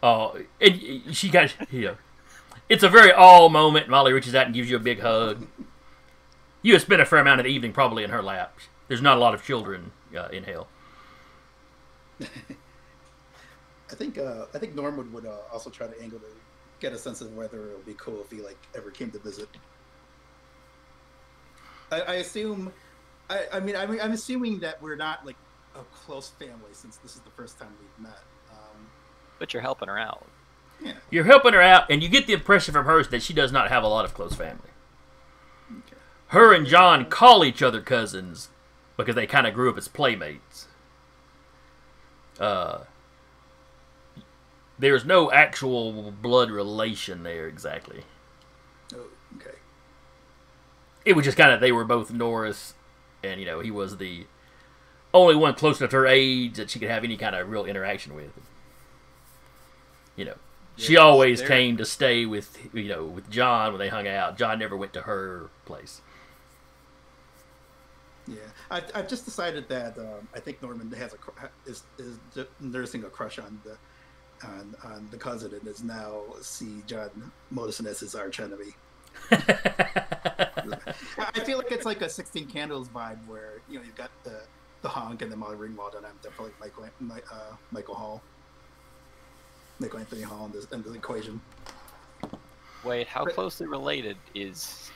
Oh, and she got, it's a very all moment. Molly reaches out and gives you a big hug. You have spent a fair amount of the evening probably in her lap. There's not a lot of children in hell. I think Norman would also try to angle to get a sense of whether it would be cool if he ever came to visit. I assume, I'm assuming that we're not a close family since this is the first time we've met. But you're helping her out. Yeah. You're helping her out, and you get the impression from her that she does not have a lot of close family. Okay. Her and John call each other cousins because they kind of grew up as playmates. There's no actual blood relation there exactly. Oh, okay. It was just kind of, they were both Norris, and he was the only one close enough to her age that she could have any kind of real interaction with. She always came to stay with John when they hung out. John never went to her place. Yeah, I've just decided that I think Norman is nursing a crush on the cousin, and is now see John Modison as his arch enemy. I feel like it's like a 16 Candles vibe where you've got the Honk and the Molly Ringwald, and I'm definitely Michael Hall. Michael Anthony Hall in the equation. Wait, how closely related is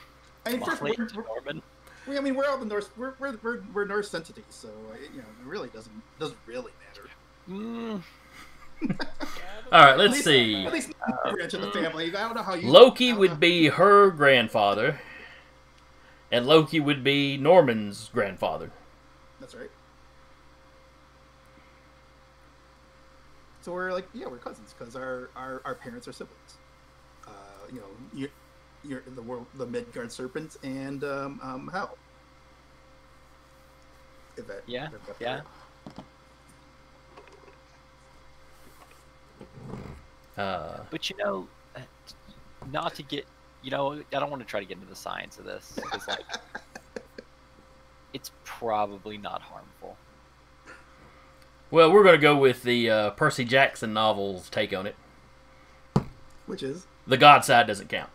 Molly to Norman? We're all the Norse. We're Norse entities, so it really doesn't really matter. All right, let's see. At least branch of the family. I don't know how you. Loki would be her grandfather, and Loki would be Norman's grandfather. That's right. So we're cousins because our parents are siblings. You're the Midgard serpent and Hal. Yeah. But not to get, I don't want to try to get into the science of this because it's probably not harmful. Well, we're going to go with the Percy Jackson novel's take on it. Which is? The God side doesn't count.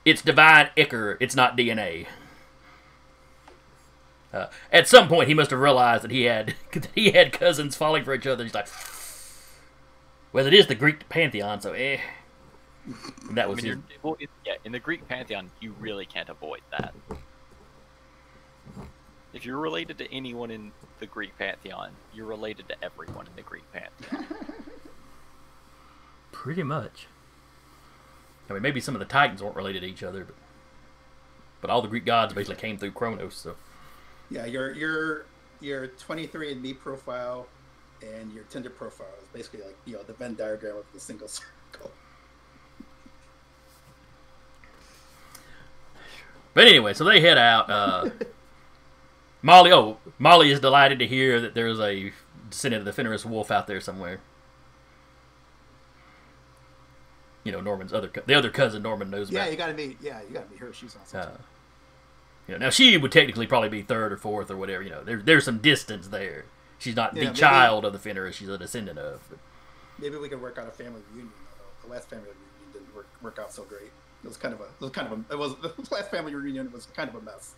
It's divine ichor. It's not DNA. At some point, he must have realized that he had cousins falling for each other. He's like, well, it is the Greek pantheon, so And that was his. In the Greek pantheon, you really can't avoid that. If you're related to anyone in the Greek pantheon, you're related to everyone in the Greek pantheon. Pretty much. Maybe some of the Titans weren't related to each other, but all the Greek gods basically came through Kronos. So. Yeah, your 23andMe profile and your Tinder profile is basically the Venn diagram of the single circle. But anyway, so they head out. Molly is delighted to hear that there's a descendant of the Fenris wolf out there somewhere. Norman's the other cousin Norman knows about. Yeah, you gotta meet her. She's awesome. Now she would technically probably be third or fourth or whatever. There's some distance there. She's not the child of the Fenris. She's a descendant of. But. Maybe we could work out a family reunion. The last family reunion didn't work out so great. The last family reunion was kind of a mess.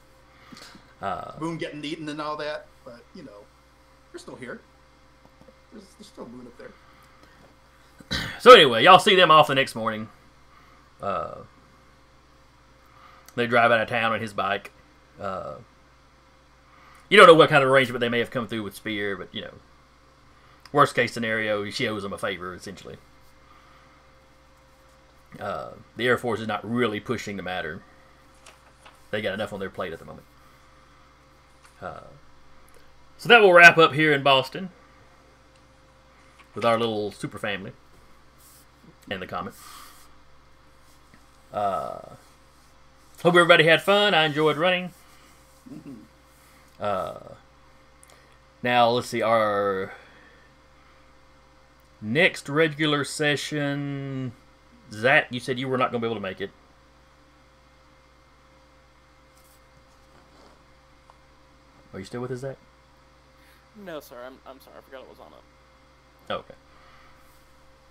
Boone getting eaten and all that, but we're still here. There's still Boone up there. So anyway, y'all see them off the next morning. They drive out of town on his bike. You don't know what kind of arrangement they may have come through with Spear, but worst case scenario, she owes him a favor essentially. The Air Force is not really pushing the matter. They got enough on their plate at the moment. So that will wrap up here in Boston with our little super family and the comet. Hope everybody had fun. I enjoyed running. Now, let's see. Our next regular session... Zach, you said you were not going to be able to make it. Are you still with us, Zach? No, sir. I'm sorry. I forgot it was on up. Okay.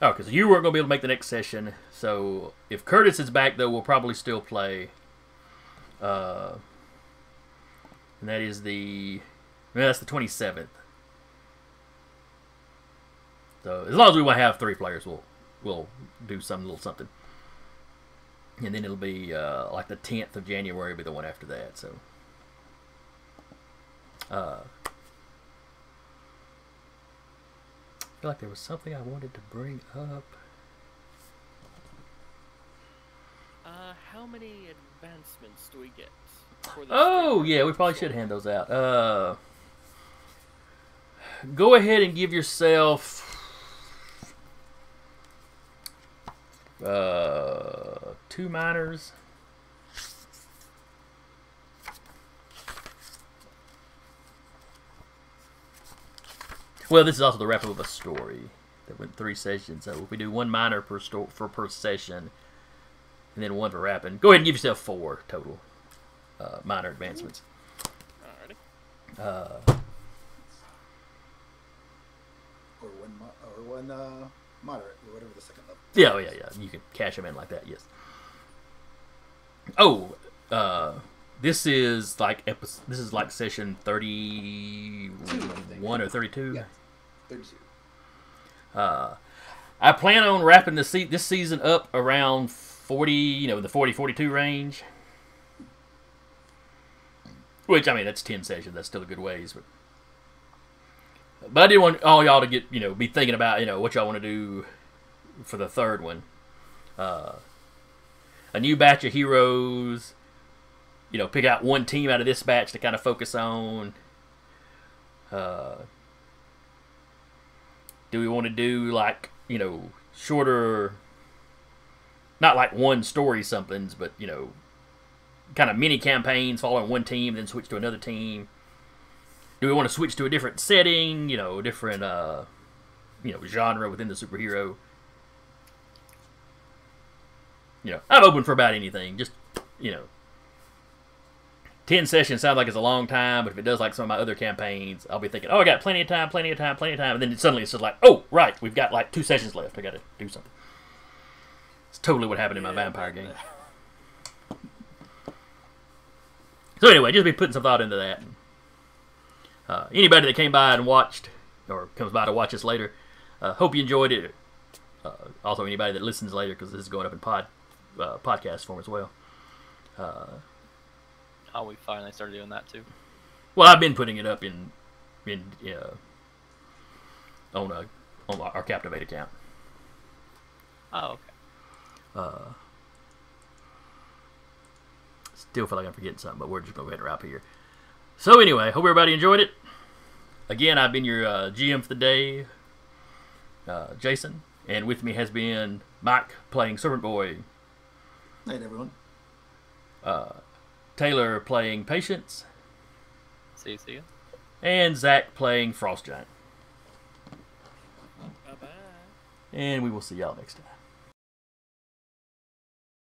Oh, because you weren't going to be able to make the next session. So if Curtis is back, though, we'll probably still play. And that is that's the 27th. So as long as we want to have 3 players, we'll do some little something. And then it'll be like the 10th of January will be the one after that. So. I feel like there was something I wanted to bring up. How many advancements do we get? For this Oh, yeah, we probably should hand those out. Go ahead and give yourself 2 minors. Well, this is also the wrap up of a story that went 3 sessions. So if we do 1 minor per session, and then 1 for wrapping, go ahead and give yourself 4 total minor advancements. Alrighty. Or one moderate, or whatever the second level. Yeah. You can cash them in like that. Yes. Oh, this is like session 31 or 32. Yeah, 32. I plan on wrapping this season up around 40, the 40-42 range. Which, I mean, that's 10 sessions. That's still a good ways. But I didn't want all y'all to get, be thinking about, what y'all want to do for the 3rd one. A new batch of heroes. Pick out 1 team out of this batch to kind of focus on. Do we want to do, like, shorter, not like 1 story somethings, but, kind of mini campaigns following 1 team, then switch to another team? Do we want to switch to a different setting, different, genre within the superhero? I'm open for about anything. Just, 10 sessions sounds like it's a long time, but if it does like some of my other campaigns, I'll be thinking, I got plenty of time, and then suddenly it's just like, oh, right, we've got like 2 sessions left. I got to do something. It's totally what happened in my vampire game. So anyway, just be putting some thought into that. Anybody that came by and watched, or comes by to watch us later, hope you enjoyed it. Also, anybody that listens later, because this is going up in podcast form as well. We finally started doing that too. Well, I've been putting it up on our Captivate account. Oh, okay. Still feel like I'm forgetting something, but we're just going to go ahead and wrap here. So anyway, hope everybody enjoyed it. Again, I've been your GM for the day, Jason, and with me has been Mike playing Servant Boy. Night, everyone. Taylor playing Patience. See you. And Zach playing Frost Giant. Bye-bye. And we will see y'all next time.